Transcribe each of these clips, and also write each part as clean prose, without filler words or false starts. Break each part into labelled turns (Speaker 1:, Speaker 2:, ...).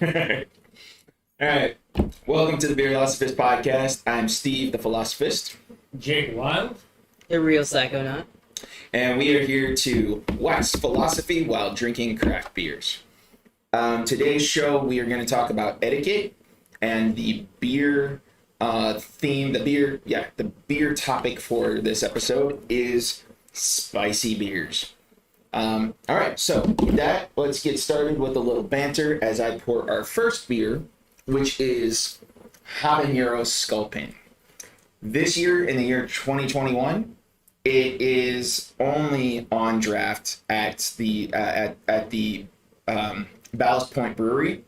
Speaker 1: All right. Welcome to the Beerlosophist podcast. I'm Steve, the Philosophist.
Speaker 2: Jake Wild.
Speaker 3: The real Psychonaut.
Speaker 1: And we are here to wax philosophy while drinking craft beers. Today's show, we are going to talk about etiquette and the beer theme. The beer topic for this episode is spicy beers. All right, so with that, let's get started with a little banter as I pour our first beer, which is Habanero Sculpin. This year, in the year 2021, it is only on draft at the Ballast Point Brewery.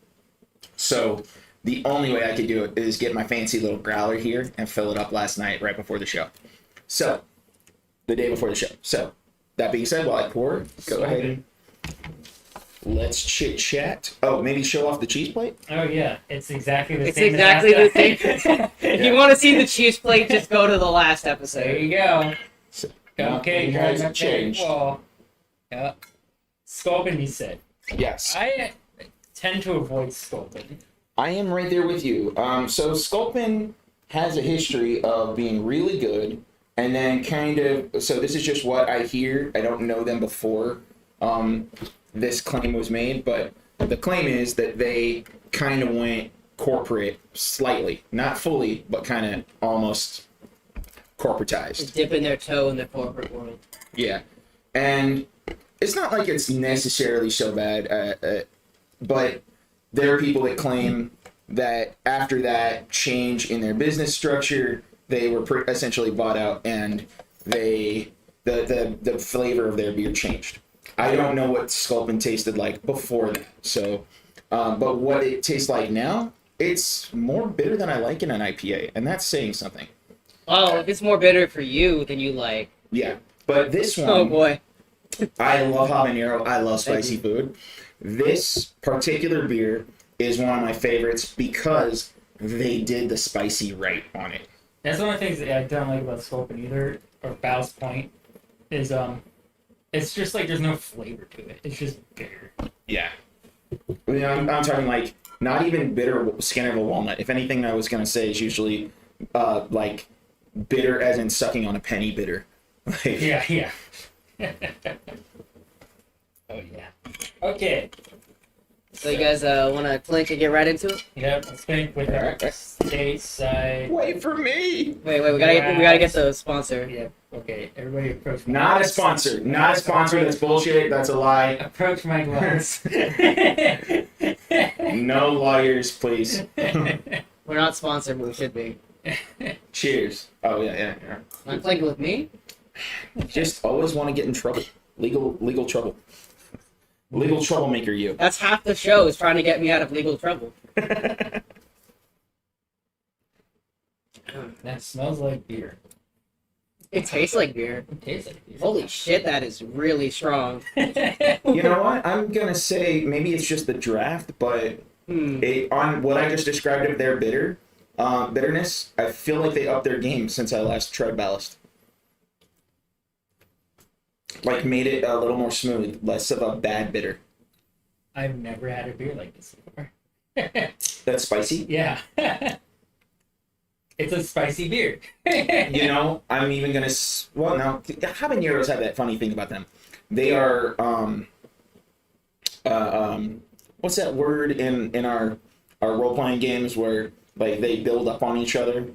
Speaker 1: So the only way I could do it is get my fancy little growler here and fill it up last night right before the show. So, the day before the show. So, that being said, while I pour, go ahead. Let's chit chat. Oh, maybe show off the cheese plate?
Speaker 2: Oh, yeah. It's exactly the
Speaker 3: It's
Speaker 2: same.
Speaker 3: exactly the same. If you want to see the cheese plate, just go to the last
Speaker 2: There
Speaker 3: episode.
Speaker 2: you go.
Speaker 1: So,
Speaker 2: Okay,
Speaker 1: it
Speaker 2: drive
Speaker 1: hasn't
Speaker 2: up
Speaker 1: changed.
Speaker 2: Wall. Yeah. Sculpin, you said.
Speaker 1: Yes.
Speaker 2: I tend to avoid Sculpin.
Speaker 1: I am right there with you. So Sculpin has a history of being really good, and then kind of, so this is just what I hear. I don't know them before this claim was made, but the claim is that they kind of went corporate slightly. Not fully, but kind of almost corporatized.
Speaker 3: Dipping their toe in the corporate world.
Speaker 1: Yeah. And it's not like it's necessarily so bad, but there are people that claim that after that change in their business structure, they were essentially bought out, and the flavor of their beer changed. I don't know what Sculpin tasted like before that. So, but what it tastes like now, it's more bitter than I like in an IPA, and that's saying something.
Speaker 3: Oh, if it's more bitter for you than you like.
Speaker 1: Yeah, but this one,
Speaker 3: Oh boy.
Speaker 1: I love habanero. I love spicy food. This particular beer is one of my favorites because they did the spicy right on it.
Speaker 2: That's one of the things that I don't like about Sculpin either, or Ballast Point, is it's just like there's no flavor to it. It's just bitter.
Speaker 1: Yeah. I mean, I'm talking like not even bitter skin of a walnut. If anything, I was going to say is usually like bitter as in sucking on a penny bitter. Like,
Speaker 2: Yeah. Oh, yeah. Okay.
Speaker 3: So you guys want to clink and get right into it?
Speaker 2: Yep, let's think with our stateside.
Speaker 1: wait for me.
Speaker 3: Wait, we gotta get the sponsor.
Speaker 2: Yep. Okay, everybody approach my
Speaker 1: Not a
Speaker 2: glass.
Speaker 1: sponsor. Not a sponsor. That's bullshit. That's a lie.
Speaker 2: Approach my glass.
Speaker 1: No lawyers, please.
Speaker 3: We're not sponsored, but we should be.
Speaker 1: Cheers. Oh, yeah.
Speaker 3: Not clinking with me?
Speaker 1: Just always want to get in trouble. Legal trouble. Legal troublemaker, you.
Speaker 3: That's half the show, is trying to get me out of legal trouble.
Speaker 2: That smells like beer.
Speaker 3: It tastes like beer.
Speaker 2: It tastes like beer.
Speaker 3: Holy shit, that is really strong.
Speaker 1: You know what? I'm gonna say maybe it's just the draft, but on what I just described of their bitterness, I feel like they upped their game since I last tried Ballast. Like made it a little more smooth, less of a bad bitter.
Speaker 2: I've never had a beer like this before.
Speaker 1: That's spicy.
Speaker 2: Yeah. It's a spicy beer.
Speaker 1: You know, I'm even gonna. Well, now habaneros have that funny thing about them. They are what's that word in our role playing games where like they build up on each other?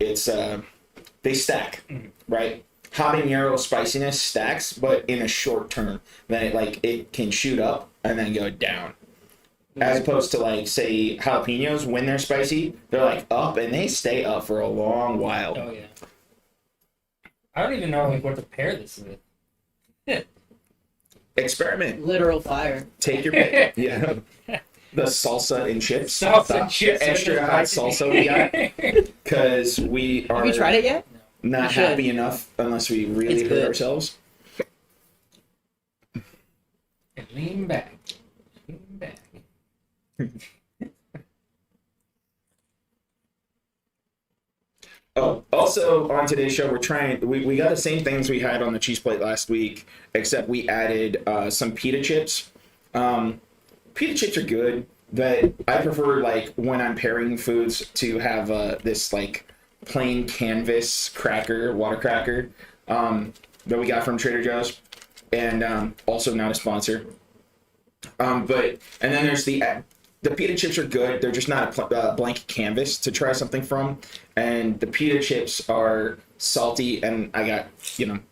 Speaker 1: It's they stack, right? Habanero spiciness stacks, but in a short term. Then it can shoot up and then go down. As opposed to like say jalapenos, when they're spicy, they're like up and they stay up for a long while.
Speaker 2: Oh yeah. I don't even know like what to pair this with.
Speaker 1: Experiment.
Speaker 3: Literal fire.
Speaker 1: Take your pick. Yeah. The salsa and chips.
Speaker 2: Salsa
Speaker 1: The
Speaker 2: and chips.
Speaker 1: extra hot salsa we got. Because we are
Speaker 3: Have you tried it yet?
Speaker 1: not
Speaker 3: You should.
Speaker 1: happy enough unless we really
Speaker 3: It's
Speaker 1: hurt
Speaker 3: good.
Speaker 1: ourselves.
Speaker 2: And lean back. Lean back.
Speaker 1: Oh, also on today's show, we got the same things we had on the cheese plate last week, except we added some pita chips. Pita chips are good, But I prefer, like, when I'm pairing foods to have this, like, plain canvas cracker, water cracker, that we got from Trader Joe's. And also not a sponsor. And then there's the pita chips are good. They're just not a blank canvas to try something from. And the pita chips are salty, and I got,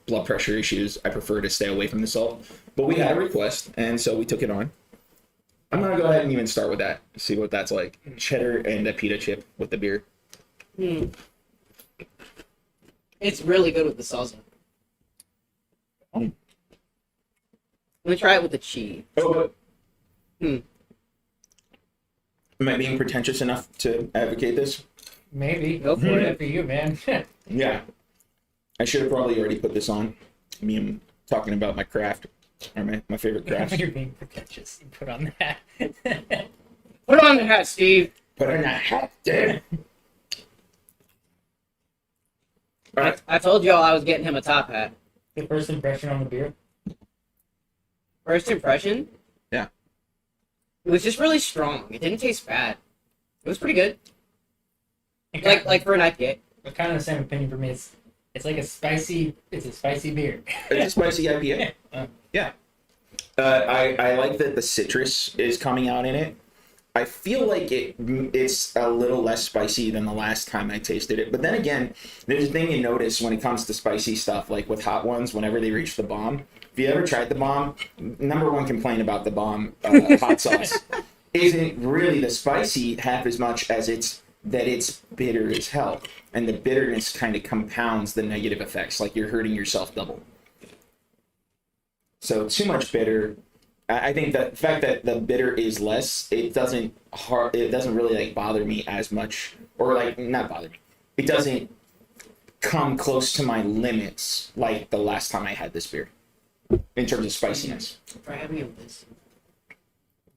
Speaker 1: blood pressure issues. I prefer to stay away from the salt. But we had a request, and so we took it on. I'm going to go ahead and even start with that. See what that's like. Cheddar and a pita chip with the beer.
Speaker 3: It's really good with the salsa.
Speaker 1: Oh.
Speaker 3: Let me try it with the cheese.
Speaker 1: Oh, am I being pretentious enough to advocate this?
Speaker 2: Maybe.
Speaker 3: Go for it.
Speaker 2: For you, man.
Speaker 1: Yeah. I should have probably already put this on. I'm talking about my craft. Or my favorite craft.
Speaker 2: You're being pretentious. You put on that.
Speaker 3: Put on the hat, Steve.
Speaker 1: Put on that hat, dude. Alright.
Speaker 3: I told y'all I was getting him a top hat.
Speaker 2: The first impression on the beer?
Speaker 3: First impression?
Speaker 1: Yeah.
Speaker 3: It was just really strong. It didn't taste bad. It was pretty good. Like for an IPA.
Speaker 2: It's kind of the same opinion for me. It's like a spicy beer.
Speaker 1: It's a spicy IPA. Yeah. I like that the citrus is coming out in it. I feel like it's a little less spicy than the last time I tasted it. But then again, there's a thing you notice when it comes to spicy stuff, like with hot ones, whenever they reach the bomb. If you ever tried the bomb, number one complaint about the bomb hot sauce isn't really the spicy half as much as it's bitter as hell. And the bitterness kind of compounds the negative effects, like you're hurting yourself double. So too much bitter. I think that the fact that the bitter is less, it doesn't really like bother me as much, or like not bother me. It doesn't come close to my limits like the last time I had this beer in terms of spiciness.
Speaker 3: Try having it with this.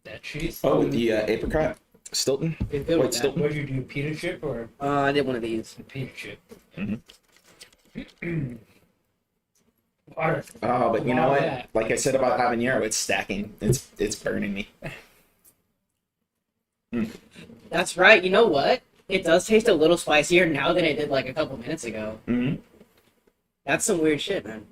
Speaker 2: That cheese?
Speaker 1: Oh, with the apricot Stilton.
Speaker 3: It's good with that.
Speaker 1: Stilton.
Speaker 2: What did you do? Pita chip or
Speaker 3: I did one of these.
Speaker 2: pita chip?
Speaker 1: Mm-hmm.
Speaker 2: Water.
Speaker 1: Oh, but you know
Speaker 2: Wow,
Speaker 1: what?
Speaker 2: that.
Speaker 1: Like I said about habanero, it's stacking. It's burning me.
Speaker 3: That's right. You know what? It does taste a little spicier now than it did like a couple minutes ago.
Speaker 1: Mm-hmm.
Speaker 3: That's some weird shit, man.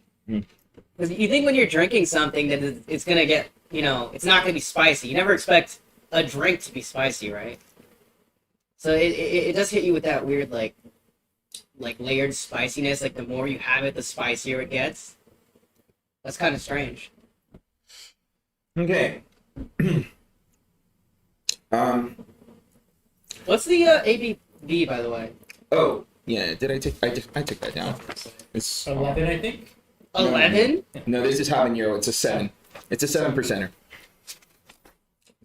Speaker 3: Because you think when you're drinking something that it's gonna get, it's not gonna be spicy. You never expect a drink to be spicy, right? So it does hit you with that weird like layered spiciness. Like the more you have it, the spicier it gets. That's kind of strange.
Speaker 1: Okay.
Speaker 3: What's the ABV, by the way?
Speaker 1: Oh, yeah. Did I took that down? It's
Speaker 2: 11, I think.
Speaker 3: 11?
Speaker 1: No, this is habanero. It's a 7. It's a 7%er.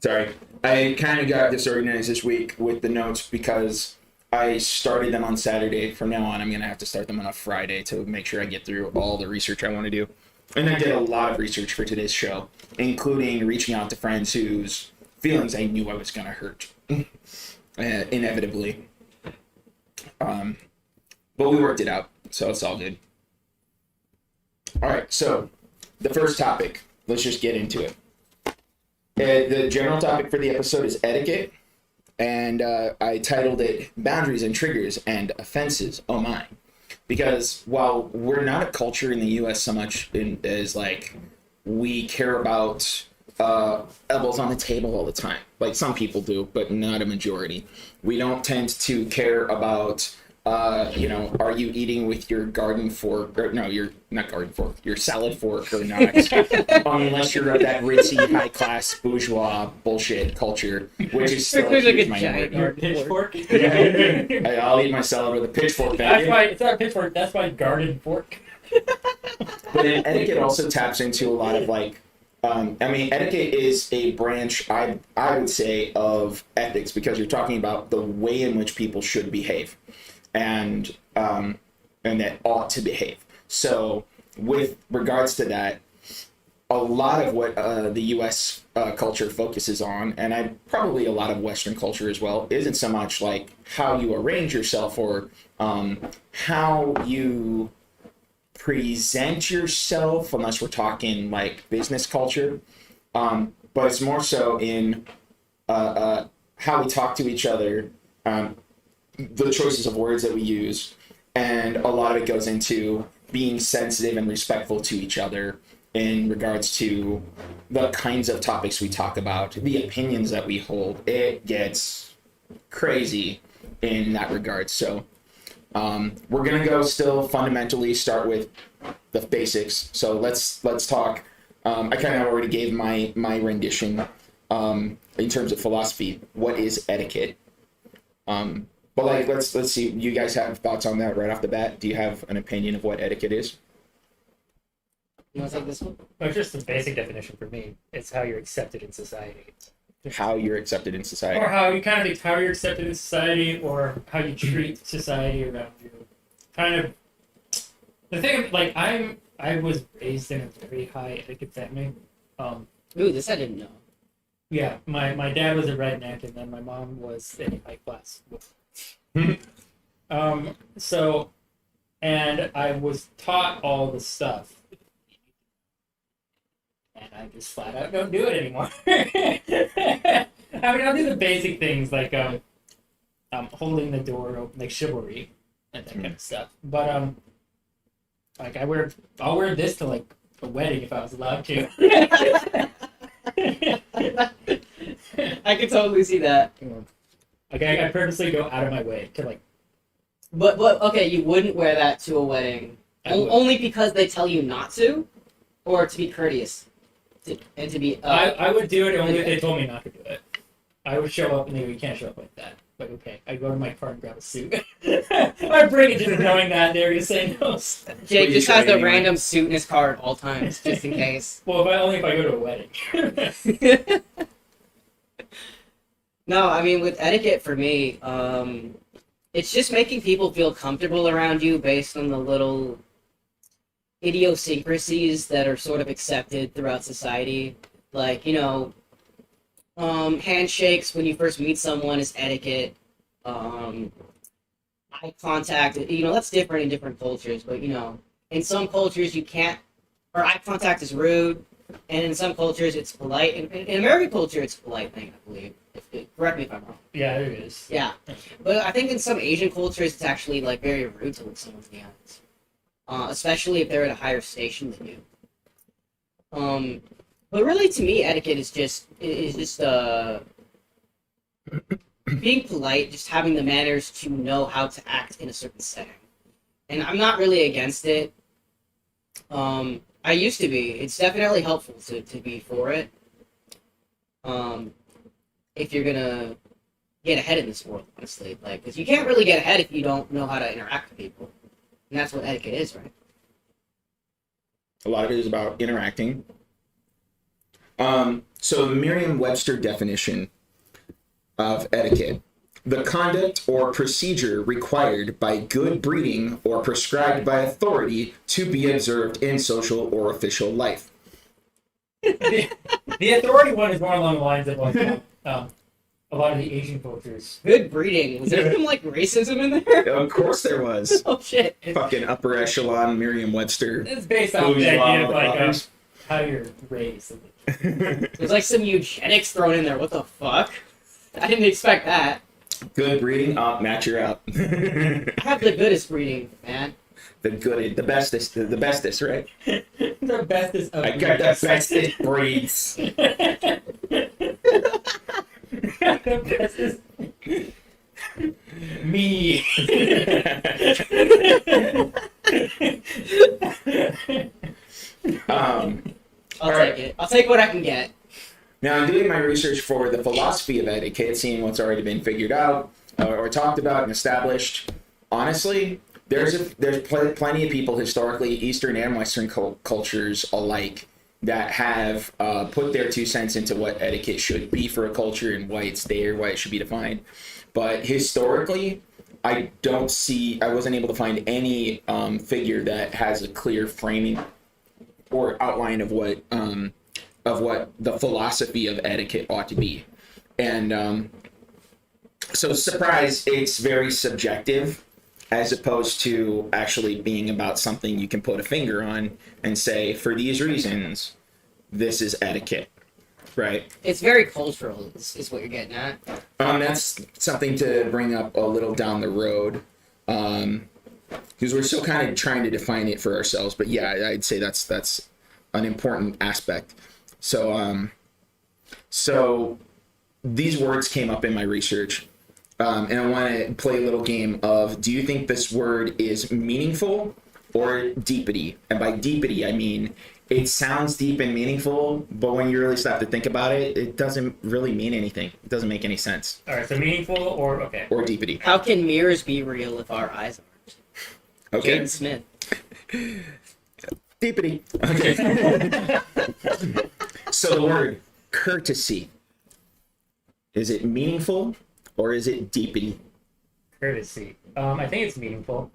Speaker 1: Sorry. I kind of got disorganized this week with the notes because I started them on Saturday. From now on, I'm going to have to start them on a Friday to make sure I get through all the research I want to do. And I did a lot of research for today's show, including reaching out to friends whose feelings I knew I was going to hurt, inevitably. But we worked it out, so it's all good. All right, so the first topic, let's just get into it. The general topic for the episode is etiquette, and I titled it Boundaries and Triggers and Offenses, oh my. Because while we're not a culture in the U.S. so much as like we care about elbows on the table all the time, like some people do, but not a majority. We don't tend to care about, are you eating with your garden fork? Or, no, you're not garden fork. Your salad fork or not, unless you're of that ritzy, high class bourgeois bullshit culture, which is still a huge minority.
Speaker 2: Your pitchfork?
Speaker 1: Yeah. I'll eat my salad with a pitchfork.
Speaker 2: That's why it's not a pitchfork. That's why garden fork.
Speaker 1: But etiquette also taps into a lot of like, etiquette is a branch, I would say, of ethics, because you're talking about the way in which people should behave, and that ought to behave. So with regards to that, a lot of what the U.S. Culture focuses on, and probably a lot of Western culture as well, isn't so much like how you arrange yourself or how you present yourself, unless we're talking like business culture, but it's more so in how we talk to each other, the choices of words that we use, and a lot of it goes into being sensitive and respectful to each other in regards to the kinds of topics we talk about, the opinions that we hold. It gets crazy in that regard. So we're gonna go still fundamentally start with the basics. So let's talk. I kind of already gave my rendition in terms of philosophy. What is etiquette? But like let's see. You guys have thoughts on that right off the bat? Do you have an opinion of what etiquette is?
Speaker 3: You want to take this one?
Speaker 2: Well, just the basic definition for me. It's how you're accepted in society.
Speaker 1: How you're accepted in society.
Speaker 2: Or how you kind of how you're accepted in society, or how you treat society around you. Kind of the thing, like I was raised in a very high etiquette family.
Speaker 3: Ooh, this I didn't know.
Speaker 2: Yeah, my dad was a redneck, and then my mom was a high class. So, and I was taught all the stuff. And I just flat out don't do it anymore. I mean, I'll do the basic things like holding the door open, like chivalry and that kind of stuff. But like I'll wear this to like a wedding if I was allowed to.
Speaker 3: I can totally see that.
Speaker 2: Like I purposely go out of my way to like.
Speaker 3: But okay, you wouldn't wear that to a wedding only because they tell you not to, or to be courteous. And to be
Speaker 2: I would do it only if they told me not to do it. I would show up and they go, you can't show up like that. Like, okay, I go to my car and grab a suit. I bring it just knowing that they're gonna say no.
Speaker 3: Jake just has the random suit in his car at all times, just in case.
Speaker 2: Well, only if I go to a wedding.
Speaker 3: No, I mean, with etiquette for me, it's just making people feel comfortable around you based on the little idiosyncrasies that are sort of accepted throughout society. Like, handshakes when you first meet someone is etiquette. Eye contact, that's different in different cultures, but, in some cultures you can't, or eye contact is rude, and in some cultures it's polite. In American culture, it's a polite thing, I believe. Correct me if I'm wrong.
Speaker 2: Yeah, it is.
Speaker 3: Yeah. But I think in some Asian cultures, it's actually, like, very rude to look someone in the eyes. Especially if they're at a higher station than you. But really, to me, etiquette is just being polite, just having the manners to know how to act in a certain setting. And I'm not really against it. I used to be. It's definitely helpful to be for it. If you're gonna get ahead in this world, honestly, like, because you can't really get ahead if you don't know how to interact with people. And that's what etiquette is, right?
Speaker 1: A lot of it is about interacting. So the Merriam-Webster definition of etiquette: the conduct or procedure required by good breeding or prescribed by authority to be observed in social or official life.
Speaker 2: The authority one is more along the lines of like a lot of the Asian cultures.
Speaker 3: Good breeding. Was there some, like, racism in there?
Speaker 1: Of course there was.
Speaker 3: Oh, shit.
Speaker 1: Fucking upper echelon Merriam-Webster.
Speaker 2: It's based off the idea of like how you're raised.
Speaker 3: There's like some eugenics thrown in there. What the fuck? I didn't expect that.
Speaker 1: Good breeding, match her up.
Speaker 3: I have the goodest breeding, man.
Speaker 1: The bestest, right?
Speaker 2: The bestest of
Speaker 1: I got the bestest breeds.
Speaker 2: The bestest. Me.
Speaker 3: I'll take it. I'll take what I can get.
Speaker 1: Now, I'm doing my research for the philosophy of etiquette, seeing what's already been figured out or talked about and established. Honestly, there's plenty of people historically, Eastern and Western cultures alike, that have put their 2 cents into what etiquette should be for a culture and why it's there, why it should be defined. But historically, I wasn't able to find any figure that has a clear framing or outline of what the philosophy of etiquette ought to be. And so, surprise, it's very subjective, as opposed to actually being about something you can put a finger on and say, for these reasons, this is etiquette. right?
Speaker 3: It's very cultural, is what you're getting at.
Speaker 1: That's something to bring up a little down the road, because we're still kind of trying to define it for ourselves. But yeah, I'd say that's an important aspect. So these words came up in my research, and I want to play a little game of: do you think this word is meaningful or deepity? And by deepity, I mean it sounds deep and meaningful, but when you really stop to think about it, it doesn't really mean anything. It doesn't make any sense.
Speaker 2: All right, so meaningful or okay.
Speaker 1: Or deepity.
Speaker 3: How can mirrors be real if our eyes aren't?
Speaker 1: Okay.
Speaker 3: Jaden Smith.
Speaker 1: Deepity. Okay. So the word courtesy. Is it meaningful or is it deepity?
Speaker 2: Courtesy. I think it's meaningful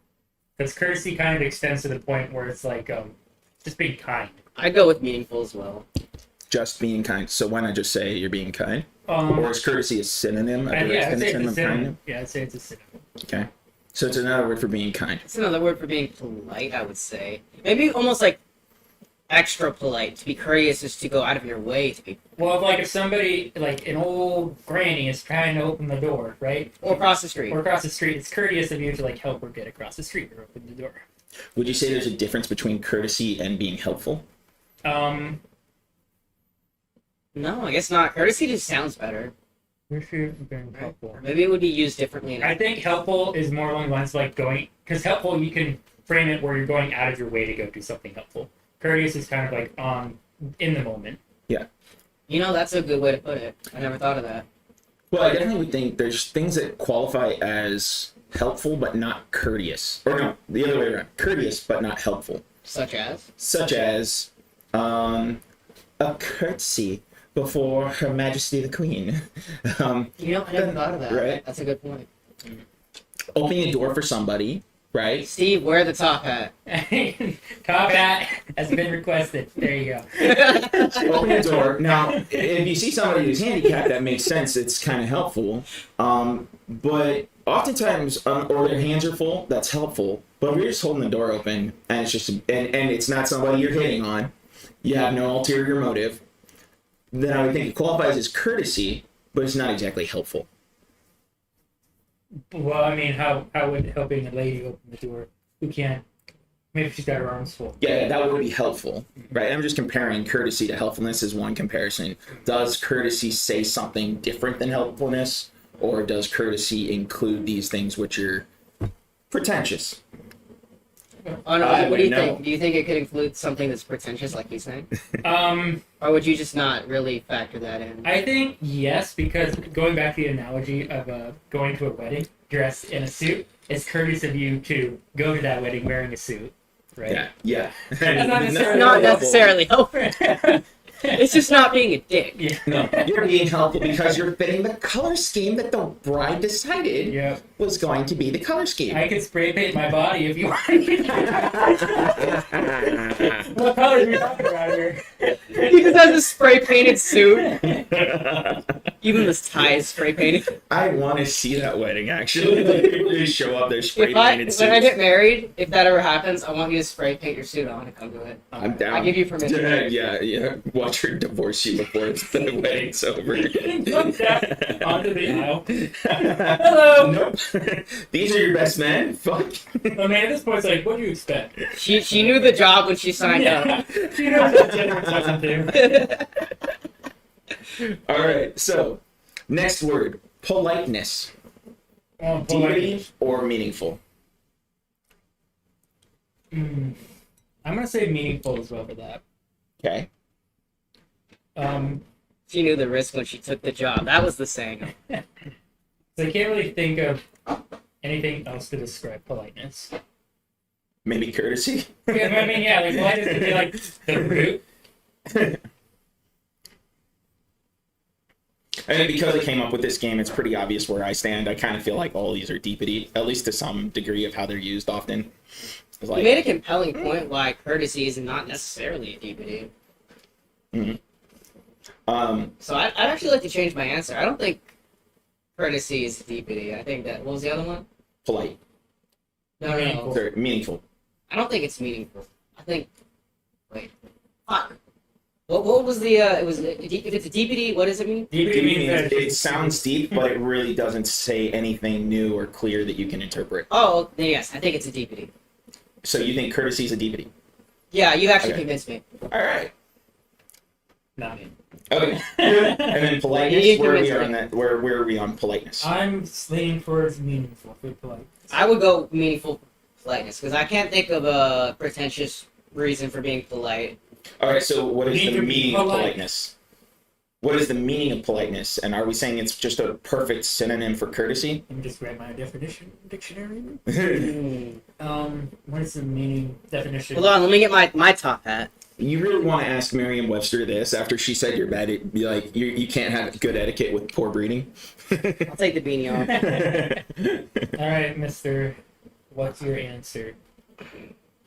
Speaker 2: because courtesy kind of extends to the point where it's like just being kind.
Speaker 3: I'd go with meaningful as well.
Speaker 1: Just being kind. So why not just say you're being kind?
Speaker 2: Um,
Speaker 1: Or is courtesy a synonym?
Speaker 2: I'd say it's a
Speaker 1: synonym of
Speaker 2: synonym.
Speaker 1: kindness?
Speaker 2: Yeah, I'd say it's a synonym.
Speaker 1: Okay. So it's another word for being kind.
Speaker 3: It's another word for being polite, I would say. Maybe almost like extra polite. To be courteous is to go out of your way to be.
Speaker 2: Well, if somebody, like an old granny is trying to open the door, right?
Speaker 3: Or across the street.
Speaker 2: Or across the street, it's courteous of you to like help her get across the street or open the door.
Speaker 1: Would you say there's a difference between courtesy and being helpful?
Speaker 2: Um,
Speaker 3: No, I guess not. Courtesy just sounds better.
Speaker 2: being helpful.
Speaker 3: Or maybe it would be used differently.
Speaker 2: I think helpful is more along the lines of like going, because helpful you can frame it where you're going out of your way to go do something helpful. Courteous is kind of like in the moment.
Speaker 3: You know, that's a good way to put it. I never thought of that.
Speaker 1: Well, I definitely would think there's things that qualify as helpful but not courteous. Or no, the other way around. Courteous but not helpful.
Speaker 3: Such as?
Speaker 1: Such as a courtesy before Her Majesty the Queen.
Speaker 3: You know, I never thought of that.
Speaker 1: Right.
Speaker 3: That's a good point.
Speaker 1: Opening a door for somebody, right?
Speaker 3: Steve, wear the top hat.
Speaker 2: Top hat has been requested. There you go.
Speaker 1: Open the door. Now, if you see somebody who's handicapped, that makes sense. It's kind of helpful. But oftentimes, or their hands are full, that's helpful. But if you're just holding the door open, and it's just, and it's not somebody you're hitting on, you have no ulterior motive, then I would think it qualifies as courtesy, but it's not exactly helpful.
Speaker 2: Well, I mean, how would helping a lady open the door who can't? Maybe she's got her arms full.
Speaker 1: Yeah, that would be helpful, right? I'm just comparing courtesy to helpfulness as one comparison. Does courtesy say something different than helpfulness, or does courtesy include these things which are pretentious?
Speaker 3: Oh, no,
Speaker 1: I
Speaker 3: what do you
Speaker 1: would
Speaker 3: think?
Speaker 1: know.
Speaker 3: Do you think it could include something that's pretentious, like he's saying?
Speaker 2: Um,
Speaker 3: Or would you just not really factor that in?
Speaker 2: I think yes, because going back to the analogy of going to a wedding dressed in a suit, it's courteous of you to go to that wedding wearing a suit, right?
Speaker 1: Yeah.
Speaker 2: That's not necessarily
Speaker 3: Not
Speaker 2: helpful.
Speaker 3: necessarily helpful. It's just not being a dick.
Speaker 2: Yeah.
Speaker 1: No, you're being helpful because you're fitting the color scheme that the bride decided
Speaker 2: Yeah.
Speaker 1: was going to be the color scheme.
Speaker 2: I could spray paint my body if you want. What colors are we talking about here?
Speaker 3: He just has a spray painted suit. Even this tie is spray painted.
Speaker 1: I want to see that wedding, actually. Like, people just show up, they're spray
Speaker 3: When I
Speaker 1: painted
Speaker 3: get married, if that ever happens, I want you to spray paint your suit. I want to come to it.
Speaker 1: I'm down.
Speaker 3: I give you permission.
Speaker 1: Yeah. Watch her divorce you before the wedding's over.
Speaker 2: Look that onto the aisle. Hello.
Speaker 1: Nope. These are your best men? Fuck.
Speaker 2: I mean, at this point, it's like, what do you expect?
Speaker 3: She knew the job when she signed up.
Speaker 2: She knows what gender doesn't do.
Speaker 1: All right, so next word, politeness. Deeply
Speaker 2: Politeness.
Speaker 1: or meaningful?
Speaker 2: I'm gonna say meaningful as well for that.
Speaker 1: Okay.
Speaker 3: She knew the risk when she took the job. That was the saying.
Speaker 2: So I can't really think of anything else to describe politeness.
Speaker 1: Maybe courtesy?
Speaker 2: Yeah, but I mean, yeah, like politeness would be like the root.
Speaker 1: I mean, because I came up with this game, it's pretty obvious where I stand. I kind of feel like all these are deepity, at least to some degree of how they're used often. It's
Speaker 3: You
Speaker 1: like,
Speaker 3: made a compelling point why courtesy is not necessarily a deepity. So I'd actually like to change my answer. I don't think courtesy is deepity. I think that, what was the other one?
Speaker 1: polite.
Speaker 3: No.
Speaker 2: Meaningful.
Speaker 1: Sorry, meaningful.
Speaker 3: I don't think it's meaningful. I think, wait, fuck. What was the if it's a DPD, what does it mean?
Speaker 2: DPD means that
Speaker 1: It sounds deep, but it really doesn't say anything new or clear that you can interpret.
Speaker 3: Oh, then yes, I think it's a DPD.
Speaker 1: So you think courtesy is a DPD?
Speaker 3: Yeah, you actually
Speaker 1: Okay.
Speaker 3: convinced me.
Speaker 1: All right.
Speaker 2: not me.
Speaker 1: Okay. And then politeness.
Speaker 3: You
Speaker 1: Where are we
Speaker 3: convinced
Speaker 1: on that? Where are we on politeness?
Speaker 2: I'm leaning towards meaningful for polite.
Speaker 3: I would go meaningful politeness because I can't think of a pretentious reason for being polite.
Speaker 1: All right. So what is
Speaker 2: You need
Speaker 1: the
Speaker 2: to be
Speaker 1: meaning of
Speaker 2: polite.
Speaker 1: politeness? What is the meaning of politeness? And are we saying it's just a perfect synonym for courtesy?
Speaker 2: Let me just grab my dictionary.
Speaker 3: Hmm.
Speaker 2: What is the meaning definition?
Speaker 3: Hold on, let me get my top hat.
Speaker 1: You really want to ask Merriam-Webster this after she said you're bad at, like you can't have good etiquette with poor breeding?
Speaker 3: I'll take the beanie off.
Speaker 2: All right, Mister. What's your answer?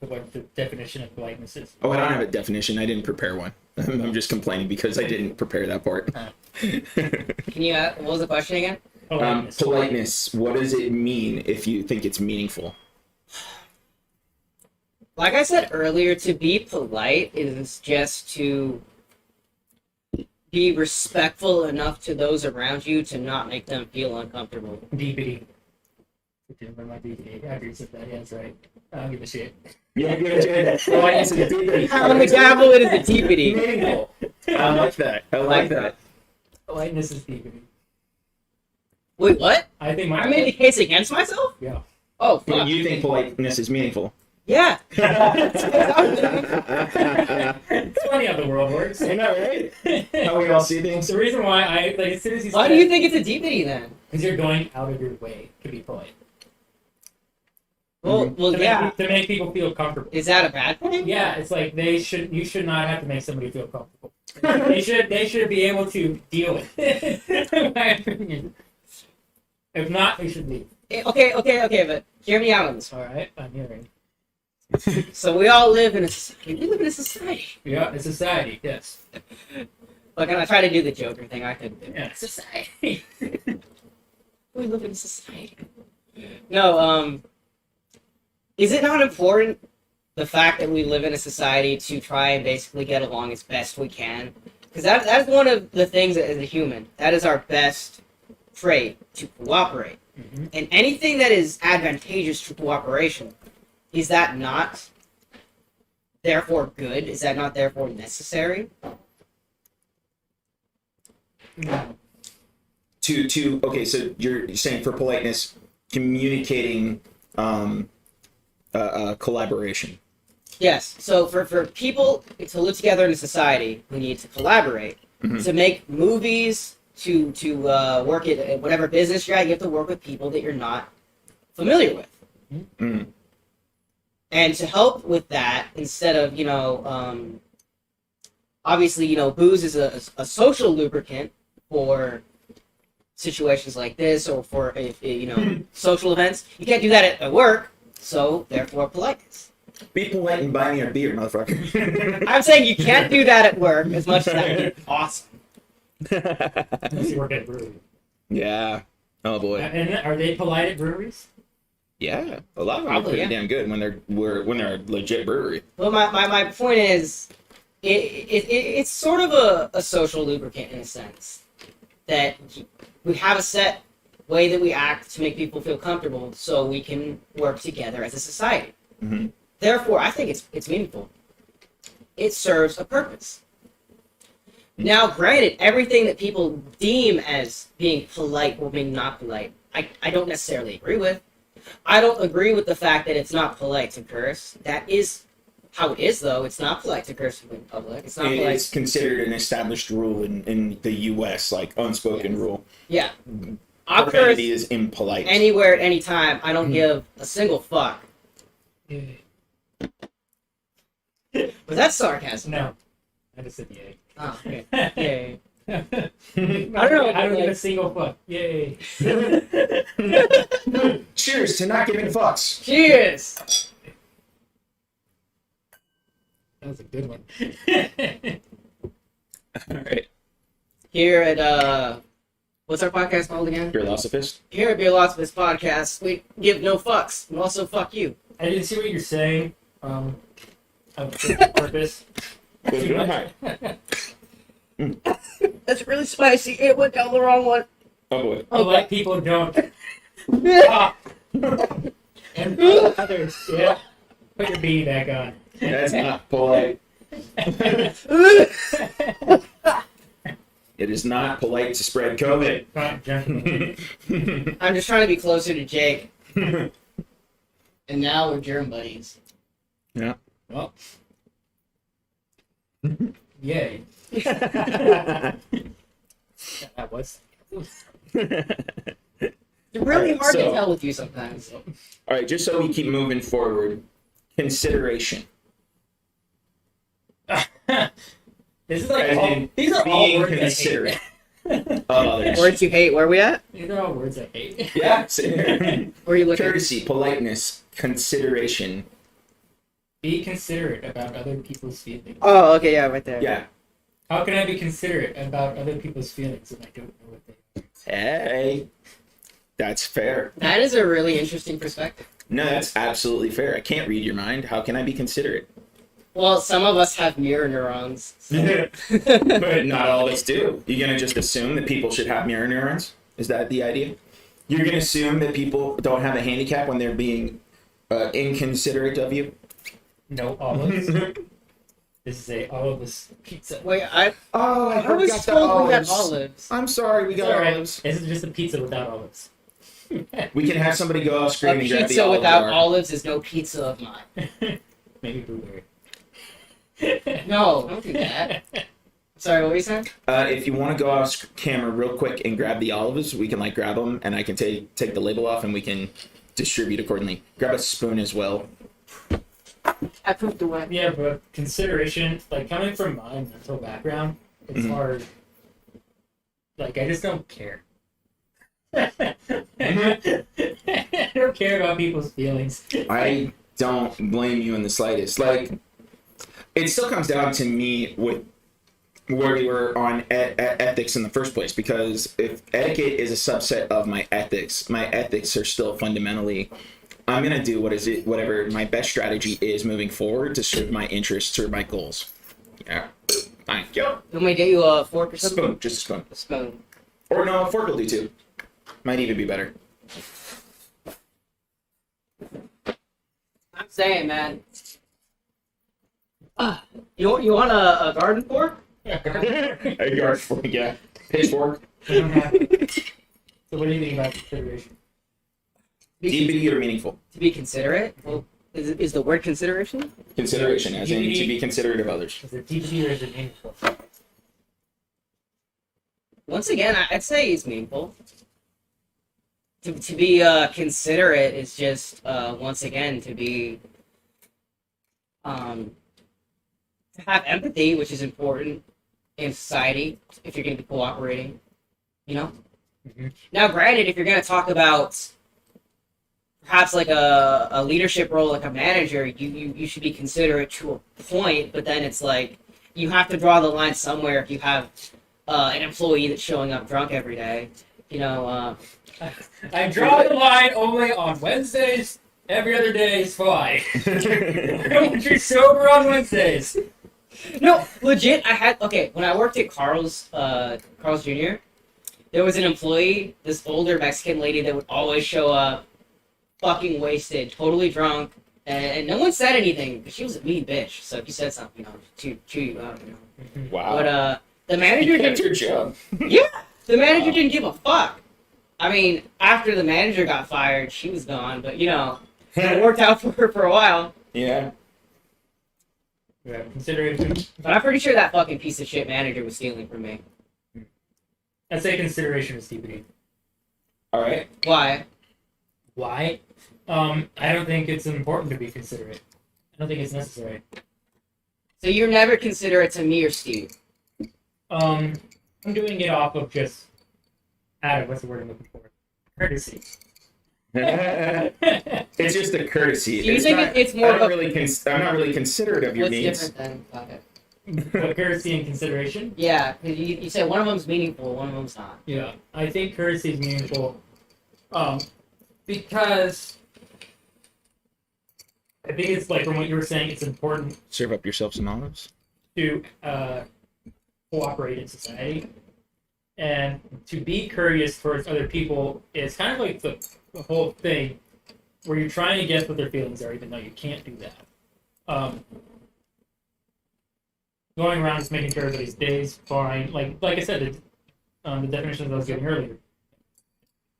Speaker 2: What the definition of politeness is?
Speaker 1: Oh, I don't have a definition. I didn't prepare one. I'm just complaining because I didn't prepare that part.
Speaker 3: Can you? What was the question again?
Speaker 1: Politeness. What does it mean if you think it's meaningful?
Speaker 3: Like I said earlier, to be polite is just to be respectful enough to those around you to not make them feel uncomfortable.
Speaker 2: DPD. Remember my DPD. I agree with that. Yeah, that's right. I don't give a shit.
Speaker 1: Yeah, politeness is a DPD.
Speaker 3: I'm gonna gamble it as a DPD.
Speaker 1: Meaningful. I like that. I like that.
Speaker 2: Politeness is DPD.
Speaker 3: Wait, what?
Speaker 2: I think my.
Speaker 3: I made the case against myself?
Speaker 2: Yeah.
Speaker 3: Oh, fuck.
Speaker 1: You think politeness is meaningful?
Speaker 3: Yeah.
Speaker 2: It's funny how the world works.
Speaker 1: Isn't that right? How we all see things?
Speaker 2: The reason why I like as soon as he
Speaker 3: Why
Speaker 2: said,
Speaker 3: do you think it's a DPD then?
Speaker 2: because you're going out of your way to be polite.
Speaker 3: Well,
Speaker 2: To
Speaker 3: yeah.
Speaker 2: make, to make people feel comfortable.
Speaker 3: Is that a bad thing?
Speaker 2: Yeah, it's like you should not have to make somebody feel comfortable. They should be able to deal with it. In my opinion. If not, they should leave.
Speaker 3: Okay, but hear me out on this one.
Speaker 2: Alright, I'm hearing.
Speaker 3: So we all live in a society. We live in a society.
Speaker 2: Yeah, it's society, yes.
Speaker 3: Like, when I try to do the Joker thing, I couldn't do it.
Speaker 2: Yeah, society.
Speaker 3: We live in a society. No, is it not important, the fact that we live in a society, to try and basically get along as best we can? Because that's one of the things that, as a human, that is our best trait, to cooperate.
Speaker 2: Mm-hmm.
Speaker 3: And anything that is advantageous to cooperation, is that not therefore good? Is that not therefore necessary?
Speaker 2: No.
Speaker 1: Okay, so you're saying for politeness, communicating collaboration.
Speaker 3: Yes. So for people to live together in a society, we need to collaborate.
Speaker 1: Mhm.
Speaker 3: To make movies, to work at whatever business you're at, you have to work with people that you're not familiar with.
Speaker 1: Mm.
Speaker 3: And to help with that, instead of, obviously, booze is a social lubricant for situations like this, or for, social events. You can't do that at work, so therefore politeness.
Speaker 1: Be polite and buy me a beer, motherfucker.
Speaker 3: I'm saying you can't do that at work, as much as that would be awesome.
Speaker 2: Unless you work at a brewery.
Speaker 1: Yeah. Oh boy.
Speaker 2: And are they polite at breweries?
Speaker 1: Yeah. A lot of them are
Speaker 3: Probably,
Speaker 1: pretty
Speaker 3: yeah.
Speaker 1: damn good when they're a legit brewery.
Speaker 3: Well, my point is, it's sort of a social lubricant in a sense. That we have a set way that we act to make people feel comfortable so we can work together as a society.
Speaker 1: Mm-hmm.
Speaker 3: Therefore, I think it's meaningful. It serves a purpose. Now, granted, everything that people deem as being polite or being not polite, I don't necessarily agree with. I don't agree with the fact that it's not polite to curse. That is how it is, though. It's not polite to curse in public. It's not polite.
Speaker 1: It's considered an established rule in the U.S., like unspoken rule.
Speaker 3: Yeah. I'll curse
Speaker 1: Profanity is impolite.
Speaker 3: anywhere at any time. I don't give a single fuck. Was that sarcasm?
Speaker 2: No. I just said yay.
Speaker 3: Oh, okay. Yay.
Speaker 2: I
Speaker 3: don't know,
Speaker 2: I don't give
Speaker 3: like-
Speaker 2: a single fuck. Yay.
Speaker 1: Cheers to not giving fucks.
Speaker 3: Cheers!
Speaker 2: That was a good one.
Speaker 1: All right.
Speaker 3: Here at, what's our podcast called again?
Speaker 1: Beerlosophist.
Speaker 3: Here at Beerlosophist Podcast, we give no fucks, and also fuck you.
Speaker 2: I didn't see what you're saying. Of purpose.
Speaker 1: Was
Speaker 2: Too
Speaker 1: real
Speaker 2: much.
Speaker 1: high.
Speaker 3: That's really spicy. It went down the wrong one.
Speaker 1: Oh boy.
Speaker 2: Polite people don't. And others, yeah. Put your beanie back on.
Speaker 1: That's not polite. It is not polite to spread COVID.
Speaker 2: Not gentlemen.
Speaker 3: I'm just trying to be closer to Jake. And now we're germ buddies.
Speaker 1: Yeah.
Speaker 2: Well. Yay. That was.
Speaker 3: It's really hard to
Speaker 1: So-
Speaker 3: tell with you sometimes.
Speaker 1: All right, just so we keep moving forward, consideration.
Speaker 2: This is like
Speaker 1: As
Speaker 2: all,
Speaker 1: in
Speaker 2: these are all
Speaker 1: being
Speaker 2: words I
Speaker 1: considerate
Speaker 2: hate.
Speaker 1: of others.
Speaker 3: Words you hate, where we at?
Speaker 2: These are all words I hate.
Speaker 1: Yeah.
Speaker 3: Where are you looking?
Speaker 1: Courtesy, politeness, consideration.
Speaker 2: Be considerate about other people's feelings.
Speaker 3: Oh, okay, yeah, right there.
Speaker 1: Yeah.
Speaker 2: How can I be considerate about other people's feelings if I don't know what they are?
Speaker 1: Hey. That's fair.
Speaker 3: That is a really interesting perspective.
Speaker 1: No, that's absolutely fair. I can't read your mind. How can I be considerate?
Speaker 3: Well, some of us have mirror neurons. So.
Speaker 1: But not all of us do. You're going to just assume that people should have mirror neurons? Is that the idea? You're going to assume that people don't have a handicap when they're being inconsiderate of you?
Speaker 2: No olives. This is a oliveless pizza.
Speaker 3: Wait, I
Speaker 1: Oh,
Speaker 3: I was told we had olives.
Speaker 1: I'm sorry, we
Speaker 2: It's
Speaker 1: got
Speaker 2: alright.
Speaker 1: olives.
Speaker 2: This is just a pizza without olives.
Speaker 1: We can have somebody go off
Speaker 3: A
Speaker 1: screen and grab the
Speaker 3: pizza
Speaker 1: olive
Speaker 3: without
Speaker 1: jar.
Speaker 3: olives is no pizza of mine.
Speaker 2: Maybe blueberry.
Speaker 3: No, don't do that. Sorry, what were you saying?
Speaker 1: If you want to go off camera real quick and grab the olives, we can grab them, and I can take the label off, and we can distribute accordingly. Grab a spoon as well.
Speaker 3: I pooped away.
Speaker 2: Yeah, but consideration, coming from my mental background, it's
Speaker 1: Mhm.
Speaker 2: hard. I just don't care. I don't care about people's feelings.
Speaker 1: I don't blame you in the slightest. It still comes down to me with where we were on ethics in the first place, because if etiquette is a subset of my ethics are still fundamentally, I'm going to do whatever my best strategy is moving forward to serve my interests, serve my goals. Yeah. Thank you.
Speaker 3: Let me get you a fork or something?
Speaker 1: Spoon, just a spoon.
Speaker 3: A spoon.
Speaker 1: Or no, a fork will do too. Might even be better.
Speaker 3: I'm saying, man. You want a garden fork?
Speaker 1: A yard fork, yeah. Pitchfork.
Speaker 2: We don't have. So what do you think about consideration?
Speaker 1: DBD or meaningful?
Speaker 3: To be considerate? Well, is the word consideration?
Speaker 1: Consideration, as in to be considerate of others.
Speaker 2: Is it deeply or is it meaningful?
Speaker 3: Once again, I'd say it's meaningful. To be considerate is just once again to be to have empathy, which is important in society if you're going to be cooperating. You know.
Speaker 2: Mhm.
Speaker 3: Now, granted, if you're going to talk about perhaps a leadership role, like a manager, you should be considerate to a point, but then it's you have to draw the line somewhere if you have an employee that's showing up drunk every day. You know.
Speaker 2: I draw the line only on Wednesdays. Every other day is fine. I want you sober on Wednesdays.
Speaker 3: No, legit. When I worked at Carl's Jr., there was an employee, this older Mexican lady that would always show up, fucking wasted, totally drunk, and no one said anything because she was a mean bitch. So if you said something, chew you out.
Speaker 1: Wow.
Speaker 3: But the manager
Speaker 1: You kept
Speaker 3: didn't.
Speaker 1: your job.
Speaker 3: Yeah, the manager didn't give a fuck. I mean, after the manager got fired, she was gone. But it worked out for her for a while.
Speaker 1: Yeah.
Speaker 2: Yeah, consideration.
Speaker 3: But I'm pretty sure that fucking piece of shit manager was stealing from me.
Speaker 2: I'd say consideration is deeply.
Speaker 1: All right.
Speaker 3: Why?
Speaker 2: Why? I don't think it's important to be considerate. I don't think it's necessary.
Speaker 3: So you're never considerate to me or Steve.
Speaker 2: I'm doing it off of just what's the word I'm looking for? Courtesy.
Speaker 1: It's just a courtesy.
Speaker 3: Do you think it's more
Speaker 1: I'm
Speaker 3: of
Speaker 1: not really considerate of your
Speaker 3: What's
Speaker 1: needs.
Speaker 3: different then? Okay.
Speaker 2: But courtesy and consideration?
Speaker 3: Yeah, 'cause you said one of them's meaningful, one of them's not.
Speaker 2: Yeah. I think courtesy is meaningful. Because I think it's from what you were saying, it's important.
Speaker 1: Serve up yourself some olives.
Speaker 2: to cooperate in society. And to be courteous towards other people is kind of like the whole thing where you're trying to guess what their feelings are, even though you can't do that. Going around just making sure everybody's day's fine. Like I said, the definitions I was giving earlier.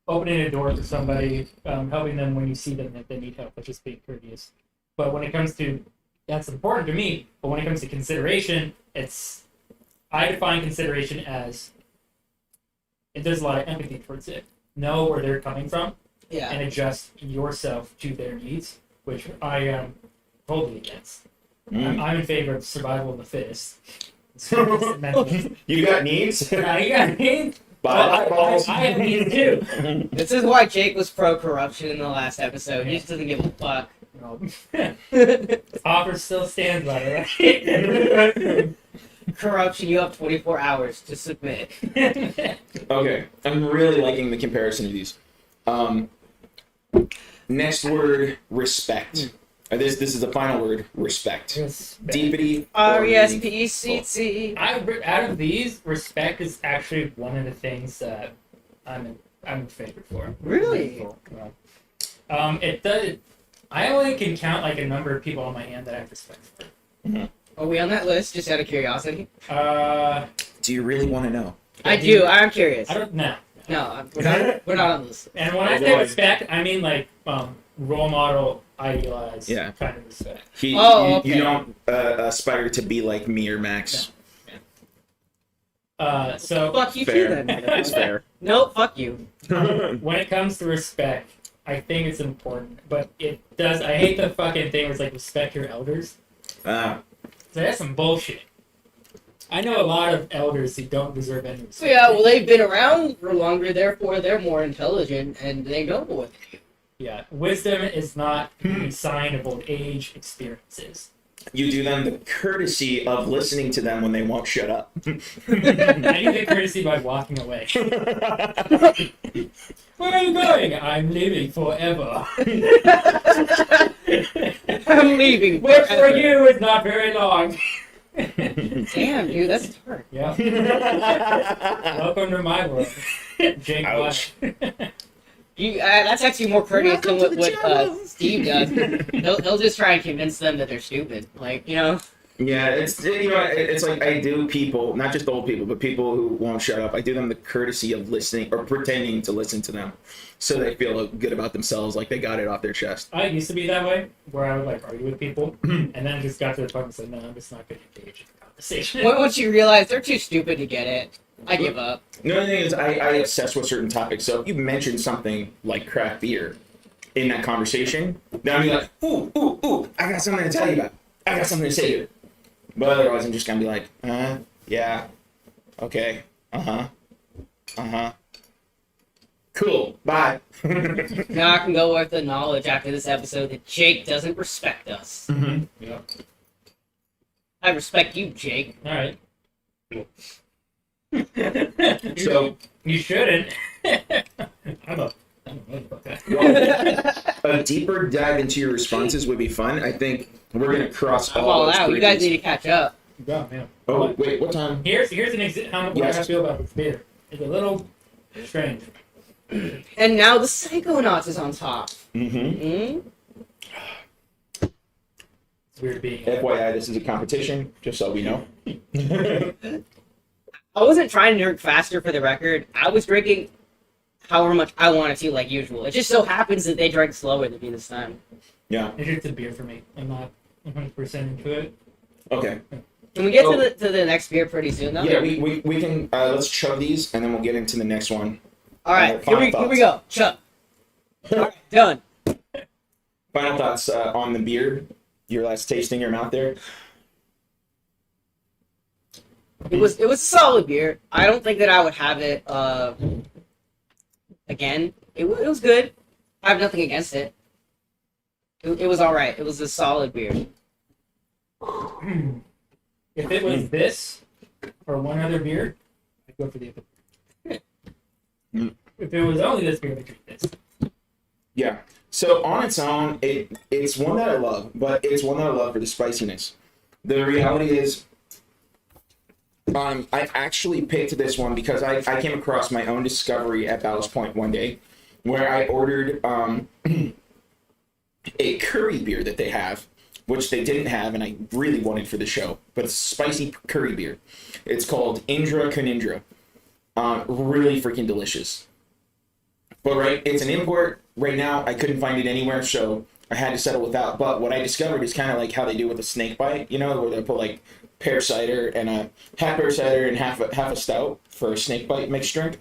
Speaker 2: Opening a door for somebody, helping them when you see them that they need help, but just being courteous. But when it comes to, that's important to me, but when it comes to consideration, I define consideration as, there's a lot of empathy towards it. Know where they're coming from,
Speaker 3: Yeah.
Speaker 2: and adjust yourself to their needs, which I am totally against. I'm in favor of survival of the fittest.
Speaker 1: You got needs?
Speaker 2: You got needs?
Speaker 1: Bye.
Speaker 2: I have needs too.
Speaker 3: This is why Jake was pro-corruption in the last episode. He just doesn't give a fuck.
Speaker 2: No. Offer still stands, by the way.
Speaker 3: Corruption, you have 24 hours to submit.
Speaker 1: Okay, I'm really liking the comparison of these. Next word, respect. This is the final word, respect. Deepity.
Speaker 3: R-E-S-P-E-C-T.
Speaker 2: Out of these, respect is actually one of the things that I'm in favor for.
Speaker 3: Really?
Speaker 2: It does. I only can count like a number of people on my hand that I have respect for.
Speaker 1: Mm-hmm.
Speaker 3: Are we on that list, just out of curiosity?
Speaker 1: Do you really want to know?
Speaker 3: I do. I'm curious.
Speaker 2: I don't know.
Speaker 3: No, we're not on this.
Speaker 2: And when I say respect, I mean like role model, idealized kind of respect.
Speaker 1: You don't aspire to be like me or Max.
Speaker 2: No. So
Speaker 3: fuck you
Speaker 1: fair.
Speaker 3: too then.
Speaker 1: That's fair.
Speaker 3: No, fuck you.
Speaker 2: When it comes to respect, I think it's important, but it does. I hate the fucking thing where it's like respect your elders. So that's some bullshit. I know a lot of elders who don't deserve any respect.
Speaker 3: So yeah, well they've been around for longer, therefore they're more intelligent and they know what they do.
Speaker 2: Yeah, wisdom is not a sign of old age experiences.
Speaker 1: You do them the courtesy of listening to them when they won't shut up.
Speaker 2: I do the courtesy by walking away. Where are you going? I'm living forever.
Speaker 3: I'm leaving.
Speaker 2: Which for you is not very long.
Speaker 3: Damn, dude, that's dark.
Speaker 2: Yeah. Welcome to my world, Jake
Speaker 1: Ouch.
Speaker 3: That's actually more courteous than what Steve does. He'll just try and convince them that they're stupid. Like, you know?
Speaker 1: Yeah, it's like I do people, not just old people, but people who won't shut up. I do them the courtesy of listening or pretending to listen to them, so they feel good about themselves, like they got it off their chest.
Speaker 2: I used to be that way, where I would like argue with people, and then just got to the point and said, "No, I'm just not going to engage in the conversation."
Speaker 3: Once you realize they're too stupid to get it, I give up.
Speaker 1: The only thing is, I obsess with certain topics. So if you mention something like craft beer in that conversation, then I'll be like, ooh, I got something to tell you about. I got something to say here. But otherwise, I'm just gonna be like, yeah, okay, cool, bye.
Speaker 3: Now I can go with the knowledge after this episode that Jake doesn't respect us.
Speaker 1: Mm-hmm.
Speaker 2: Yeah.
Speaker 3: I respect you, Jake.
Speaker 2: All right.
Speaker 1: So
Speaker 2: you shouldn't. I'm a motherfucker.
Speaker 1: a deeper dive into your responses would be fun. I think we're gonna cross
Speaker 3: I'm
Speaker 1: all
Speaker 3: all
Speaker 1: those
Speaker 3: out. You guys
Speaker 1: bridges.
Speaker 3: need to catch up.
Speaker 2: Yeah, man.
Speaker 1: Oh wait, what time?
Speaker 2: Here's an example how
Speaker 1: Yes.
Speaker 2: I feel about this beer. It's a little strange.
Speaker 3: And now the Psychonauts is on top.
Speaker 1: Mm-hmm.
Speaker 2: It's weird being.
Speaker 1: FYI, this is a competition, just so we know.
Speaker 3: I wasn't trying to drink faster for the record. I was drinking however much I wanted to, like usual. It just so happens that they drank slower than me this time.
Speaker 1: Yeah.
Speaker 2: It's just a beer for me. I'm not 100% into it.
Speaker 1: Okay.
Speaker 3: Can we get to the next beer pretty soon, though?
Speaker 1: Yeah, we can. Let's chug these, and then we'll get into the next one.
Speaker 3: All right,
Speaker 1: final
Speaker 3: here we
Speaker 1: thoughts.
Speaker 3: go. Chuck. All right, done.
Speaker 1: Final thoughts on the beer. Your last taste in your mouth there.
Speaker 3: It was a solid beer. I don't think that I would have it again. It was good. I have nothing against it. It was all right. It was a solid beer.
Speaker 2: If it was this or one other beer, I'd go for the other beer. If it was only this beer, I'd drink this.
Speaker 1: Yeah. So on its own, it's one that I love, but it's one that I love for the spiciness. The reality is, I actually picked this one because I came across my own discovery at Ballast Point one day, where I ordered a curry beer that they have, which they didn't have, and I really wanted for the show. But it's a spicy curry beer. It's called Indra Kunindra. Really freaking delicious. But right, it's an import. Right now, I couldn't find it anywhere, so I had to settle without. But what I discovered is kind of like how they do with a snake bite, you know, where they put like pear cider and a half pear cider and half a stout for a snake bite mixed drink.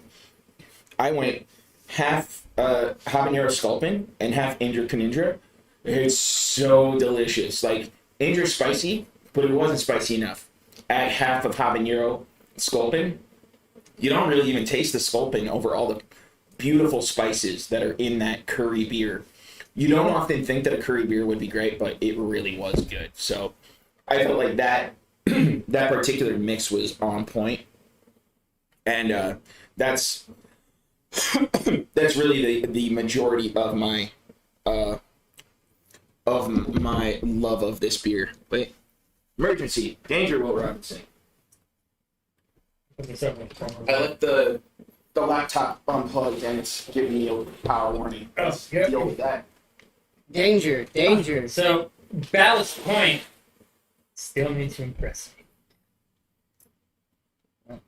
Speaker 1: I went half habanero sculpin and half Indra Kunindra. It's so delicious. Like, Indra's spicy, but it wasn't spicy enough. Add half of habanero sculpin. You don't really even taste the sculpin over all the beautiful spices that are in that curry beer. You don't often think that a curry beer would be great, but it really was good. So I felt like that that particular mix was on point. And that's really the majority of my love of this beer. Wait. Emergency. Danger, Will Robinson. I left the laptop unplugged and it's giving me a power warning. Let's deal with that.
Speaker 3: Danger.
Speaker 2: So, Ballast Point still need to impress me.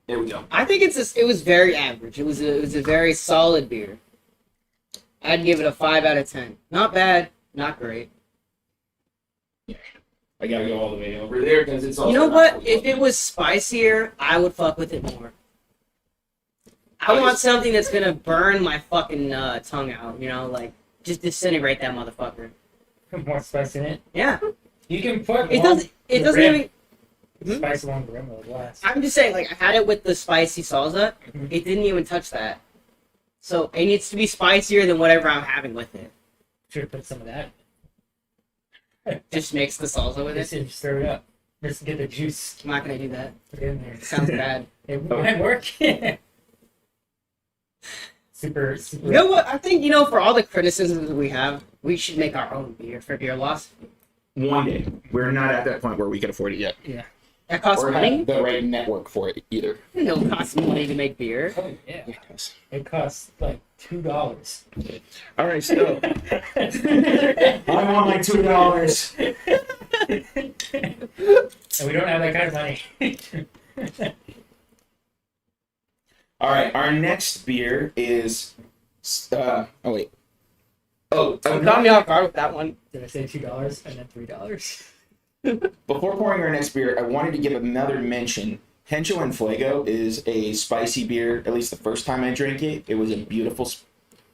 Speaker 1: There we go.
Speaker 3: I think it was very average. It was a very solid beer. I'd give it a 5 out of 10. Not bad, not great.
Speaker 1: I gotta go all the way over there because it's all.
Speaker 3: You know what? If it was spicier, I would fuck with it more. I want something that's gonna burn my fucking tongue out. You know, like just disintegrate that motherfucker.
Speaker 2: More spice in it.
Speaker 3: Yeah.
Speaker 2: You can put.
Speaker 3: It doesn't even.
Speaker 2: Spice along the rim of the glass.
Speaker 3: I'm just saying, like I had it with the spicy salsa.
Speaker 2: Mm-hmm.
Speaker 3: It didn't even touch that. So it needs to be spicier than whatever I'm having with it.
Speaker 2: Should have put some of that.
Speaker 3: Just mix the salsa with it.
Speaker 2: Just stir it up. Just get the juice.
Speaker 3: I'm not gonna do that.
Speaker 2: Put it in there.
Speaker 3: Sounds bad.
Speaker 2: It might work. super.
Speaker 3: You know what? I think, for all the criticisms we have, we should make our own beer for Beerlosophist.
Speaker 1: One day. We're not at that point where we can afford it yet.
Speaker 2: Yeah.
Speaker 3: That costs
Speaker 1: or
Speaker 3: money?
Speaker 1: have the right network for it either.
Speaker 3: No, it costs money to make beer.
Speaker 2: Oh, yeah.
Speaker 1: It does.
Speaker 2: It costs like $2.
Speaker 1: All right, so I want my $2.
Speaker 2: And we don't have that kind of money.
Speaker 1: All right, our next beer is. Oh wait. Oh,
Speaker 3: You caught me off guard with that one.
Speaker 2: Did I say $2 and then $3?
Speaker 1: Before pouring our next beer, I wanted to give another mention. Hencho and Fuego is a spicy beer. At least the first time I drank it, it was a beautiful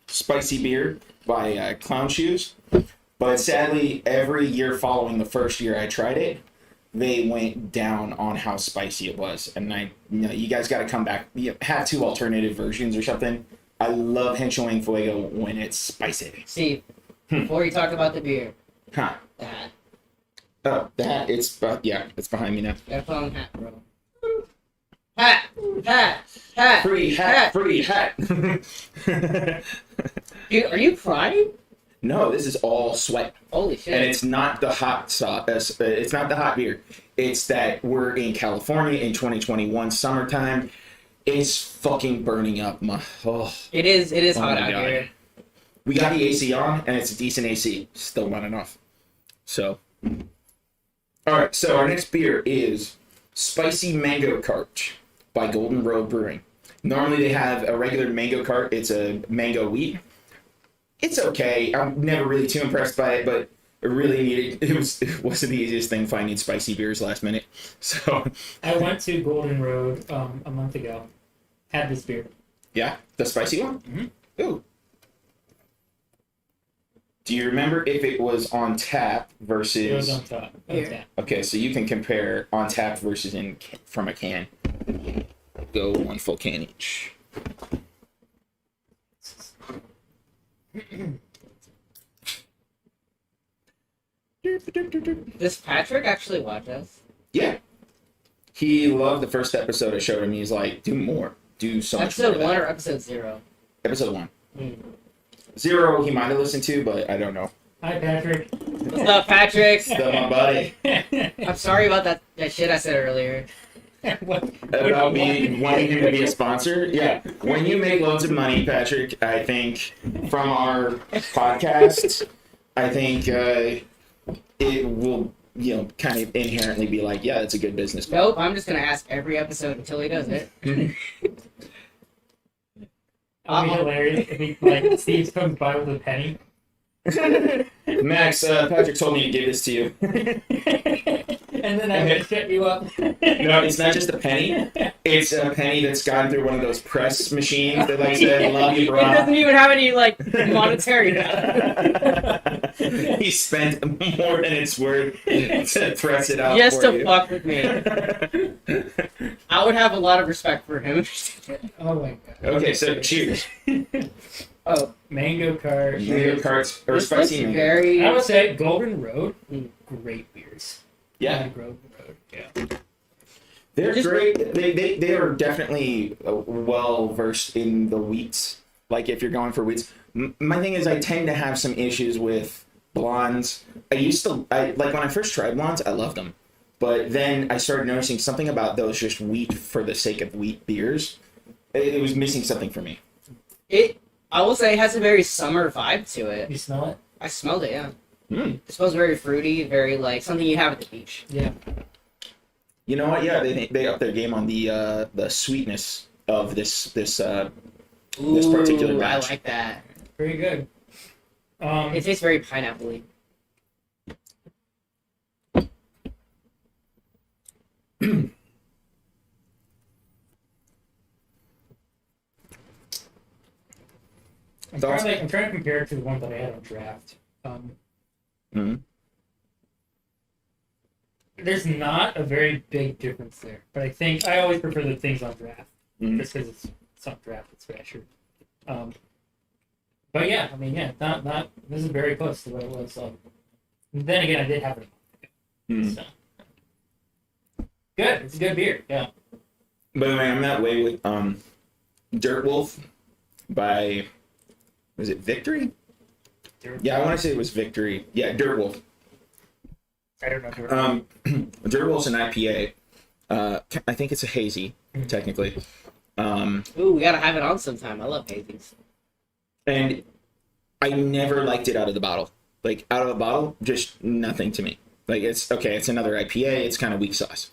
Speaker 1: spicy beer by Clown Shoes. But sadly, every year following the first year I tried it, they went down on how spicy it was. And you guys got to come back. Have two alternative versions or something. I love Hencho and Fuego when it's spicy.
Speaker 3: See, before you talk about the beer,
Speaker 1: Huh.
Speaker 3: that.
Speaker 1: Oh, that it's behind me now.
Speaker 3: Gotta put on hat, bro. Hat.
Speaker 1: Free hat.
Speaker 3: Dude, are you crying?
Speaker 1: No, this is all sweat,
Speaker 3: Holy shit!
Speaker 1: and it's not the hot sauce. It's not the hot beer. It's that we're in California in 2021 summertime. It's fucking burning up.
Speaker 3: It is
Speaker 1: Oh
Speaker 3: hot
Speaker 1: my
Speaker 3: out
Speaker 1: God.
Speaker 3: here.
Speaker 1: We got the AC on, and it's a decent AC. Still not enough. So, all right. So our next beer is Spicy Mango Cart by Golden Road Brewing. Normally they have a regular mango cart. It's a mango wheat. It's okay. I'm never really too impressed by it, but it really needed. It wasn't the easiest thing finding spicy beers last minute. So
Speaker 2: I went to Golden Road a month ago. Had this beer.
Speaker 1: yeah, the spicy one.
Speaker 2: Mm-hmm.
Speaker 1: Ooh. Do you remember if it was on tap versus?
Speaker 2: It was on top.
Speaker 3: Here.
Speaker 1: Okay, so you can compare on tap versus from a can. Go one full can each.
Speaker 3: Does Patrick actually watch us?
Speaker 1: Yeah. He loved the first episode I showed him. He's like, do more. Do so much more.
Speaker 3: Episode
Speaker 1: of
Speaker 3: 1
Speaker 1: that.
Speaker 3: or episode 0?
Speaker 1: Episode 1.
Speaker 3: Mm.
Speaker 1: 0 he might have listened to, but I don't know.
Speaker 2: Hi, Patrick.
Speaker 3: What's up, Patrick?
Speaker 1: Still my buddy.
Speaker 3: I'm sorry about that shit I said earlier.
Speaker 1: about me wanting him to be a sponsor. Yeah, when you make loads of money, Patrick, I think from our podcast, I think it will, kind of inherently be like, yeah, it's a good business.
Speaker 3: Nope, I'm just gonna ask every episode until he does it.
Speaker 2: It'll be hilarious if he, like, Steve comes by with a penny.
Speaker 1: Max, Patrick told me to give this to you.
Speaker 2: And then I'm gonna shut you up.
Speaker 1: No, it's not just a penny. It's a penny that's gone through one of those press machines that like said, "Love you,
Speaker 3: He
Speaker 1: bro."
Speaker 3: doesn't even have any like monetary value.
Speaker 1: He spent more than it's worth to press it out.
Speaker 3: Just
Speaker 1: for
Speaker 3: to
Speaker 1: you.
Speaker 3: fuck with me. I would have a lot of respect for him.
Speaker 2: Oh my god.
Speaker 1: Okay, so cheers.
Speaker 3: Oh,
Speaker 2: Mango cart.
Speaker 1: Mango carts or
Speaker 3: this looks
Speaker 1: spicy mango.
Speaker 3: very.
Speaker 2: I would say Golden Road, great beers.
Speaker 1: Yeah,
Speaker 2: Golden Road, yeah.
Speaker 1: they're
Speaker 3: Just-
Speaker 1: great. They are definitely well versed in the wheats. Like if you're going for wheats, my thing is I tend to have some issues with blondes. Like when I first tried blondes, I loved them, but then I started noticing something about those just wheat for the sake of wheat beers. It was missing something for me.
Speaker 3: I will say it has a very summer vibe to it.
Speaker 2: You smell it?
Speaker 3: I smelled it, yeah.
Speaker 1: Mm.
Speaker 3: It smells very fruity, very like something you have at the beach.
Speaker 2: Yeah.
Speaker 1: You know what? Yeah, they upped their game on the sweetness of this particular
Speaker 3: Ooh, I
Speaker 1: batch.
Speaker 3: like that.
Speaker 2: Very good.
Speaker 3: It tastes very pineapple-y.
Speaker 2: I'm trying to compare it to the one that I had on draft.
Speaker 1: Mhm.
Speaker 2: There's not a very big difference there, but I think I always prefer the things on draft
Speaker 1: Mhm.
Speaker 2: just because it's on draft. It's fresher. But yeah, I mean, yeah, not. This is very close to what it was. Then again, I did have it.
Speaker 1: Mhm.
Speaker 2: So. Good. It's a good beer. Yeah.
Speaker 1: By the way, I'm that way with Dirt Wolf by, was it Victory? Yeah, I want to say it was Victory. Yeah, Dirt Wolf.
Speaker 2: I don't know if you're
Speaker 1: Dirt Wolf's an IPA. I think it's a hazy, technically.
Speaker 3: Ooh, we gotta have it on sometime. I love hazies.
Speaker 1: And I never liked it out of the bottle. Like, out of the bottle, just nothing to me. Like, it's another IPA, it's kind of weak sauce.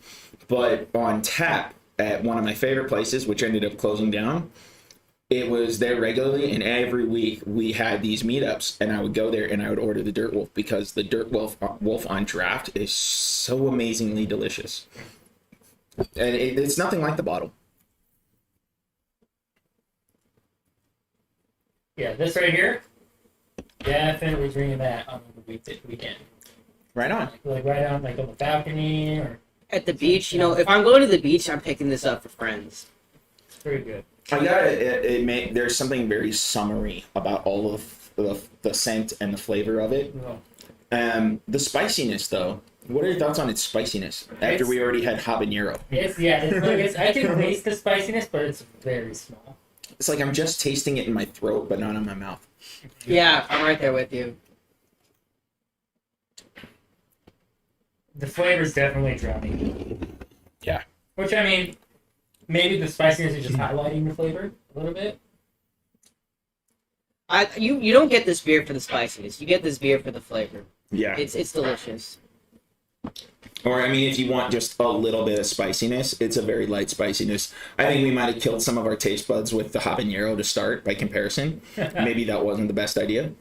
Speaker 1: But on tap at one of my favorite places, which ended up closing down, it was there regularly, and every week we had these meetups, and I would go there and I would order the Dirt Wolf because the Dirt Wolf on draft is so amazingly delicious. And it's nothing like the bottle.
Speaker 2: Yeah, this right here. Definitely drinking that on the weekend.
Speaker 1: Right on.
Speaker 2: Like right on, like on the balcony, or
Speaker 3: At the beach, if I'm going to the beach, I'm picking this up for friends.
Speaker 2: it's very good.
Speaker 1: I got it. There's something very summery about all of the scent and the flavor of it.
Speaker 2: Well,
Speaker 1: The spiciness, though. What are your thoughts on its spiciness? After we already had habanero,
Speaker 2: I can taste the spiciness, but it's very small.
Speaker 1: it's like I'm just tasting it in my throat, but not in my mouth.
Speaker 3: Yeah, I'm right there with you.
Speaker 2: The flavor's definitely drowning.
Speaker 1: Yeah.
Speaker 2: Which, I mean, maybe the spiciness is just highlighting the flavor a little bit.
Speaker 3: You don't get this beer for the spiciness. You get this beer for the flavor.
Speaker 1: Yeah.
Speaker 3: It's delicious.
Speaker 1: Or, I mean, if you want just a little bit of spiciness, it's a very light spiciness. I think we might have killed some of our taste buds with the habanero to start, by comparison. Maybe that wasn't the best idea.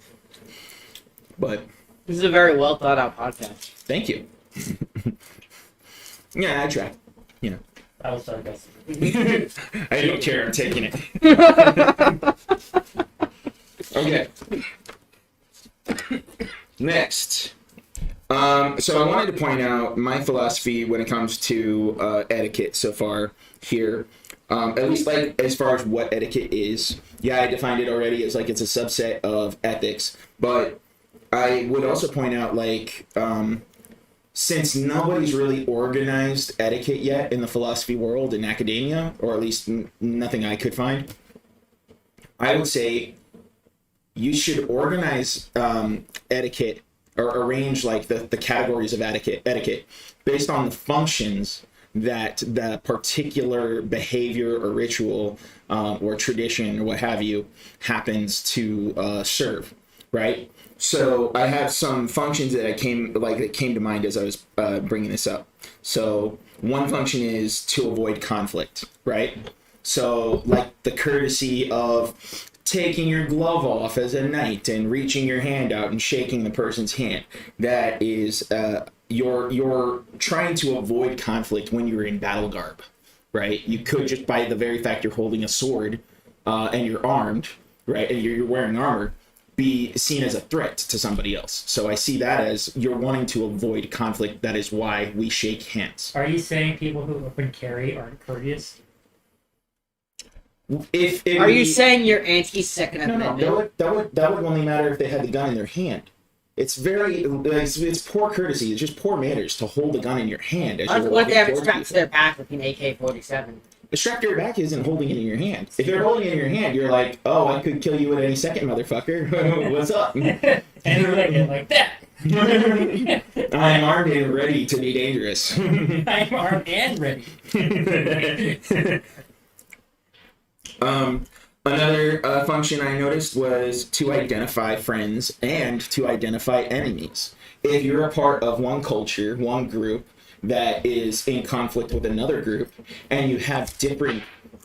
Speaker 1: But
Speaker 3: This is a very well thought out podcast.
Speaker 1: thank you. Yeah, I tried.
Speaker 2: I was sarcastic.
Speaker 1: I don't care. I'm taking it. Okay. Next. So I wanted to point out my philosophy when it comes to etiquette so far here. At least like as far as what etiquette is. Yeah, I defined it already as like it's a subset of ethics. But I would also point out like since nobody's really organized etiquette yet in the philosophy world in academia, or at least nothing I could find, I would say you should organize etiquette or arrange like the categories of etiquette based on the functions that the particular behavior or ritual or tradition or what have you happens to serve, right? So I have some functions that came to mind as I was bringing this up. So one function is to avoid conflict, right? So like the courtesy of taking your glove off as a knight and reaching your hand out and shaking the person's hand. That is, you're trying to avoid conflict when you're in battle garb, right? You could just, by the very fact you're holding a sword and you're armed, right, and you're wearing armor, be seen as a threat to somebody else. So I see that as you're wanting to avoid conflict. That is why we shake hands.
Speaker 2: Are you saying people who open carry aren't courteous?
Speaker 3: Are you saying you're anti-Second Amendment?
Speaker 1: No, that would only matter if they had the gun in their hand. It's it's poor courtesy. It's just poor manners to hold a gun in your hand.
Speaker 3: What if they have it strapped to their back with an AK-47?
Speaker 1: The strap to your back isn't holding it in your hand. If you're holding it in your hand, you're like, oh, I could kill you at any second, motherfucker. What's up?
Speaker 2: And you're like that.
Speaker 1: I'm armed and ready to be dangerous.
Speaker 2: I'm armed and ready.
Speaker 1: Another function I noticed was to identify friends and to identify enemies. If you're a part of one culture, one group that is in conflict with another group, and you have different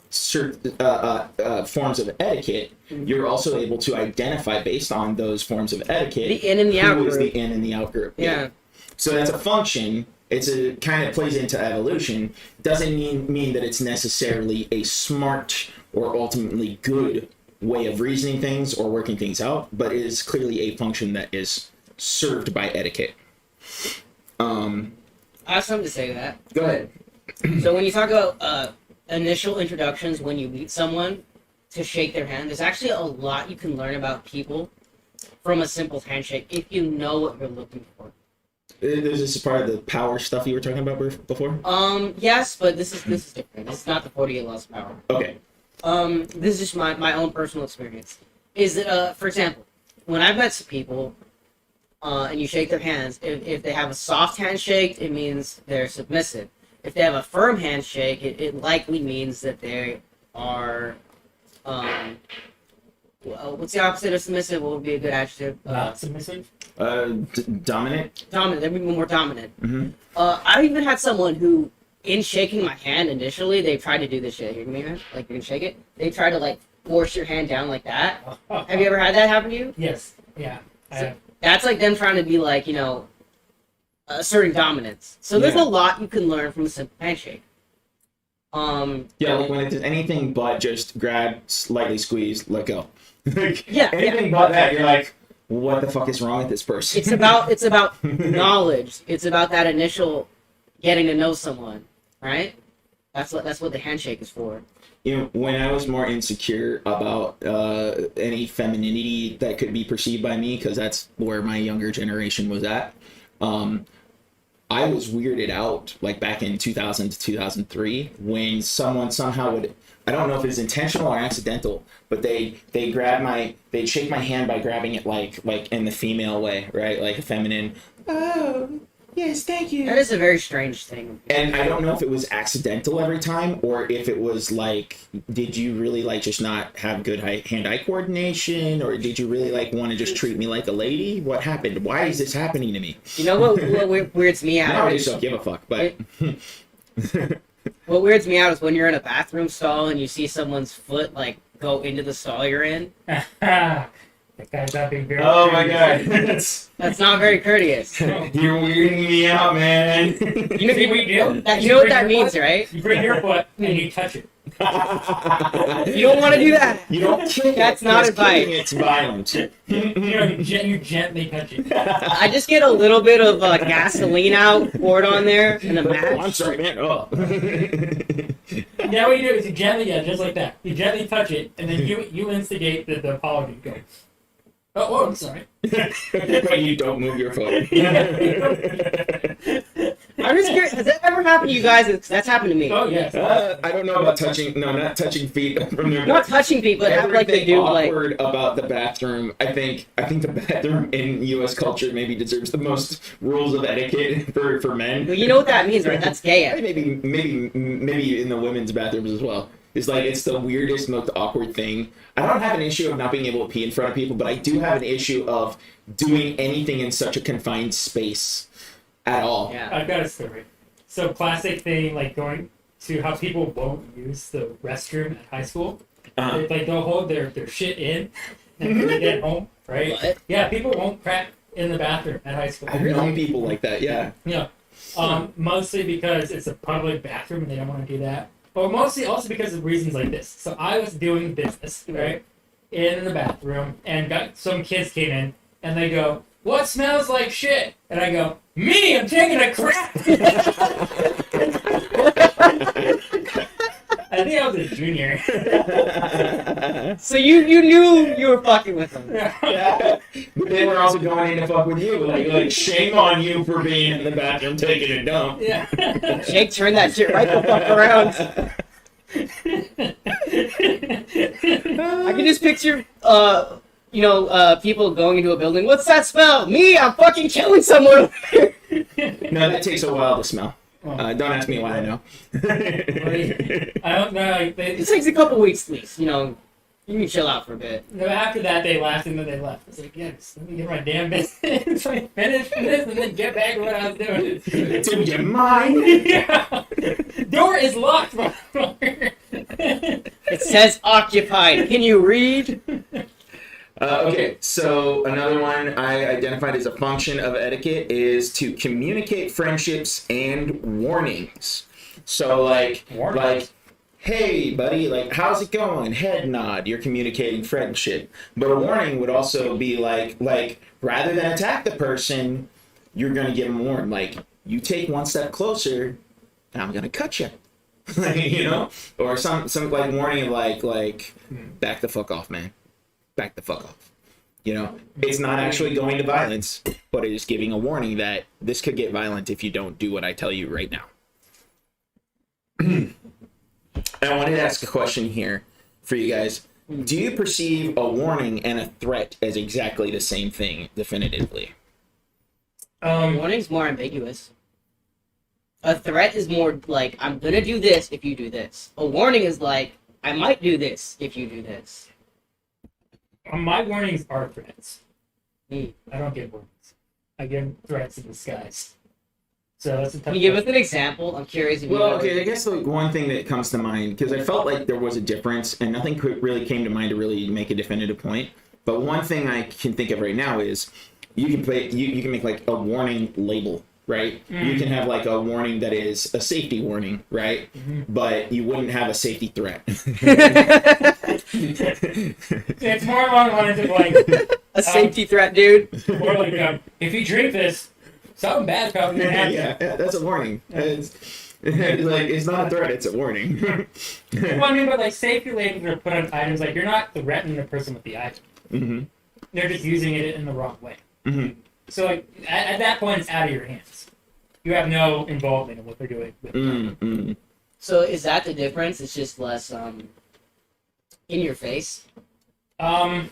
Speaker 1: forms of etiquette, you're also able to identify based on those forms of etiquette
Speaker 3: the in and the out
Speaker 1: who
Speaker 3: group.
Speaker 1: is the in and the out group.
Speaker 3: Yeah.
Speaker 1: So that's a function. It kind of plays into evolution. Doesn't mean that it's necessarily a smart or ultimately good way of reasoning things or working things out, but it is clearly a function that is served by etiquette.
Speaker 3: I have something to say to that.
Speaker 1: Go ahead.
Speaker 3: So when you talk about initial introductions when you meet someone to shake their hand, there's actually a lot you can learn about people from a simple handshake if you know what you're looking for.
Speaker 1: Is this part of the power stuff you were talking about before?
Speaker 3: Yes, but this is different. This is not the 48 laws of power.
Speaker 1: Okay.
Speaker 3: This is just my own personal experience. Is that, for example, when I've met some people, and you shake their hands, if they have a soft handshake, it means they're submissive. If they have a firm handshake, it likely means that they are, what's the opposite of submissive? What would be a good adjective?
Speaker 2: Not submissive?
Speaker 1: Dominant?
Speaker 3: Dominant. They're even more dominant.
Speaker 1: Mm-hmm.
Speaker 3: I've even had someone who, in shaking my hand initially, they tried to do this shit. Here, give me your hand. Like, you can shake it. They try to, like, force your hand down like that. Have you ever had that happen to you?
Speaker 2: Yes. Yeah.
Speaker 3: That's like them trying to be like, asserting dominance. So there's a lot you can learn from a simple handshake.
Speaker 1: Yeah, like when it's anything but just grab, lightly squeeze, let go. Anything but that, you're like, what the fuck is wrong with this person?
Speaker 3: It's about knowledge. It's about that initial getting to know someone, right? That's what the handshake is for.
Speaker 1: When I was more insecure about any femininity that could be perceived by me, because that's where my younger generation was at, I was weirded out, like back in 2000 to 2003, when someone somehow would, I don't know if it's intentional or accidental, but they'd shake my hand by grabbing it like in the female way, right? Like a feminine, oh, yes, thank you.
Speaker 3: That is a very strange thing.
Speaker 1: And I don't know if it was accidental every time, or if it was like, did you really like just not have good hand-eye coordination, or did you really like want to just treat me like a lady? What happened? Why is this happening to me?
Speaker 3: You know what weirds me out?
Speaker 1: Now I just don't give a fuck, but...
Speaker 3: What weirds me out is when you're in a bathroom stall and you see someone's foot, like, go into the stall you're in.
Speaker 2: That guy's not being very
Speaker 1: oh my
Speaker 2: courteous.
Speaker 1: god.
Speaker 3: That's not very courteous.
Speaker 1: You're weirding me out, man.
Speaker 3: You know what that means, right?
Speaker 2: You bring your foot and you touch it.
Speaker 3: You don't want to do that.
Speaker 1: You don't kick
Speaker 3: That's
Speaker 1: it.
Speaker 3: not advice.
Speaker 1: It's violent.
Speaker 2: You gently touch it.
Speaker 3: I just get a little bit of gasoline out, pour it on there, and a match.
Speaker 1: Oh, I'm sorry, man. Oh.
Speaker 2: Now what you do is you gently, just like that. You gently touch it, and then you instigate the apology. Go. Oh, I'm sorry.
Speaker 1: But you don't move your foot.
Speaker 3: I'm just curious. Has that ever happened to you guys? That's happened to me.
Speaker 2: Oh yes.
Speaker 1: I don't know about touching. No, not touching feet from their.
Speaker 3: Not touching people, but have like they
Speaker 1: Everything
Speaker 3: do like.
Speaker 1: awkward about the bathroom. I think the bathroom in U.S. culture maybe deserves the most rules of etiquette for men.
Speaker 3: Well, you know what that means, right? That's gay.
Speaker 1: Maybe in the women's bathrooms as well. It's like it's the weirdest, most awkward thing. I don't have an issue of not being able to pee in front of people, but I do have an issue of doing anything in such a confined space at all.
Speaker 3: Yeah.
Speaker 2: I've got a story. So classic thing, like going to how people won't use the restroom at high school. Like they'll hold their shit in and when they get home, right?
Speaker 3: What?
Speaker 2: Yeah, people won't crap in the bathroom at high school.
Speaker 1: I've known people like that. Yeah.
Speaker 2: Yeah. Mostly because it's a public bathroom and they don't want to do that. But mostly also because of reasons like this. So I was doing business, right, in the bathroom, and some kids came in, and they go, "What smells like shit?" And I go, "Me, I'm taking a crap." I think I was a junior.
Speaker 3: So you knew you were fucking with them.
Speaker 1: Yeah. But they were also going in to fuck with you. Like shame on you for being in the bathroom taking a dump.
Speaker 2: Yeah.
Speaker 3: Jake, turn that shit right the fuck around. I can just picture, people going into a building. What's that smell? Me, I'm fucking killing someone over here.
Speaker 1: No, that takes a while to smell. Don't ask me why I know.
Speaker 2: I don't know. Like,
Speaker 3: It takes a couple weeks at least, you can chill out for a bit.
Speaker 2: no, after that, they laughed and then they left. I was like, yes, let me get my damn business. Like, finish this and then get back to what I was doing.
Speaker 1: Do you mind?
Speaker 2: Yeah. Door is locked, motherfucker.
Speaker 3: It says occupied. Can you read?
Speaker 1: Okay, so another one I identified as a function of etiquette is to communicate friendships and warnings. So like, hey buddy, like how's it going? Head nod, you're communicating friendship. But a warning would also be like rather than attack the person, you're gonna give them a warning. Like, you take one step closer, and I'm gonna cut you. Or some like warning of like back the fuck off, man. Back the fuck off. It's not actually going to violence, but it is giving a warning that this could get violent if you don't do what I tell you right now. I wanted to ask a question here for you guys. Do you perceive a warning and a threat as exactly the same thing definitively?
Speaker 3: Warning's more ambiguous. A threat is more like, I'm gonna do this if you do this. A warning is like, I might do this if you do this.
Speaker 2: My warnings are threats.
Speaker 3: Hmm.
Speaker 2: I don't give warnings. I give threats in disguise. So that's a tough
Speaker 3: Can you give us an example? I'm curious if you
Speaker 1: Well,
Speaker 3: know.
Speaker 1: okay, I guess like one thing that comes to mind, because I felt like there was a difference, and nothing really came to mind to really make a definitive point. But one thing I can think of right now is you can make like a warning label, right? You can have like a warning that is a safety warning, right? But you wouldn't have a safety threat.
Speaker 2: It's more along the lines of like
Speaker 3: A safety threat, dude.
Speaker 2: or like if you drink this, something bad's probably gonna happen.
Speaker 1: yeah, that's a warning. It's not a threat, it's a warning.
Speaker 2: Well, I mean, but like safety labels are put on items like you're not threatening the person with the item.
Speaker 1: Mm-hmm.
Speaker 2: They're just using it in the wrong way.
Speaker 1: Mm-hmm.
Speaker 2: So like at that point, it's out of your hands. You have no involvement in what they're doing. With
Speaker 1: Mm-hmm.
Speaker 3: So is that the difference? It's just less in your face.
Speaker 2: I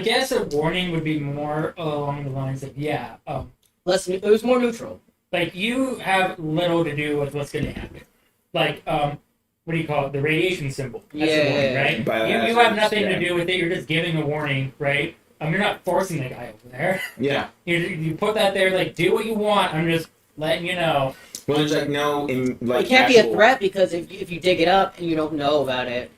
Speaker 2: guess a warning would be more along the lines of
Speaker 3: It was more neutral.
Speaker 2: like you have little to do with what's going to happen. Like what do you call it? The radiation symbol. That's a warning, right? You have nothing to do with it. You're just giving a warning, right? You're not forcing the guy over there.
Speaker 1: Yeah.
Speaker 2: You put that there, like do what you want. I'm just letting you know.
Speaker 1: Well, there's like no
Speaker 3: It can't be a threat because if you dig it up and you don't know about it,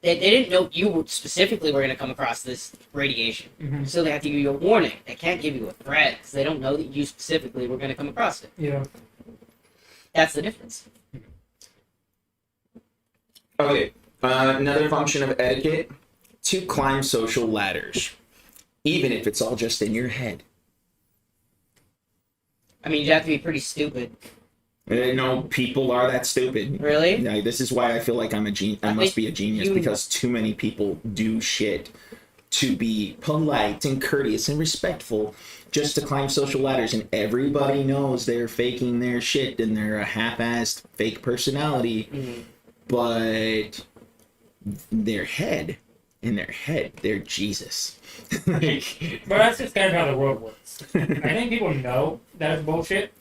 Speaker 3: they didn't know you specifically were going to come across this radiation.
Speaker 2: Mm-hmm.
Speaker 3: So they have to give you a warning. They can't give you a threat because they don't know that you specifically were going to come across it.
Speaker 2: Yeah.
Speaker 3: That's the difference.
Speaker 1: Okay. Another function of etiquette: to climb social ladders, even if it's all just in your head.
Speaker 3: I mean, you have to be pretty stupid.
Speaker 1: No, people are that stupid.
Speaker 3: Really?
Speaker 1: Yeah, this is why I feel like I'm a genius. I must be a genius because too many people do shit to be polite and courteous and respectful just to climb social ladders, and everybody knows they're faking their shit and they're a half-assed fake personality, but their head, they're Jesus. Like,
Speaker 2: But that's just kind of how the world works. I think people know that it's bullshit.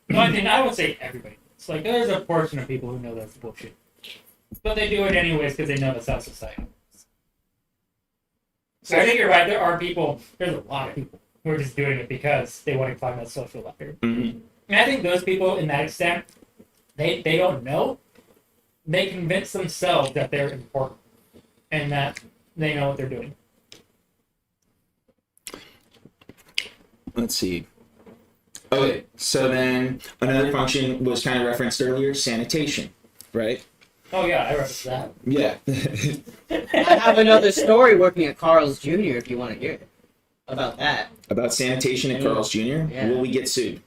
Speaker 2: No, I mean, I would say everybody. It's like there's a portion of people who know that's bullshit, but they do it anyways because they know that's how society works. So I think you're right. There are people. There's a lot of people who are just doing it because they want to climb that social ladder.
Speaker 1: mm-hmm.
Speaker 2: And I think those people, in that extent, they don't know. They convince themselves that they're important and that they know what they're doing.
Speaker 1: Let's see. Okay, so then another function was kind of referenced earlier, sanitation, right?
Speaker 2: Oh yeah, I referenced that.
Speaker 1: Yeah.
Speaker 3: I have another story working at Carl's Jr. if you want to hear it about that.
Speaker 1: About sanitation at Carl's Jr.?
Speaker 3: Yeah.
Speaker 1: Will we get sued?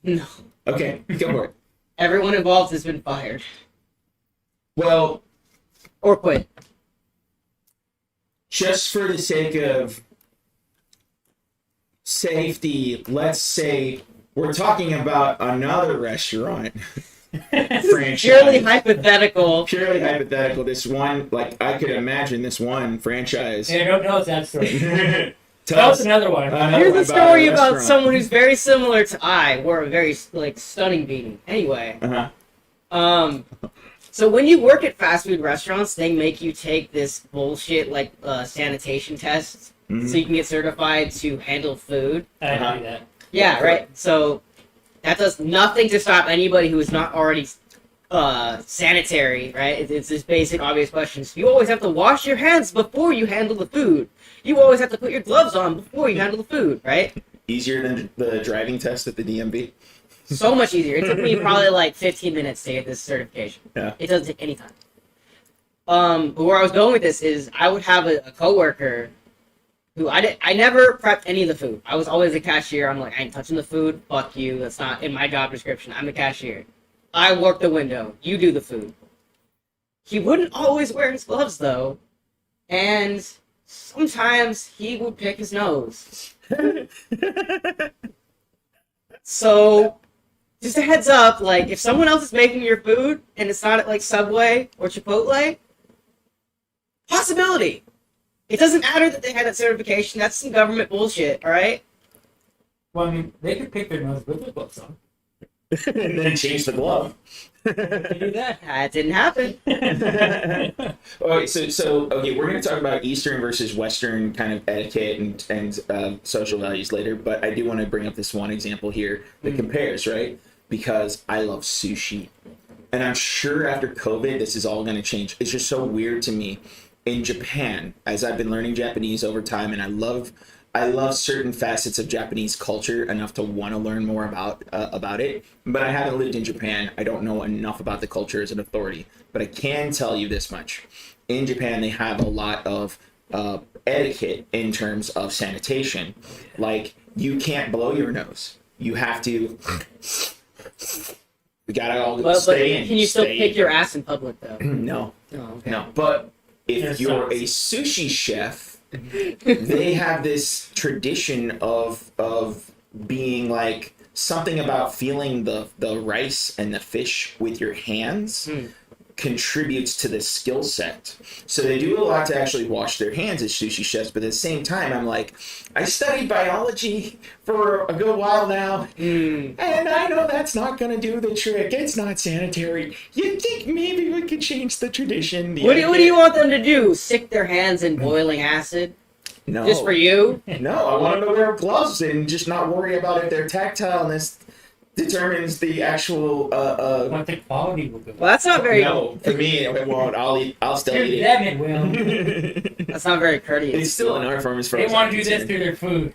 Speaker 3: No.
Speaker 1: Okay, go for it.
Speaker 3: Everyone involved has been fired.
Speaker 1: Well,
Speaker 3: Or quit.
Speaker 1: just for the sake of safety, let's say we're talking about another restaurant franchise.
Speaker 3: Purely hypothetical.
Speaker 1: Purely hypothetical. This one, like, I could imagine this one franchise.
Speaker 2: Yeah, don't tell us that story.
Speaker 1: Tell
Speaker 2: Tell
Speaker 1: us
Speaker 2: us another one.
Speaker 3: Here's a story
Speaker 1: a
Speaker 3: about
Speaker 1: restaurant.
Speaker 3: someone who's very similar to I, wore a very stunning beanie. Anyway,
Speaker 1: Uh-huh.
Speaker 3: so when you work at fast food restaurants, they make you take this bullshit sanitation test
Speaker 1: Mhm.
Speaker 3: so you can get certified to handle food.
Speaker 2: I didn't do that.
Speaker 3: Yeah, right. So that does nothing to stop anybody who is not already sanitary, right? It's this basic, obvious questions. You always have to wash your hands before you handle the food. You always have to put your gloves on before you handle the food, right?
Speaker 1: Easier than the driving test at the DMV.
Speaker 3: So much easier. It took me probably like 15 minutes to get this certification.
Speaker 1: Yeah.
Speaker 3: It doesn't take any time. But where I was going with this is I would have a coworker who I never prepped any of the food. I was always a cashier. I'm like, I ain't touching the food. Fuck you. That's not in my job description. I'm a cashier. I work the window. You do the food. He wouldn't always wear his gloves though, and sometimes he would pick his nose. So, just a heads up, like, if someone else is making your food and it's not at, like, Subway or Chipotle, possibility. It doesn't matter that they had that certification. That's some government bullshit, alright?
Speaker 2: Well, I mean, they could pick their nose with their gloves on.
Speaker 1: And then change the glove.
Speaker 2: They do that.
Speaker 3: That didn't happen.
Speaker 1: Okay, so okay, we're going to talk about Eastern versus Western kind of etiquette and social values later, but I do want to bring up this one example here that compares, right? Because I love sushi. And I'm sure after COVID, this is all going to change. It's just so weird to me. In Japan, as I've been learning Japanese over time, and I love certain facets of Japanese culture enough to want to learn more about it, but I haven't lived in Japan. I don't know enough about the culture as an authority, but I can tell you this much. In Japan, they have a lot of etiquette in terms of sanitation. Like, you can't blow your nose. You have to... We gotta all
Speaker 3: But
Speaker 1: stay in.
Speaker 3: can you still
Speaker 1: stay
Speaker 3: pick
Speaker 1: in.
Speaker 3: your ass in public, though?
Speaker 1: No.
Speaker 3: Oh, okay.
Speaker 1: No, but if
Speaker 2: There's
Speaker 1: you're
Speaker 2: socks.
Speaker 1: a sushi chef, they have this tradition of being like something about feeling the rice and the fish with your hands contributes to the skill set. So they do a lot to actually wash their hands as sushi chefs, but at the same time, I'm like, I studied biology for a good while now, and I know that's not going to do the trick. It's not sanitary. You think maybe we could change the tradition?
Speaker 3: What do you want them to do? Stick their hands in boiling acid?
Speaker 1: No.
Speaker 3: Just for you?
Speaker 1: No, I want them to wear gloves and just not worry about if they're tactile, and this determines the actual
Speaker 2: What the quality will go.
Speaker 3: Well, that's not very...
Speaker 1: No, for me it won't. I'll still
Speaker 2: To
Speaker 1: eat
Speaker 2: them it will.
Speaker 1: it.
Speaker 3: That's not very courteous.
Speaker 1: It's still an art form as far
Speaker 2: They
Speaker 1: as
Speaker 2: want
Speaker 1: I'm
Speaker 2: to do this
Speaker 1: concerned.
Speaker 2: through their food.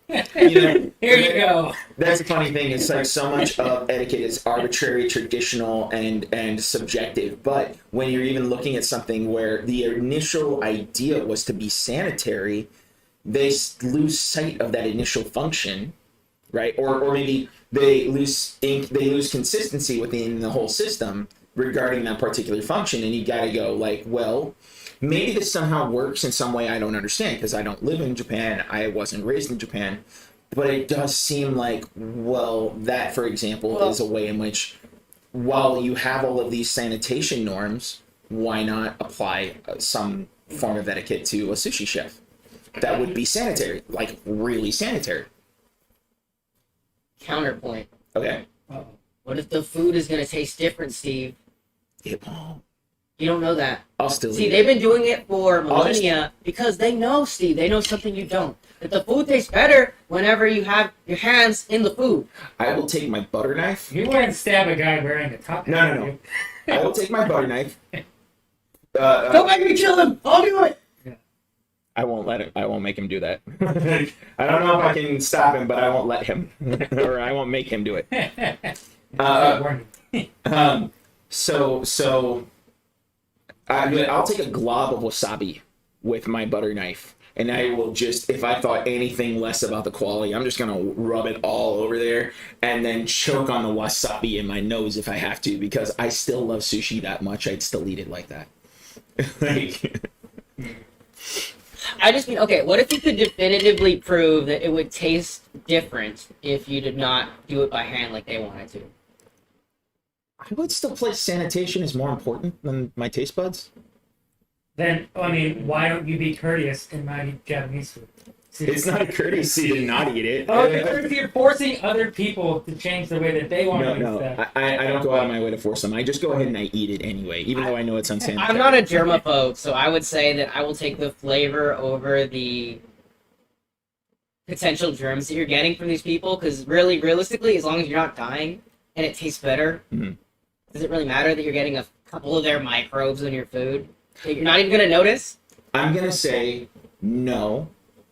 Speaker 1: You know,
Speaker 2: Here you go.
Speaker 1: That's the funny thing. It's like so much of etiquette is arbitrary, traditional, and subjective. But when you're even looking at something where the initial idea was to be sanitary, they lose sight of that initial function, right? Or maybe they lose consistency within the whole system, regarding that particular function, and you gotta go like, well, maybe this somehow works in some way I don't understand because I don't live in Japan, I wasn't raised in Japan, but it does seem like, well, that, for example, is a way in which, while you have all of these sanitation norms, why not apply some form of etiquette to a sushi chef that would be sanitary, like really sanitary?
Speaker 3: Counterpoint.
Speaker 1: Okay.
Speaker 2: Uh-oh.
Speaker 3: What if the food is gonna taste different, Steve?
Speaker 1: It won't.
Speaker 3: You don't know that.
Speaker 1: I'll still
Speaker 3: See,
Speaker 1: eat
Speaker 3: they've
Speaker 1: it.
Speaker 3: been doing it for millennia because they know, Steve. They know something you don't. That the food tastes better whenever you have your hands in the food.
Speaker 1: I will take my butter knife.
Speaker 2: You wouldn't stab a guy wearing a top hat.
Speaker 1: No. I will take my butter knife.
Speaker 3: Don't make me kill him. I'll do it.
Speaker 1: I won't let him. I won't make him do that. I don't know if I can stop him, but I won't let him, or I won't make him do it. I'll take a glob of wasabi with my butter knife, and I will just, if I thought anything less about the quality, I'm just gonna rub it all over there, and then choke on the wasabi in my nose if I have to, because I still love sushi that much. I'd still eat it like that. Like.
Speaker 3: I just mean, okay, what if you could definitively prove that it would taste different if you did not do it by hand like they wanted to?
Speaker 1: I would still place sanitation as more important than my taste buds.
Speaker 2: Then, I mean, why don't you be courteous and not eat Japanese food? See,
Speaker 1: It's not a courtesy to not eat it.
Speaker 2: Oh, because you're forcing other people to change the way that they want to eat stuff.
Speaker 1: I don't go out of my way to force them. I just go ahead and I eat it anyway, even though I know it's unsanitary.
Speaker 3: I'm not a germaphobe, so I would say that I will take the flavor over the potential germs that you're getting from these people, because really, realistically, as long as you're not dying and it tastes better, does it really matter that you're getting a couple of their microbes in your food that you're not even going to notice?
Speaker 1: I'm going to say no,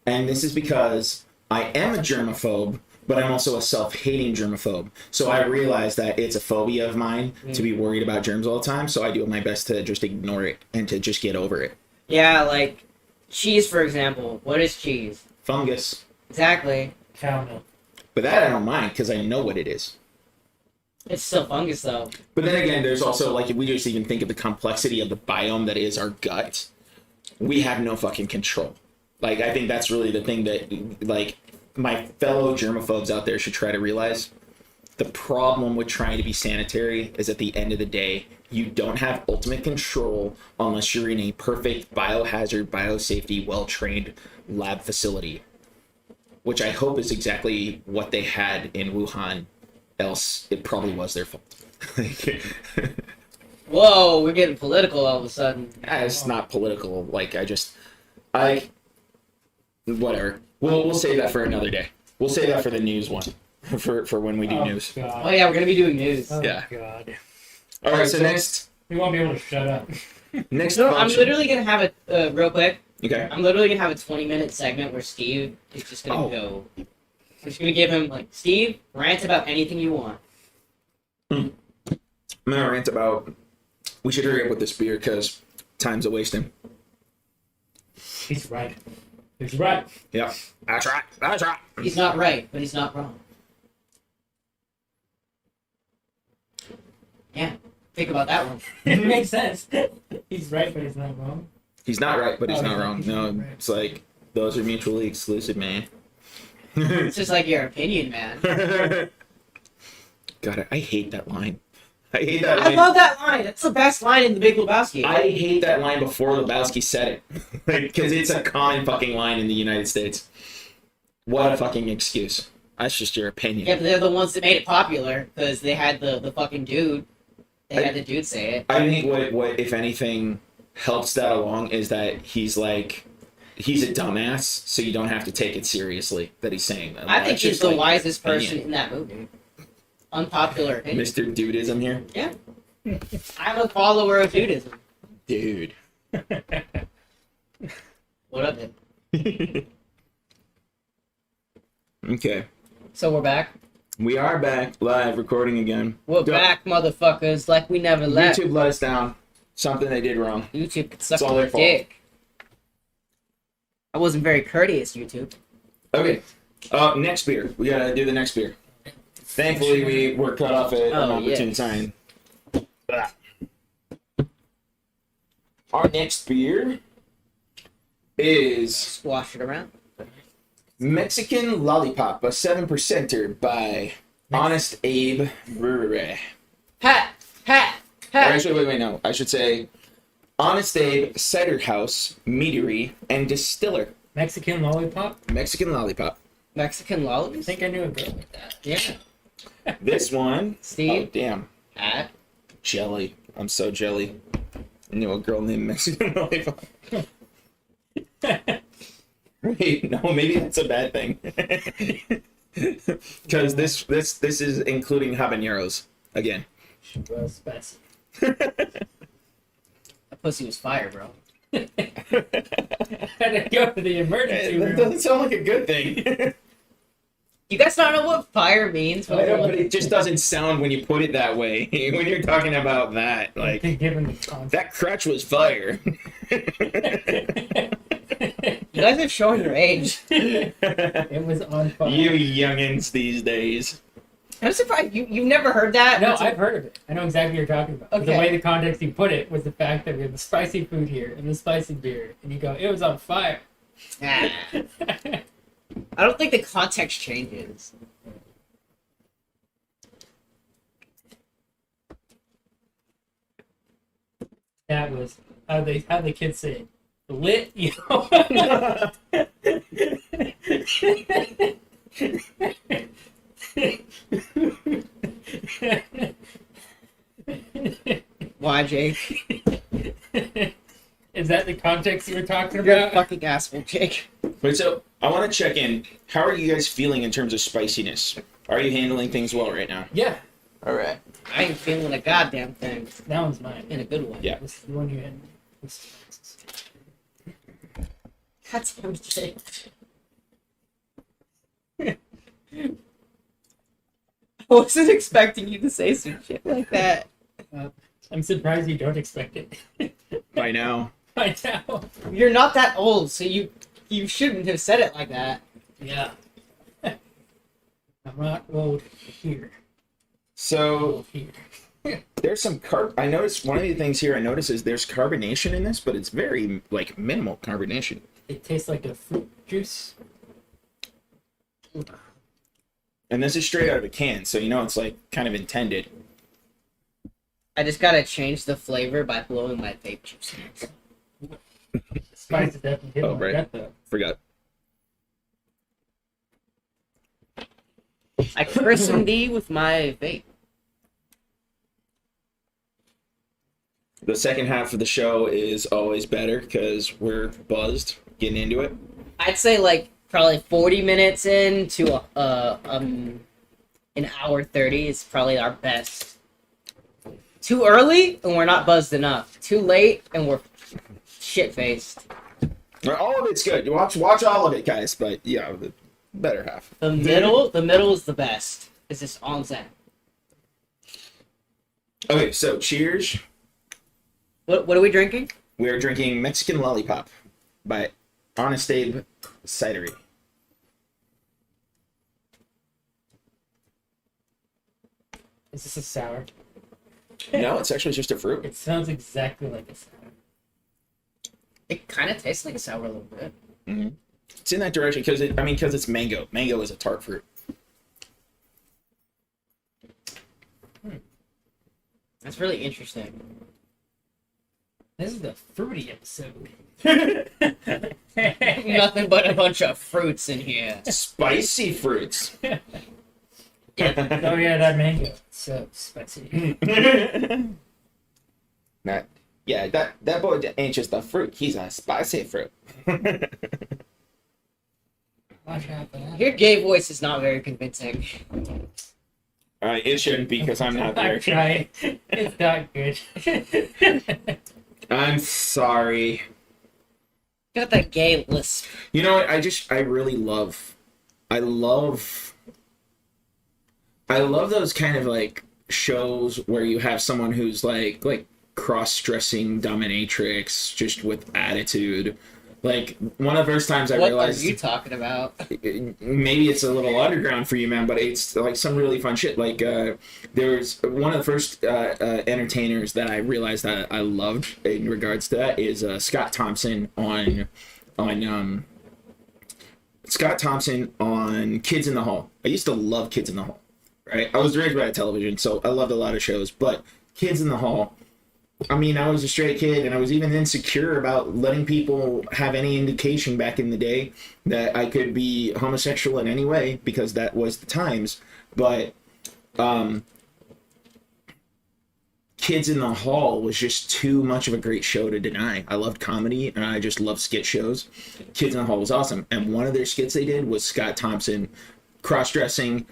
Speaker 1: and this is because I am a germaphobe, but I'm also a self-hating germaphobe. So I realize that it's a phobia of mine to be worried about germs all the time, so I do my best to just ignore it and to just get over it.
Speaker 3: Yeah, like cheese, for example. What is cheese?
Speaker 1: Fungus.
Speaker 3: Exactly.
Speaker 2: Cow milk.
Speaker 1: But that I don't mind, because I know what it is.
Speaker 3: It's still fungus, though.
Speaker 1: But then again, there's also, like, if we just even think of the complexity of the biome that is our gut, we have no fucking control. Like, I think that's really the thing that, like, my fellow germaphobes out there should try to realize. The problem with trying to be sanitary is at the end of the day, you don't have ultimate control unless you're in a perfect biohazard, biosafety, well-trained lab facility, which I hope is exactly what they had in Wuhan. Else, it probably was their fault.
Speaker 3: Whoa, we're getting political all of a sudden.
Speaker 1: It's not political. Like, whatever. We'll save that for another day. We'll save that for the news one, for when we do news.
Speaker 2: God.
Speaker 3: Oh yeah, we're gonna be doing news.
Speaker 2: Oh,
Speaker 1: Yeah.
Speaker 2: God.
Speaker 1: All right. So next,
Speaker 2: We won't be able to shut up.
Speaker 1: next.
Speaker 3: No, I'm
Speaker 1: function-
Speaker 3: literally gonna have a real quick.
Speaker 1: Okay.
Speaker 3: I'm literally gonna have a 20-minute segment where Steve is just gonna go. I'm just gonna give him like, Steve, rant about anything you want.
Speaker 1: I'm gonna rant about. We should hurry up with this beer because time's a wasting.
Speaker 2: He's right. He's right.
Speaker 1: Yeah. That's right. That's right.
Speaker 3: He's not right, but he's not wrong. Yeah, think about that one.
Speaker 2: It makes sense. He's right, but he's not wrong.
Speaker 1: He's not right, but he's not wrong.
Speaker 2: He's
Speaker 1: No,
Speaker 2: not right.
Speaker 1: it's like those are mutually exclusive, man.
Speaker 3: It's just like your opinion, man.
Speaker 1: God, I hate that line. I hate that
Speaker 3: I
Speaker 1: line.
Speaker 3: love that line. That's the best line in The Big Lebowski.
Speaker 1: I hate that line before Lebowski said it. Because it's a common fucking line in the United States. What a fucking excuse. That's just your opinion.
Speaker 3: Yeah, but they're the ones that made it popular because they had the fucking dude. They had the dude say it.
Speaker 1: I think what if anything helps that along is that he's like, he's a dumbass, so you don't have to take it seriously that he's saying that.
Speaker 3: I think
Speaker 1: That's
Speaker 3: he's
Speaker 1: just,
Speaker 3: the
Speaker 1: like,
Speaker 3: wisest
Speaker 1: opinion.
Speaker 3: person in that movie. Unpopular opinion.
Speaker 1: Mr. Dudism here?
Speaker 3: Yeah. I'm a follower of dudism.
Speaker 1: Dude.
Speaker 3: What up, dude?
Speaker 1: Okay.
Speaker 3: So we're back.
Speaker 1: We are back live recording again.
Speaker 3: We're
Speaker 1: Go-
Speaker 3: back, motherfuckers, like we never left.
Speaker 1: YouTube let us down. Something they did wrong.
Speaker 3: YouTube could suck
Speaker 1: It's all
Speaker 3: my
Speaker 1: their fault.
Speaker 3: dick. I wasn't very courteous, YouTube.
Speaker 1: Okay. Next beer. We gotta do the next beer. Thankfully, we were cut off at an opportune time. Our next beer is
Speaker 3: Squash it around.
Speaker 1: Mexican Lollipop, a 7%er by Honest Abe Brewery.
Speaker 3: Ha! Ha!
Speaker 1: Or
Speaker 3: Ha!
Speaker 1: actually, wait, no. I should say Honest Abe Cider House, Meadery, and Distiller.
Speaker 2: Mexican lollipop?
Speaker 1: Mexican Lollipop.
Speaker 3: Mexican
Speaker 2: I
Speaker 3: lollies?
Speaker 2: think I knew a girl like that.
Speaker 3: Yeah.
Speaker 1: This one,
Speaker 3: Steve?
Speaker 1: oh, damn.
Speaker 3: Ha?
Speaker 1: Jelly. I'm so jelly. I knew a girl named Mexican Lollipop. Wait, no, maybe that's a bad thing. Because this is including habaneros again.
Speaker 2: She was spicy.
Speaker 3: That pussy was fire, bro.
Speaker 2: I had to go to the emergency
Speaker 1: That
Speaker 2: room.
Speaker 1: doesn't sound like a good thing.
Speaker 3: You guys not know what fire means?
Speaker 1: I know, but it just doesn't sound when you put it that way. When you're talking about that, like
Speaker 2: Given the context.
Speaker 1: that crutch was fire.
Speaker 3: You guys are showing your age.
Speaker 2: It was on fire.
Speaker 1: You youngins these days.
Speaker 3: I'm surprised you never heard that.
Speaker 2: No, I've heard of it. I know exactly what you're talking about.
Speaker 3: Okay.
Speaker 2: The way the context you put it was the fact that we have the spicy food here and the spicy beer, and you go, it was on fire.
Speaker 3: Ah. I don't think the context changes.
Speaker 2: That was how the kids say it. Lit, you know.
Speaker 3: Why, Jake?
Speaker 2: Is that the context you were talking
Speaker 3: You're a
Speaker 2: about?
Speaker 3: fucking asshole, Jake.
Speaker 1: Wait, so I want to check in. How are you guys feeling in terms of spiciness? Are you handling things well right now?
Speaker 2: Yeah,
Speaker 1: All right.
Speaker 3: I ain't feeling a goddamn thing.
Speaker 2: that one's mine.
Speaker 3: In a good way.
Speaker 1: Yeah.
Speaker 2: This is the one you had.
Speaker 3: Goddamn, Jake. I wasn't expecting you to say some shit like that.
Speaker 2: I'm surprised you don't expect it.
Speaker 1: By now.
Speaker 2: I know.
Speaker 3: You're not that old, so you shouldn't have said it like that.
Speaker 2: Yeah. I'm not old here.
Speaker 1: So
Speaker 2: Old here.
Speaker 1: there's some I noticed one of the things here I notice is there's carbonation in this, but it's very like minimal carbonation.
Speaker 2: It tastes like a fruit juice.
Speaker 1: And this is straight out of a can, so you know it's like kind of intended.
Speaker 3: I just gotta change the flavor by blowing my vape juice in.
Speaker 2: Spice is definitely hitting
Speaker 1: Oh,
Speaker 2: my
Speaker 1: right.
Speaker 2: gut though.
Speaker 1: Forgot.
Speaker 3: I christened thee with my vape.
Speaker 1: The second half of the show is always better because we're buzzed getting into it.
Speaker 3: I'd say like probably 40 minutes into an hour 30 is probably our best. Too early and we're not buzzed enough. Too late and we're shit faced.
Speaker 1: All of it's good. Watch all of it, guys. But yeah, the better half.
Speaker 3: The middle is the best. It's just on zen.
Speaker 1: Okay, so cheers.
Speaker 3: What are we drinking?
Speaker 1: We are drinking Mexican Lollipop by Honest Abe Cidery.
Speaker 2: Is this a sour?
Speaker 1: No, it's actually just a fruit.
Speaker 2: It sounds exactly like a sour.
Speaker 3: It kind of tastes like a sour a little bit.
Speaker 1: Mm-hmm. It's in that direction because it's mango. Mango is a tart fruit.
Speaker 3: That's really interesting.
Speaker 2: This is the fruity episode.
Speaker 3: Nothing but a bunch of fruits in here.
Speaker 1: Spicy fruits.
Speaker 2: Oh yeah, that mango. It's so spicy.
Speaker 1: That boy ain't just a fruit. He's a spicy fruit.
Speaker 2: Watch out for that.
Speaker 3: Your gay voice is not very convincing.
Speaker 1: It shouldn't be because I'm not
Speaker 2: I
Speaker 1: there.
Speaker 2: tried. It's not good.
Speaker 1: I'm sorry.
Speaker 3: Got that gay lisp.
Speaker 1: You know what? I really love those kind of like shows where you have someone who's like cross-dressing dominatrix just with attitude. Like, one of the first times I
Speaker 3: What
Speaker 1: realized...
Speaker 3: are you talking about?
Speaker 1: Maybe it's a little underground for you, man, but it's like some really fun shit. Like, there was one of the first entertainers that I realized that I loved in regards to that is Scott Thompson on Scott Thompson on Kids in the Hall. I used to love Kids in the Hall, right? I was raised by television, so I loved a lot of shows, but Kids in the Hall, I mean, I was a straight kid, and I was even insecure about letting people have any indication back in the day that I could be homosexual in any way, because that was the times. But Kids in the Hall was just too much of a great show to deny. I loved comedy, and I just loved skit shows. Kids in the Hall was awesome, and one of their skits they did was Scott Thompson cross-dressing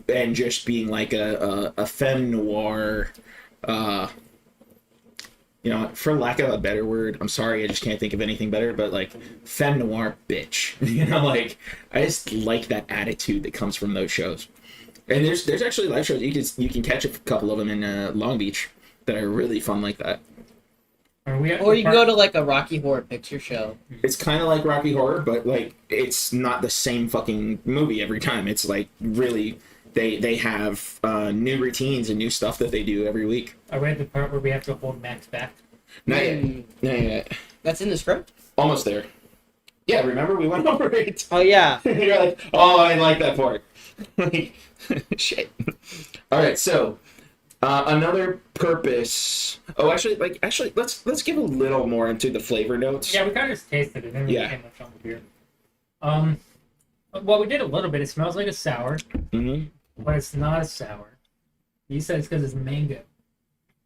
Speaker 1: and just being like a femme noir... you know, for lack of a better word, I'm sorry, I just can't think of anything better, but like femme noir bitch. You know, like I just like that attitude that comes from those shows. And there's actually live shows you can catch a couple of them in Long Beach that are really fun like that.
Speaker 3: Or you can go to like a Rocky Horror Picture Show.
Speaker 1: It's kind of like Rocky Horror, but like it's not the same fucking movie every time. It's like really. They have new routines and new stuff that they do every week.
Speaker 2: Are we at the part where we have to hold Max back?
Speaker 1: Not yet. Not yet.
Speaker 3: That's in the script?
Speaker 1: Almost there. Yeah, remember we went over it.
Speaker 3: Oh, yeah.
Speaker 1: You're like, oh, I like that part. Shit. All right, so another purpose. Oh, actually, let's give a little more into the flavor notes.
Speaker 2: Yeah, we kind of just tasted it. Didn't really
Speaker 1: Yeah.
Speaker 2: much on the beer. Well, we did a little bit. It smells like a sour, but it's not a sour. You said it's because it's mango.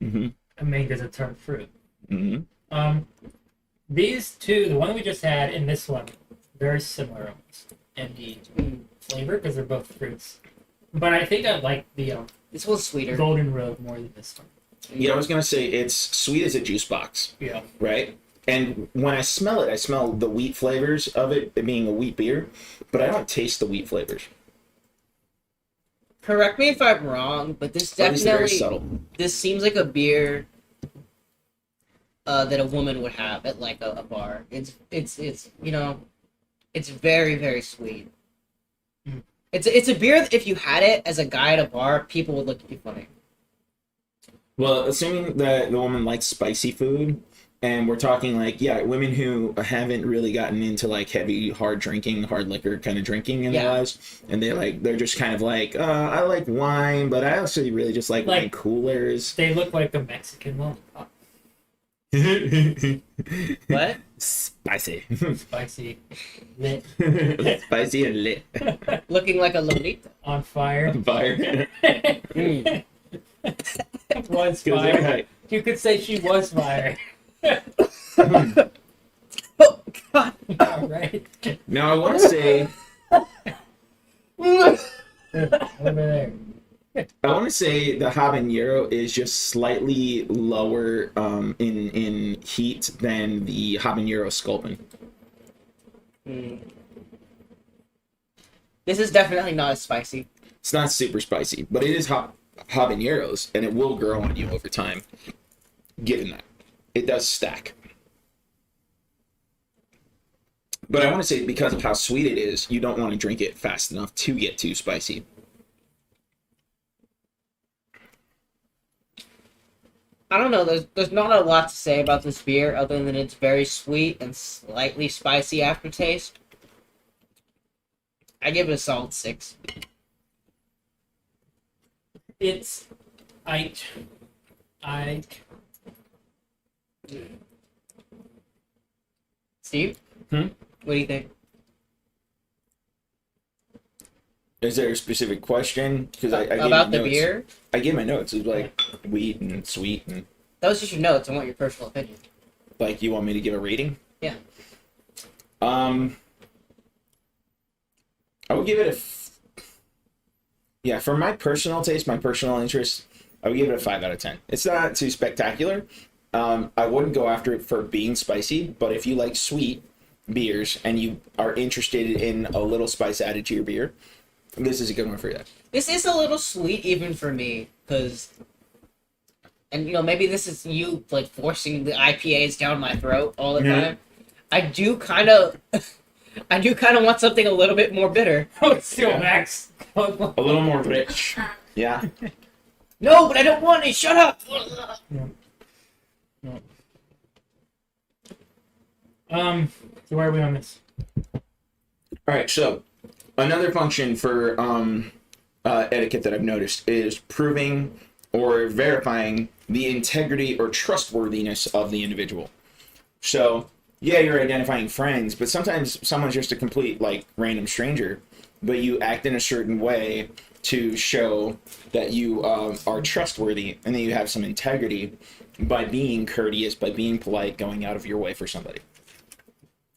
Speaker 2: And mango's a tart fruit. These two, the one we just had and this one, very similar almost in the flavor because they're both fruits. But I think I like the
Speaker 3: this one's sweeter.
Speaker 2: Golden Road more than this one.
Speaker 1: Yeah, I was gonna say it's sweet as a juice box.
Speaker 2: Yeah.
Speaker 1: Right. And when I smell it, I smell the wheat flavors of it being a wheat beer, but I don't taste the wheat flavors.
Speaker 3: Correct me if I'm wrong, but this
Speaker 1: At least they're very
Speaker 3: definitely
Speaker 1: subtle.
Speaker 3: this seems like a beer that a woman would have at like a bar. It's you know, it's very, very sweet. It's a beer that if you had it as a guy at a bar, people would look at you funny.
Speaker 1: Well, assuming that the woman likes spicy food, and we're talking like, yeah, women who haven't really gotten into like heavy, hard drinking, hard liquor kind of drinking in their lives, and they're just kind of like, I like wine, but I also really just like wine coolers.
Speaker 2: They look like a Mexican lollipop.
Speaker 3: What?
Speaker 1: Spicy.
Speaker 2: Spicy. Lit.
Speaker 1: Spicy and lit.
Speaker 3: Looking like a Lolita.
Speaker 2: On fire.
Speaker 1: Fire.
Speaker 2: Was fire. You could say she was fire.
Speaker 3: Oh, God.
Speaker 2: All right.
Speaker 1: Now I want to say...
Speaker 2: Over there.
Speaker 1: I want to say the habanero is just slightly lower in heat than the habanero sculpin.
Speaker 3: This is definitely not as spicy.
Speaker 1: It's not super spicy, but it is habaneros, and it will grow on you over time. Given that, it does stack. But I want to say because of how sweet it is, you don't want to drink it fast enough to get too spicy.
Speaker 3: I don't know, there's not a lot to say about this beer other than it's very sweet and slightly spicy aftertaste. I give it a solid 6.
Speaker 2: It's I
Speaker 3: Steve? What do you think?
Speaker 1: Is there a specific question? Because I gave
Speaker 3: about
Speaker 1: my
Speaker 3: the
Speaker 1: notes.
Speaker 3: beer?
Speaker 1: I gave my notes. It was like wheat and sweet and
Speaker 3: That was just your notes. I want your personal opinion.
Speaker 1: like you want me to give a rating?
Speaker 3: Yeah.
Speaker 1: I would give it yeah, for my personal taste, my personal interest, I would give it a 5 out of 10. It's not too spectacular. I wouldn't go after it for being spicy, but if you like sweet beers and you are interested in a little spice added to your beer, this is a good one for you.
Speaker 3: This is a little sweet even for me, because... And, you know, maybe this is you, like, forcing the IPAs down my throat all the time. I do kind of want something a little bit more bitter.
Speaker 2: Oh, still Max.
Speaker 1: A little more rich. Yeah.
Speaker 3: No, but I don't want it. Shut up.
Speaker 2: No. So why are we on this?
Speaker 1: All right. So another function for etiquette that I've noticed is proving or verifying the integrity or trustworthiness of the individual. So yeah, you're identifying friends, but sometimes someone's just a complete like random stranger, but you act in a certain way to show that you are trustworthy and that you have some integrity by being courteous, by being polite, going out of your way for somebody.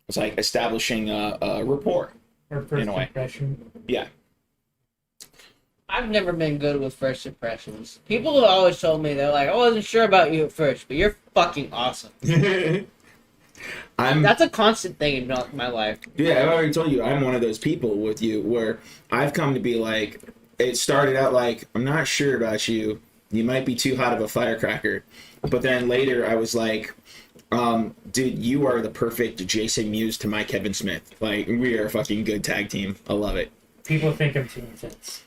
Speaker 1: It's like establishing a rapport.
Speaker 2: Or first
Speaker 1: In a way.
Speaker 2: impression.
Speaker 1: Yeah.
Speaker 3: I've never been good with first impressions. People have always told me, they're like, I wasn't sure about you at first, but you're fucking awesome. That's a constant thing in my life.
Speaker 1: Yeah, I've already told you, I'm one of those people with you where I've come to be like, it started out like, I'm not sure about you. You might be too hot of a firecracker. But then later I was like, dude, you are the perfect Jason Mewes to my Kevin Smith. Like, we are a fucking good tag team. I love it.
Speaker 2: People think I'm too intense.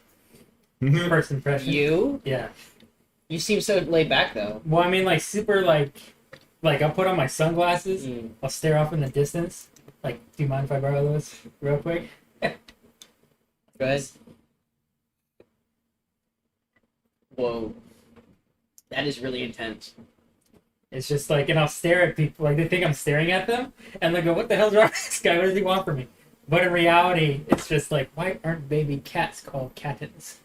Speaker 2: First impression.
Speaker 3: You?
Speaker 2: Yeah.
Speaker 3: You seem so laid back, though.
Speaker 2: Well, I mean, like, super, like I'll put on my sunglasses. I'll stare off in the distance. Like, do you mind if I borrow those real quick?
Speaker 3: Good. Whoa. That is really intense.
Speaker 2: It's just like, and I'll stare at people, like, they think I'm staring at them, and they go, what the hell's wrong with this guy? What does he want from me? But in reality, it's just like, why aren't baby cats called cattens?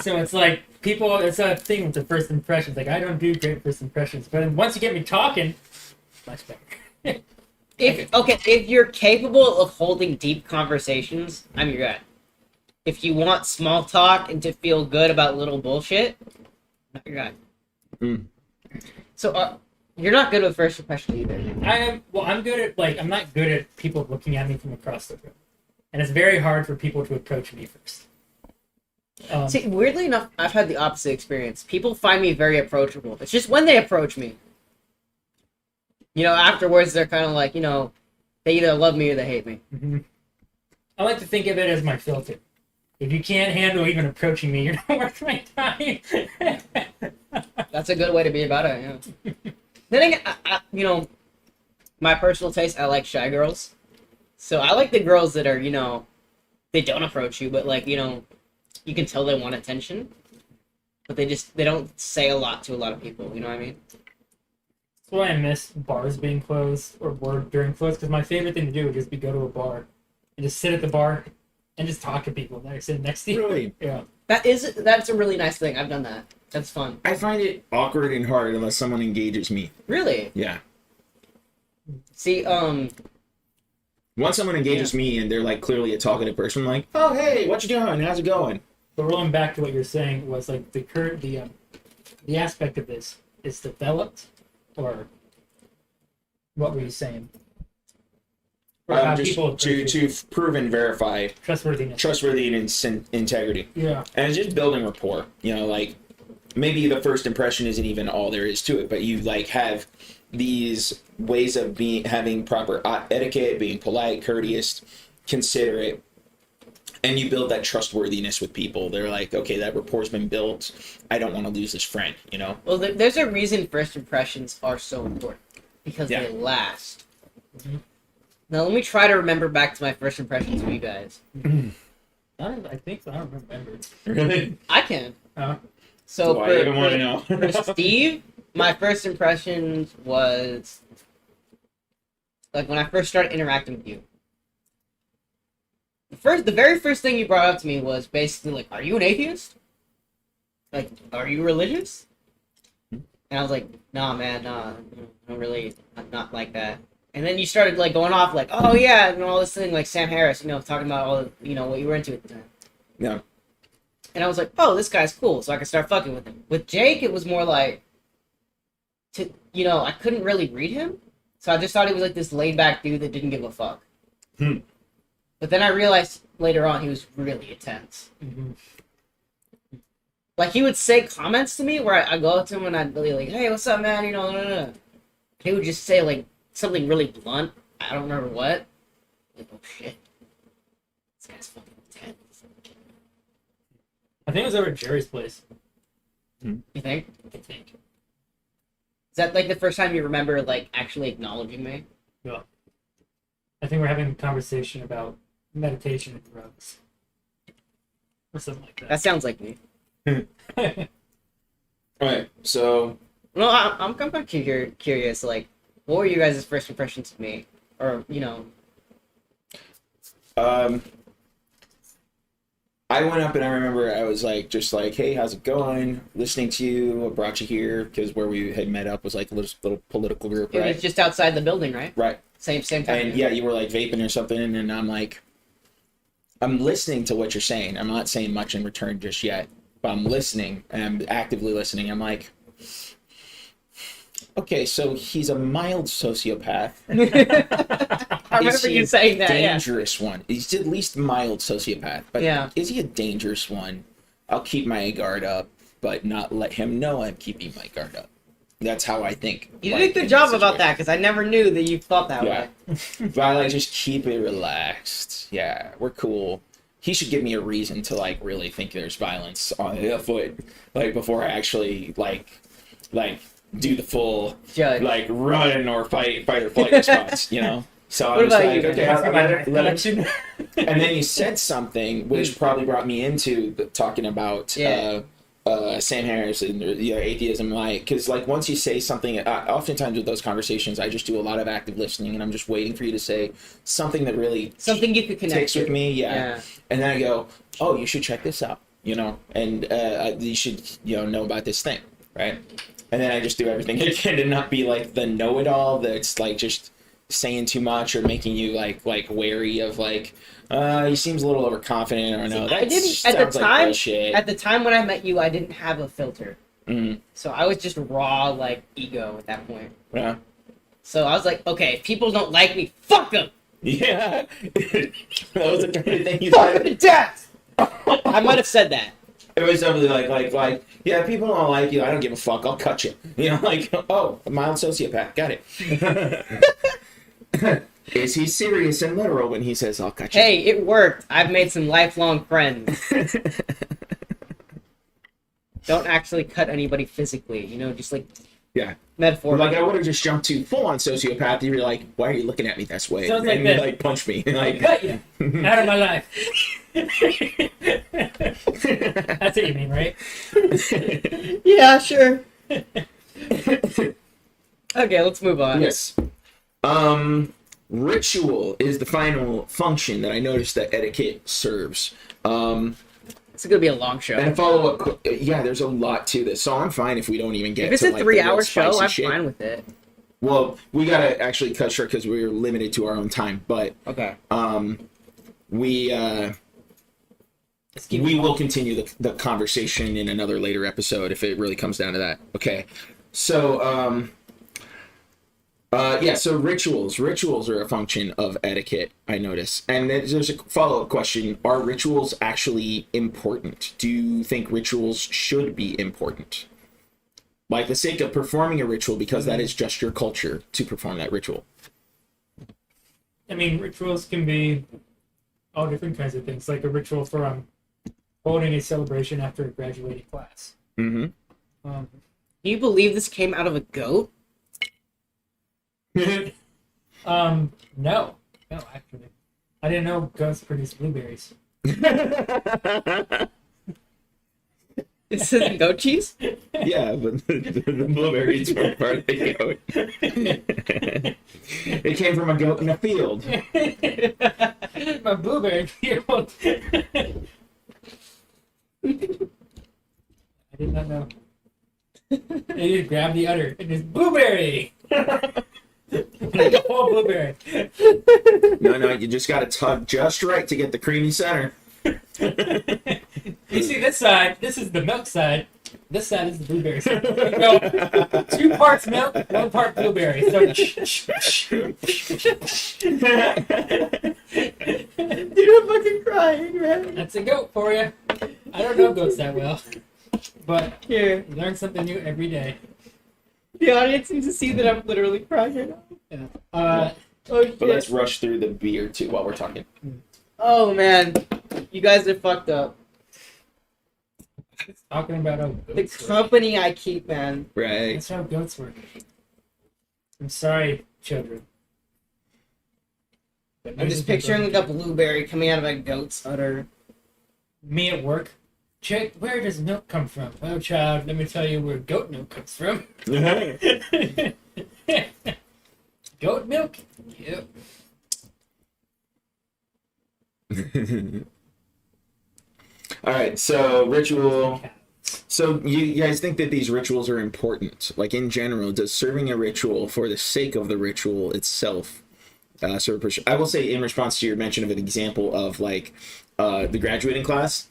Speaker 2: So it's like, people, it's a thing with the first impressions. Like, I don't do great first impressions, but once you get me talking, much better.
Speaker 3: If you're capable of holding deep conversations, I'm your guy. If you want small talk and to feel good about little bullshit, not your guy. So, you're not good with first impression either.
Speaker 2: I'm good at, like, I'm not good at people looking at me from across the room. And it's very hard for people to approach me first.
Speaker 3: See, weirdly enough, I've had the opposite experience. People find me very approachable. It's just when they approach me. You know, afterwards, they're kind of like, you know, they either love me or they hate me.
Speaker 2: Mm-hmm. I like to think of it as my filter. If you can't handle even approaching me, you're not worth my time.
Speaker 3: That's a good way to be about it, yeah. Then again, you know, my personal taste, I like shy girls. So I like the girls that are, you know, they don't approach you, but like, you know, you can tell they want attention. But they don't say a lot to a lot of people, you know what I mean?
Speaker 2: That's why I miss bars being closed or work during close, because my favorite thing to do would just be go to a bar and just sit at the bar and just talk to people that are sitting next to you.
Speaker 1: Really?
Speaker 2: Yeah.
Speaker 3: That's a really nice thing. I've done that. That's fun.
Speaker 1: I find it awkward and hard unless someone engages me.
Speaker 3: Really?
Speaker 1: Yeah.
Speaker 3: See,
Speaker 1: Once someone engages me and they're like clearly a talkative person, like, oh hey, what you doing? How's it going?
Speaker 2: But rolling back to what you're saying was like the aspect of this is developed, or what were you saying? Or how
Speaker 1: Just
Speaker 2: people
Speaker 1: to prove and verify
Speaker 2: trustworthiness.
Speaker 1: and integrity.
Speaker 2: Yeah.
Speaker 1: And it's just building rapport. You know, like maybe the first impression isn't even all there is to it, but you like have these ways of having proper etiquette, being polite, courteous, considerate, and you build that trustworthiness with people. They're like, okay, that rapport's been built. I don't want to lose this friend, you know?
Speaker 3: well, there's a reason first impressions are so important. Because they last.
Speaker 2: Mm-hmm.
Speaker 3: Now, let me try to remember back to my first impressions of you guys.
Speaker 2: I think so. I don't remember.
Speaker 1: Really?
Speaker 3: I can.
Speaker 2: Uh-huh.
Speaker 3: So,
Speaker 1: Why you even want to know?
Speaker 3: for Steve, my first impression was like when I first started interacting with you. The very first thing you brought up to me was basically like, "Are you an atheist? Like, are you religious?" And I was like, "Nah, man, nah, I'm not like that." And then you started like going off like, "Oh yeah," and all this thing like Sam Harris, you know, talking about all what you were into at the time.
Speaker 1: Yeah.
Speaker 3: And I was like, "Oh, this guy's cool," so I could start fucking with him. With Jake, it was more like, I couldn't really read him, so I just thought he was like this laid back dude that didn't give a fuck. But then I realized later on he was really intense.
Speaker 2: Mm-hmm.
Speaker 3: Like he would say comments to me where I go up to him and I'd be like, "Hey, what's up, man?" You know, he would just say like something really blunt. I don't remember what. Like, oh shit, this guy's fucking intense.
Speaker 2: I think it was over at Jerry's place.
Speaker 3: You think?
Speaker 2: I think.
Speaker 3: Is that like the first time you remember like actually acknowledging me?
Speaker 2: Yeah. I think we're having a conversation about meditation and drugs. Or something like
Speaker 3: That sounds like me.
Speaker 2: that.
Speaker 1: All right, so
Speaker 3: No, I'm kind of curious. Like, what were you guys' first impressions of me, or you know?
Speaker 1: I went up and I remember I was like, just like, hey, how's it going? Listening to you. I brought you here because where we had met up was like a little political group,
Speaker 3: It
Speaker 1: right?
Speaker 3: was just outside the building, right?
Speaker 1: Right.
Speaker 3: Same time.
Speaker 1: And yeah, you were like vaping or something, and I'm like, I'm listening to what you're saying. I'm not saying much in return just yet, but I'm listening and I'm actively listening. I'm like, okay, so he's a mild sociopath.
Speaker 3: I remember you saying that. Yeah.
Speaker 1: Dangerous one. He's at least mild sociopath, but
Speaker 3: Yeah.
Speaker 1: is he a dangerous one? I'll keep my guard up, but not let him know I'm keeping my guard up. That's how I think.
Speaker 3: You
Speaker 1: like,
Speaker 3: did a good
Speaker 1: in
Speaker 3: job
Speaker 1: this
Speaker 3: about that
Speaker 1: situation.
Speaker 3: because I never knew that you thought that
Speaker 1: Yeah.
Speaker 3: way.
Speaker 1: But I like just keep it relaxed. Yeah, we're cool. He should give me a reason to like really think there's violence on afoot, like before I actually like do the full
Speaker 3: Judge.
Speaker 1: like run or fight or flight response, you know. So
Speaker 3: What
Speaker 1: I'm just
Speaker 3: about
Speaker 1: like,
Speaker 3: you,
Speaker 1: okay,
Speaker 3: man?
Speaker 1: let him. And then you said something which probably brought me into talking about
Speaker 3: Yeah.
Speaker 1: Sam Harris and atheism, like, because like once you say something, oftentimes with those conversations, I just do a lot of active listening, and I'm just waiting for you to say something that really
Speaker 3: Something you could connect
Speaker 1: takes with
Speaker 3: to.
Speaker 1: me,
Speaker 3: Yeah.
Speaker 1: And then I go, oh, you should check this out, you know, and you should know about this thing, right? And then I just do everything I can to not be like the know-it-all that's like just saying too much or making you like wary of like he seems a little overconfident or no.
Speaker 3: I
Speaker 1: That
Speaker 3: didn't at the
Speaker 1: sounds like
Speaker 3: time.
Speaker 1: bullshit.
Speaker 3: At the time when I met you, I didn't have a filter,
Speaker 1: Mhm.
Speaker 3: so I was just raw like ego at that point.
Speaker 1: Yeah.
Speaker 3: So I was like, okay, if people don't like me, fuck them.
Speaker 1: Yeah. That was the kind of thing you
Speaker 3: Fuck them
Speaker 1: said.
Speaker 3: to death. I might have said that.
Speaker 1: It was something like, yeah, people don't like you. I don't give a fuck. I'll cut you. You know, like, oh, a mild sociopath. Got it. Is he serious and literal when he says, I'll cut you?
Speaker 3: Hey, it worked. I've made some lifelong friends. Don't actually cut anybody physically, just like
Speaker 1: Yeah.
Speaker 3: metaphor.
Speaker 1: Like, I would have just jumped to full-on sociopath. You'd be like, why are you looking at me this way?
Speaker 2: Sounds like
Speaker 1: and
Speaker 2: this.
Speaker 1: like, punch me.
Speaker 2: I
Speaker 1: Like,
Speaker 2: cut you out of my life. That's what you mean, right?
Speaker 3: Yeah, sure. Okay, let's move on.
Speaker 1: yes. Ritual is the final function that I noticed that etiquette serves.
Speaker 3: It's gonna be a long show.
Speaker 1: And a follow-up, yeah, there's a lot to this, so I'm fine if we don't even get
Speaker 3: If it's
Speaker 1: to
Speaker 3: a
Speaker 1: like,
Speaker 3: 3-hour
Speaker 1: the
Speaker 3: show,
Speaker 1: real spicy
Speaker 3: I'm
Speaker 1: shit.
Speaker 3: fine with it.
Speaker 1: Well, we gotta actually cut short because we're limited to our own time, but
Speaker 3: Okay.
Speaker 1: we
Speaker 2: Let's keep
Speaker 1: we
Speaker 2: it
Speaker 1: will
Speaker 2: on.
Speaker 1: continue the conversation in another later episode if it really comes down to that. Okay, so so rituals are a function of etiquette, I notice. And then there's a follow-up question: are rituals actually important? Do you think rituals should be important, like the sake of performing a ritual because that is just your culture to perform that ritual?
Speaker 2: I mean, rituals can be all different kinds of things, like a ritual for holding a celebration after a graduating class.
Speaker 1: Mm-hmm.
Speaker 3: Do you believe this came out of a goat?
Speaker 2: No, actually, I didn't know goats produce blueberries.
Speaker 3: This isn't goat cheese?
Speaker 1: Yeah, but the blueberries were part of the goat. It came from a goat in a field.
Speaker 2: My blueberry field. I did not know. They just grab the udder and just blueberry. Like a whole blueberry.
Speaker 1: No, you just got to tug just right to get the creamy center.
Speaker 2: You see this side, this is the milk side. This side is the blueberry side. You go 2 parts milk, 1 part blueberry. So
Speaker 3: Dude, I'm fucking crying, man.
Speaker 2: that's a goat for you. I don't know goats that well, but
Speaker 3: Here.
Speaker 2: you learn something new every day.
Speaker 3: The audience needs to see that I'm literally crying right now.
Speaker 2: Yeah.
Speaker 3: Oh shit.
Speaker 1: But let's rush through the beer too while we're talking.
Speaker 3: Oh man, you guys are fucked up.
Speaker 2: Talking about how
Speaker 3: The
Speaker 2: goats work.
Speaker 3: company I keep, man.
Speaker 1: Right.
Speaker 2: That's how goats work. I'm sorry, children. But
Speaker 3: I'm just picturing like a blueberry coming out of a goat's udder.
Speaker 2: me at work. Chick, where does milk come from? Oh, child, let me tell you where goat milk comes from. Goat milk? Yep.
Speaker 1: All right, so ritual. So you guys think that these rituals are important? Like in general, does serving a ritual for the sake of the ritual itself serve a purpose? I will say in response to your mention of an example of like the graduating class,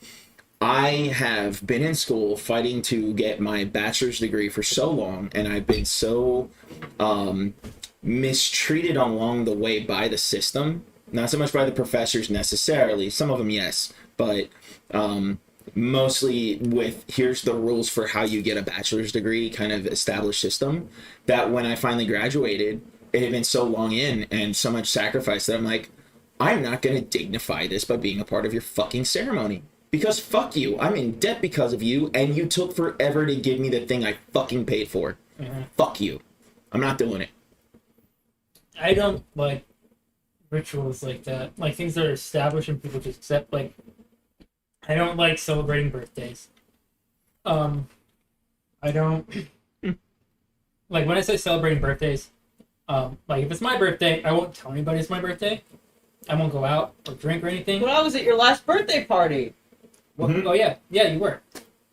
Speaker 1: I have been in school fighting to get my bachelor's degree for so long, and I've been so mistreated along the way by the system. Not so much by the professors necessarily. Some of them, yes, but mostly with here's the rules for how you get a bachelor's degree kind of established system, that when I finally graduated, it had been so long in and so much sacrifice that I'm like, I'm not going to dignify this by being a part of your fucking ceremony. Because fuck you, I'm in debt because of you, and you took forever to give me the thing I fucking paid for.
Speaker 2: Mm-hmm.
Speaker 1: Fuck you. I'm not doing it.
Speaker 2: I don't like rituals like that. Like things that are established and people just accept. Like, I don't like celebrating birthdays. I don't like when I say celebrating birthdays. Like if it's my birthday, I won't tell anybody it's my birthday. I won't go out or drink or anything.
Speaker 3: But I was at your last birthday party.
Speaker 2: Well,
Speaker 1: Mhm.
Speaker 2: Oh yeah, you were.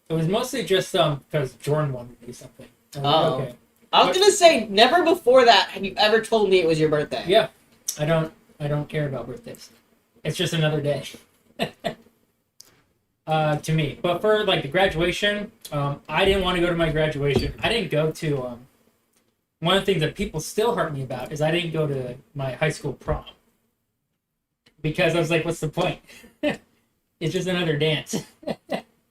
Speaker 2: It was mostly just because Jordan wanted to do something. I was like,
Speaker 3: Oh.
Speaker 2: okay.
Speaker 3: I was gonna say, never before that have you ever told me it was your birthday.
Speaker 2: Yeah, I don't care about birthdays. It's just another day. To me. But for like the graduation, I didn't want to go to my graduation. I didn't go to one of the things that people still hurt me about is I didn't go to my high school prom. Because I was like, what's the point? It's just another dance.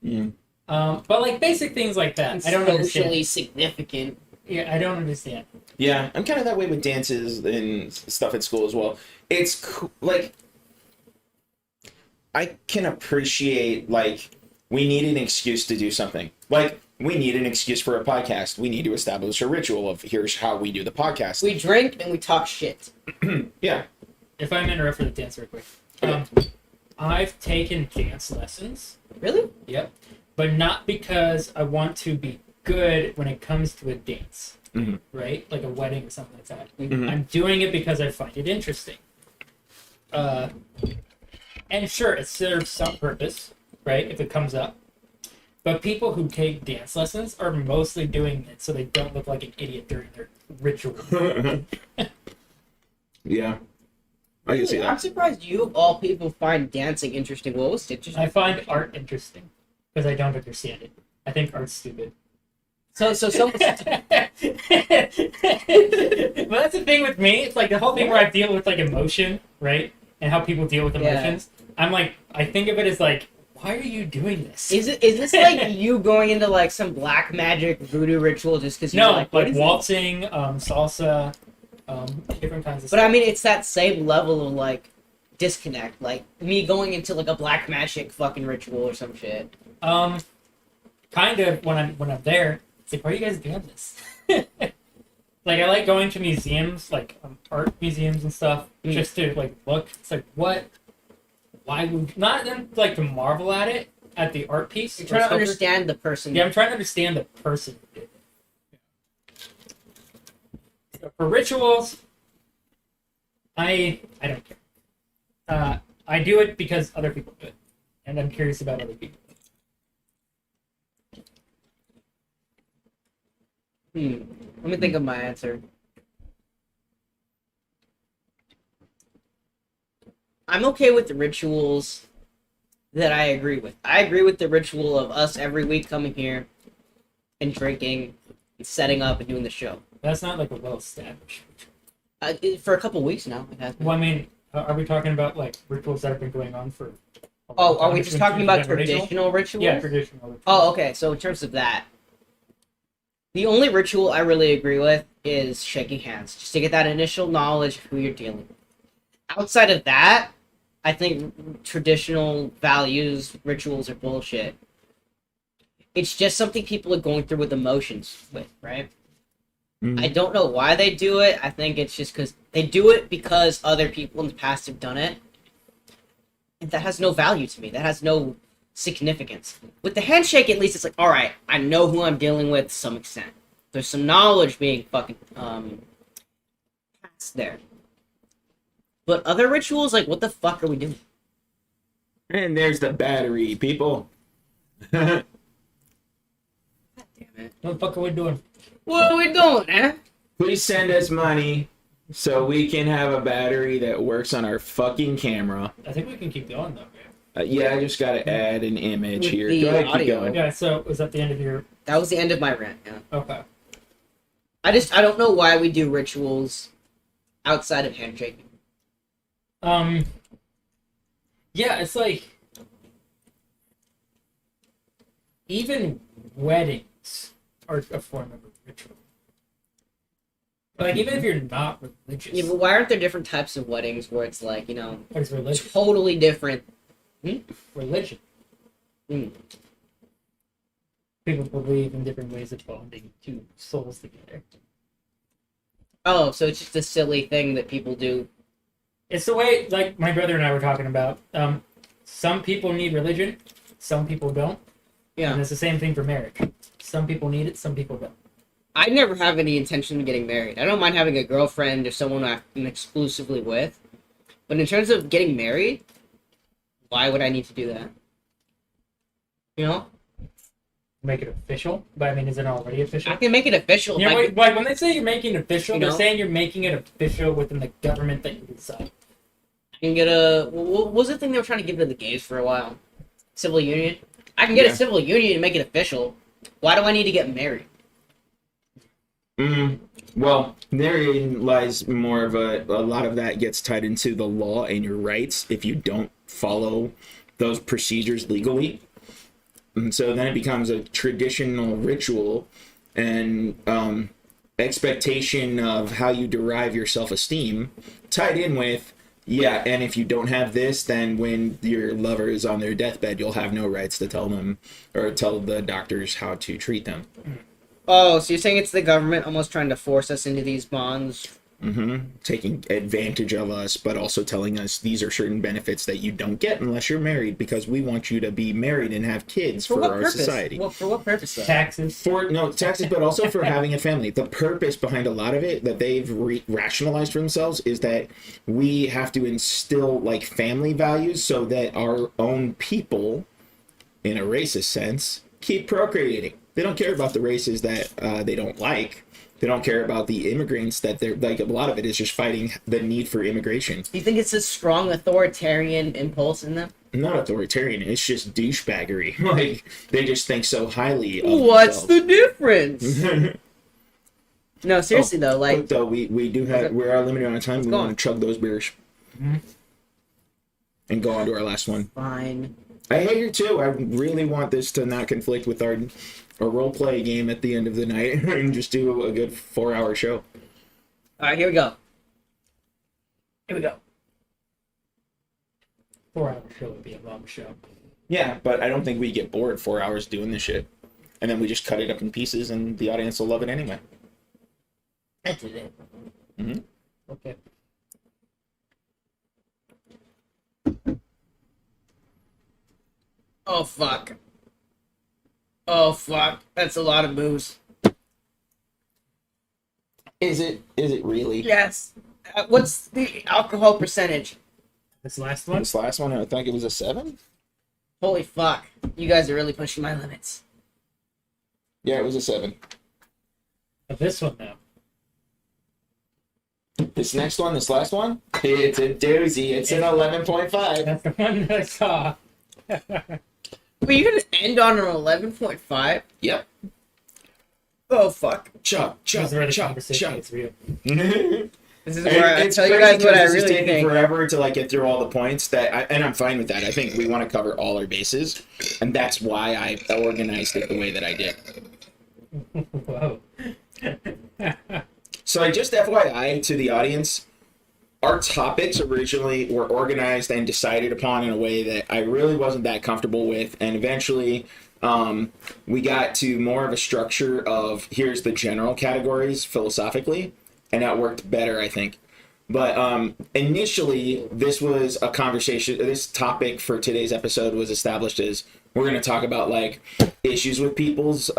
Speaker 1: Mm.
Speaker 2: But like basic things like that.
Speaker 3: It's
Speaker 2: I don't
Speaker 3: socially
Speaker 2: understand.
Speaker 3: significant.
Speaker 2: Yeah, I don't understand.
Speaker 1: Yeah, I'm kind of that way with dances and stuff at school as well. It's like I can appreciate like we need an excuse to do something. Like we need an excuse for a podcast. We need to establish a ritual of here's how we do the podcast.
Speaker 3: We drink and we talk shit.
Speaker 1: Yeah.
Speaker 2: If I may interrupt for the dance real quick. I've taken dance lessons.
Speaker 3: Really?
Speaker 2: Yep. But not because I want to be good when it comes to a dance.
Speaker 1: Mhm.
Speaker 2: Right? Like a wedding or something like that.
Speaker 1: Mhm.
Speaker 2: I'm doing it because I find it interesting. And sure, it serves some purpose, right? If it comes up. But people who take dance lessons are mostly doing it so they don't look like an idiot during their ritual.
Speaker 1: Yeah. I can see
Speaker 3: I'm
Speaker 1: that.
Speaker 3: surprised you, of all people, find dancing interesting. What was interesting?
Speaker 2: I find art interesting because I don't understand it. I think art's stupid.
Speaker 3: So
Speaker 2: But that's the thing with me. It's like the whole thing where I deal with like emotion, right? And how people deal with emotions. I'm like, I think of it as like, why are you doing this?
Speaker 3: Is this like you going into like some black magic voodoo ritual just because you're
Speaker 2: No,
Speaker 3: like, what
Speaker 2: like
Speaker 3: is
Speaker 2: waltzing, salsa, different kinds of
Speaker 3: But
Speaker 2: stuff.
Speaker 3: I mean, it's that same level of like disconnect, like me going into like a black magic fucking ritual or some shit.
Speaker 2: Kind of when I'm there, it's like, why are you guys doing this? Like I like going to museums, like art museums and stuff, just to like look. It's like what? Why would not them like to marvel at it at the art piece?
Speaker 3: You're
Speaker 2: or
Speaker 3: trying to
Speaker 2: sculpture?
Speaker 3: understand the person.
Speaker 2: Yeah, I'm trying to understand the person who did it. So for rituals, I don't care. I do it because other people do it, and I'm curious about other people.
Speaker 3: Let me think of my answer. I'm okay with the rituals that I agree with. I agree with the ritual of us every week coming here and drinking, and setting up and doing the show.
Speaker 2: That's not like a well-established
Speaker 3: For a couple weeks now, it has been.
Speaker 2: Well, I mean, are we talking about like rituals that have been going on for? a long
Speaker 3: Oh, are
Speaker 2: time?
Speaker 3: we just talking about
Speaker 2: Generational?
Speaker 3: traditional rituals?
Speaker 2: Yeah, traditional. Rituals.
Speaker 3: Oh, okay. So in terms of that, The only ritual I really agree with is shaking hands, just to get that initial knowledge of who you're dealing with. Outside of that, I think traditional values, rituals are bullshit. It's just something people are going through with emotions with, right? I don't know why they do it. I think it's just because they do it because other people in the past have done it. And that has no value to me. That has no significance. With the handshake, at least it's like, alright, I know who I'm dealing with to some extent. There's some knowledge being fucking passed there. But other rituals, like, what the fuck are we doing?
Speaker 1: And there's the battery, people.
Speaker 3: God damn it.
Speaker 2: What the fuck are we doing?
Speaker 3: What are we doing, eh?
Speaker 1: Please send us money so we can have a battery that works on our fucking camera.
Speaker 2: I think we can keep going, though, right?
Speaker 1: Yeah, I just gotta add an image
Speaker 3: With
Speaker 1: here.
Speaker 3: the
Speaker 1: Go ahead, keep
Speaker 3: audio.
Speaker 1: going.
Speaker 2: Yeah, so was that the end of your...
Speaker 3: That was the end of my rant, yeah.
Speaker 2: Okay.
Speaker 3: I don't know why we do rituals outside of handshaking.
Speaker 2: Yeah, it's like... Even weddings are a form of a ritual. Like, even if you're not religious.
Speaker 3: Yeah, but why aren't there different types of weddings where it's like, you know,
Speaker 2: What is religion?
Speaker 3: totally different?
Speaker 2: Religion.
Speaker 3: Hmm.
Speaker 2: People believe in different ways of bonding two souls together.
Speaker 3: Oh, so it's just a silly thing that people do.
Speaker 2: It's the way, like my brother and I were talking about. Some people need religion, some people don't.
Speaker 3: Yeah.
Speaker 2: And it's the same thing for marriage. Some people need it, some people don't.
Speaker 3: I never have any intention of getting married. I don't mind having a girlfriend or someone I'm exclusively with. But in terms of getting married, why would I need to do that? You know?
Speaker 2: Make it official, but I mean, is it already official?
Speaker 3: I can make it official.
Speaker 2: You know,
Speaker 3: if I-
Speaker 2: like when they say you're making it official,
Speaker 3: You
Speaker 2: they're
Speaker 3: know?
Speaker 2: saying you're making it official within the government that you decide.
Speaker 3: I can get a... What was the thing they were trying to give to the gays for a while? Civil union? I can get a civil union and make it official. Why do I need to get married?
Speaker 1: Well, therein lies more of a lot of that gets tied into the law and your rights if you don't follow those procedures legally. And so then it becomes a traditional ritual and expectation of how you derive your self-esteem tied in with, yeah, and if you don't have this, then when your lover is on their deathbed, you'll have no rights to tell them or tell the doctors how to treat them.
Speaker 3: Oh, so you're saying it's the government almost trying to force us into these bonds?
Speaker 1: Taking advantage of us, but also telling us these are certain benefits that you don't get unless you're married because we want you to be married and have kids for
Speaker 3: what
Speaker 1: our
Speaker 3: purpose?
Speaker 1: society.
Speaker 3: Well, for what purpose, though?
Speaker 2: Taxes.
Speaker 1: For no taxes, but also for having a family. The purpose behind a lot of it that they've rationalized for themselves is that we have to instill like family values so that our own people, in a racist sense, keep procreating. They don't care about the races that they don't like. They don't care about the immigrants that they're like. A lot of it is just fighting the need for immigration.
Speaker 3: Do you think it's a strong authoritarian impulse in them?
Speaker 1: Not authoritarian. It's just douchebaggery. Like they just think so highly of
Speaker 3: What's
Speaker 1: themselves.
Speaker 3: the difference? No, seriously though, like
Speaker 1: But though we do have we're limited on time. We
Speaker 3: go
Speaker 1: want
Speaker 3: on.
Speaker 1: to chug those beers and go on to our last one.
Speaker 3: fine.
Speaker 1: I hate you too. I really want this to not conflict with our role play game at the end of the night and just do a good 4-hour show.
Speaker 3: All right, here we go. Here we go.
Speaker 2: 4-hour show would be a long show.
Speaker 1: Yeah, but I don't think we get bored 4 hours doing this shit. And then we just cut it up in pieces and the audience will love it anyway.
Speaker 3: That's it.
Speaker 2: Okay.
Speaker 3: Oh fuck. Oh fuck. That's a lot of booze.
Speaker 1: Is it really?
Speaker 3: Yes. What's the alcohol percentage?
Speaker 2: This last one?
Speaker 1: This last one, I think it was a 7?
Speaker 3: Holy fuck. You guys are really pushing my limits.
Speaker 1: Yeah, it was a 7.
Speaker 2: This one, though.
Speaker 1: This next one, this last one, it's a doozy. It's an 11.5.
Speaker 2: That's the one that I saw.
Speaker 3: Were you gonna end on an 11.5?
Speaker 1: Yep.
Speaker 3: Oh fuck.
Speaker 1: Chug,
Speaker 2: This
Speaker 1: chug,
Speaker 2: is where the
Speaker 1: chug,
Speaker 2: conversation
Speaker 1: chug.
Speaker 2: gets real.
Speaker 3: This is where I
Speaker 1: It's
Speaker 3: tell you
Speaker 1: crazy
Speaker 3: guys what I
Speaker 1: because this is
Speaker 3: really
Speaker 1: taking
Speaker 3: think.
Speaker 1: forever to like get through all the points and I'm fine with that. I think we want to cover all our bases, and that's why I organized it the way that I did.
Speaker 2: Whoa.
Speaker 1: So I just FYI to the audience, our topics originally were organized and decided upon in a way that I really wasn't that comfortable with, and eventually we got to more of a structure of here's the general categories philosophically, and that worked better, I think. But initially, this was a conversation. This topic for today's episode was established as we're going to talk about like issues with people's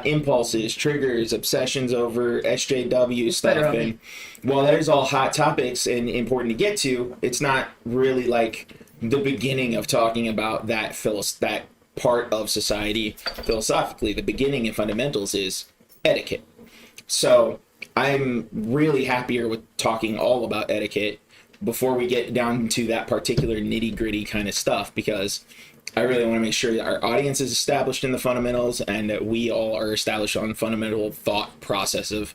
Speaker 1: impulses, triggers, obsessions over SJW stuff. And while that is all hot topics and important to get to, it's not really like the beginning of talking about that that part of society philosophically. The beginning and fundamentals is etiquette. So I'm really happier with talking all about etiquette before we get down to that particular nitty-gritty kind of stuff, because I really want to make sure that our audience is established in the fundamentals and that we all are established on fundamental thought process of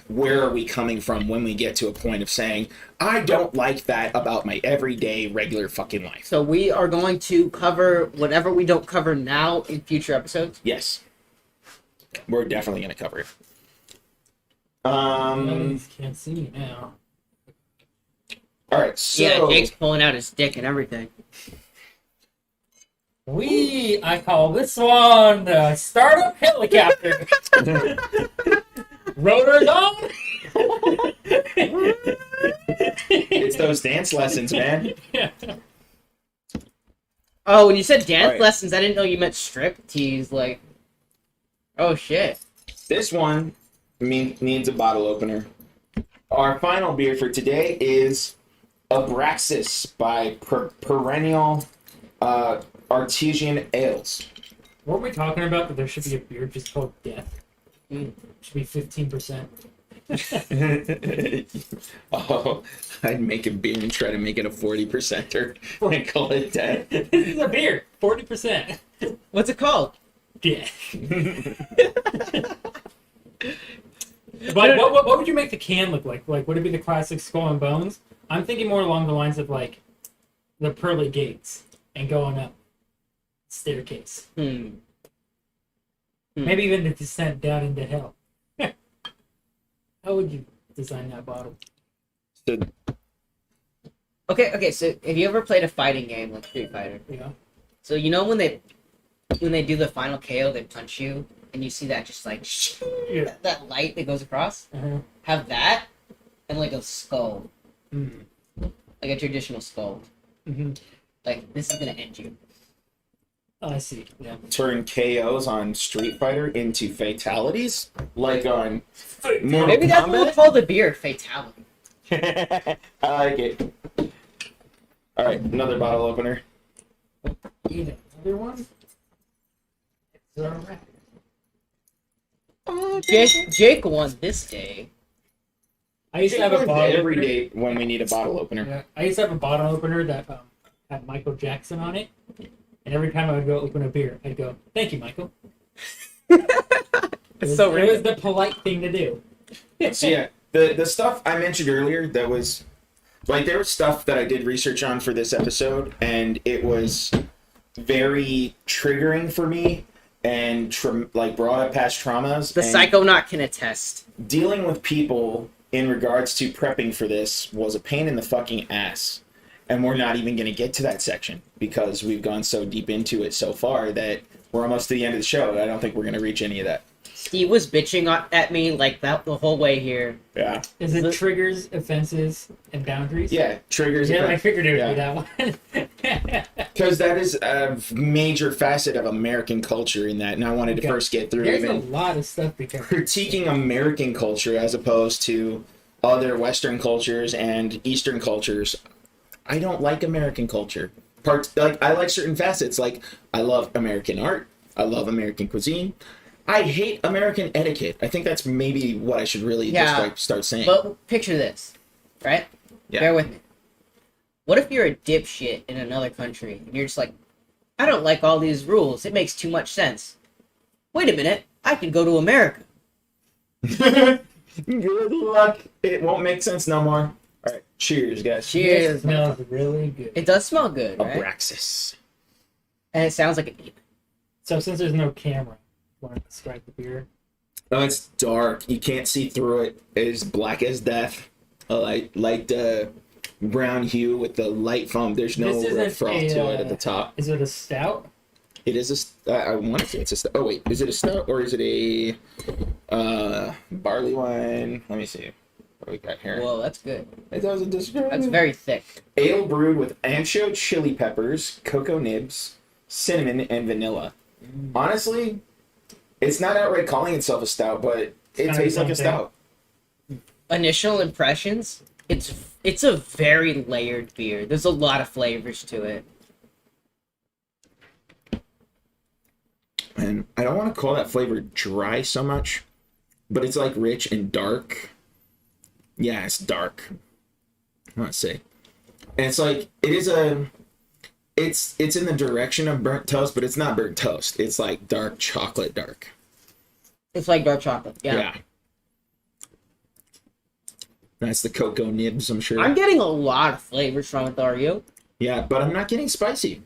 Speaker 1: where are we coming from when we get to a point of saying, I don't like that about my everyday, regular fucking life.
Speaker 3: So we are going to cover whatever we don't cover now in future episodes?
Speaker 1: Yes. We're definitely going to cover it.
Speaker 2: Can't see me now.
Speaker 1: All right, so...
Speaker 3: Yeah, Jake's pulling out his dick and everything.
Speaker 2: I call this one the startup helicopter. Rotors on.
Speaker 1: It's those dance lessons, man.
Speaker 2: Yeah.
Speaker 3: Oh, when you said dance
Speaker 1: Right.
Speaker 3: lessons, I didn't know you meant strip tease. Like, oh shit.
Speaker 1: This one needs a bottle opener. Our final beer for today is Abraxas by Perennial Artesian Ales.
Speaker 2: Weren't we talking about that there should be a beer just called Death? It should be 15%.
Speaker 1: Oh, I'd make a beer and try to make it a 40%er and call it that.
Speaker 2: This is a beer, 40%.
Speaker 3: What's it called?
Speaker 2: Death. But what would you make the can look like? Like, would it be the classic Skull and Bones? I'm thinking more along the lines of like the pearly gates and going up staircase. Maybe even the descent down into hell. How would you design that bottle?
Speaker 1: So,
Speaker 3: Okay, so have you ever played a fighting game like Street Fighter?
Speaker 2: Yeah.
Speaker 3: So you know when they do the final KO, they punch you, and you see that just like
Speaker 2: Yeah.
Speaker 3: that light that goes across?
Speaker 2: Uh-huh.
Speaker 3: Have that and like a skull.
Speaker 2: Mm.
Speaker 3: Like a traditional skull.
Speaker 2: Mm-hmm.
Speaker 3: Like, this is gonna end you.
Speaker 2: Oh, I see. Yeah.
Speaker 1: turn KOs on Street Fighter into fatalities, like on Mortal
Speaker 3: Maybe that's what we'll
Speaker 1: Kombat.
Speaker 3: call the beer, Fatality.
Speaker 1: I like it. All right, another bottle opener.
Speaker 2: Even another one? It's alright.
Speaker 3: Jake won this day.
Speaker 2: I used to have a bottle
Speaker 1: every
Speaker 2: opener.
Speaker 1: day when we need a bottle opener.
Speaker 2: Yeah, I used to have a bottle opener that had Michael Jackson on it, and every time I would go open a beer, I'd go, "Thank you, Michael." It was the polite thing to do.
Speaker 1: So yeah, the stuff I mentioned earlier that was like there was stuff that I did research on for this episode, and it was very triggering for me and like brought up past traumas.
Speaker 3: The
Speaker 1: and
Speaker 3: Psychonaut can attest.
Speaker 1: dealing with people in regards to prepping for this was a pain in the fucking ass. And we're not even going to get to that section because we've gone so deep into it so far that we're almost to the end of the show. I don't think we're going to reach any of that.
Speaker 3: Steve was bitching at me like that the whole way here.
Speaker 1: Yeah.
Speaker 2: Is it triggers, offenses, and boundaries?
Speaker 1: Yeah, triggers.
Speaker 2: Yeah, I figured it would be
Speaker 1: Yeah.
Speaker 2: that one.
Speaker 1: Because that is a major facet of American culture in that. And I wanted to first get through
Speaker 2: There's a
Speaker 1: even
Speaker 2: lot of stuff to cover.
Speaker 1: critiquing American culture as opposed to other Western cultures and Eastern cultures. I don't like American culture. I like certain facets. Like, I love American art. I love American cuisine. I hate American etiquette. I think that's maybe what I should really just like start saying.
Speaker 3: But picture this, right?
Speaker 1: Yeah.
Speaker 3: Bear with me. What if you're a dipshit in another country and you're just like, I don't like all these rules. It makes too much sense. Wait a minute. I could go to America.
Speaker 1: Good luck. It won't make sense no more. All right. Cheers, guys.
Speaker 2: It
Speaker 3: Cheers.
Speaker 2: smells really good.
Speaker 3: It does smell good, right?
Speaker 1: Abraxas.
Speaker 3: And it sounds like a demon.
Speaker 2: So since there's no camera, want to describe the beer?
Speaker 1: Oh, it's dark. You can't see through it. It is black as death. Light brown hue with the light foam. There's no
Speaker 2: This isn't
Speaker 1: real froth to it
Speaker 2: a,
Speaker 1: at the top.
Speaker 2: Is it a stout?
Speaker 1: It is I want to say it's a stout. Oh wait, is it a stout or is it a barley wine? Let me see what we got here.
Speaker 3: Whoa, that's good.
Speaker 1: It doesn't describe.
Speaker 3: That's very thick.
Speaker 1: Ale brewed with ancho chili peppers, cocoa nibs, cinnamon, and vanilla. Honestly, it's not outright calling itself a stout, but it
Speaker 2: kinda
Speaker 1: tastes like a
Speaker 2: something.
Speaker 1: stout.
Speaker 3: Initial impressions, it's a very layered beer. There's a lot of flavors to it.
Speaker 1: And I don't want to call that flavor dry so much, but it's like rich and dark. Yeah, it's dark. I want to say. And it's like, it's in the direction of burnt toast, but it's not burnt toast. It's like dark chocolate dark.
Speaker 3: It's like dark chocolate. Yeah.
Speaker 1: That's the cocoa nibs, I'm sure.
Speaker 3: I'm getting a lot of flavors from it, though, are you?
Speaker 1: Yeah, but I'm not getting spicy.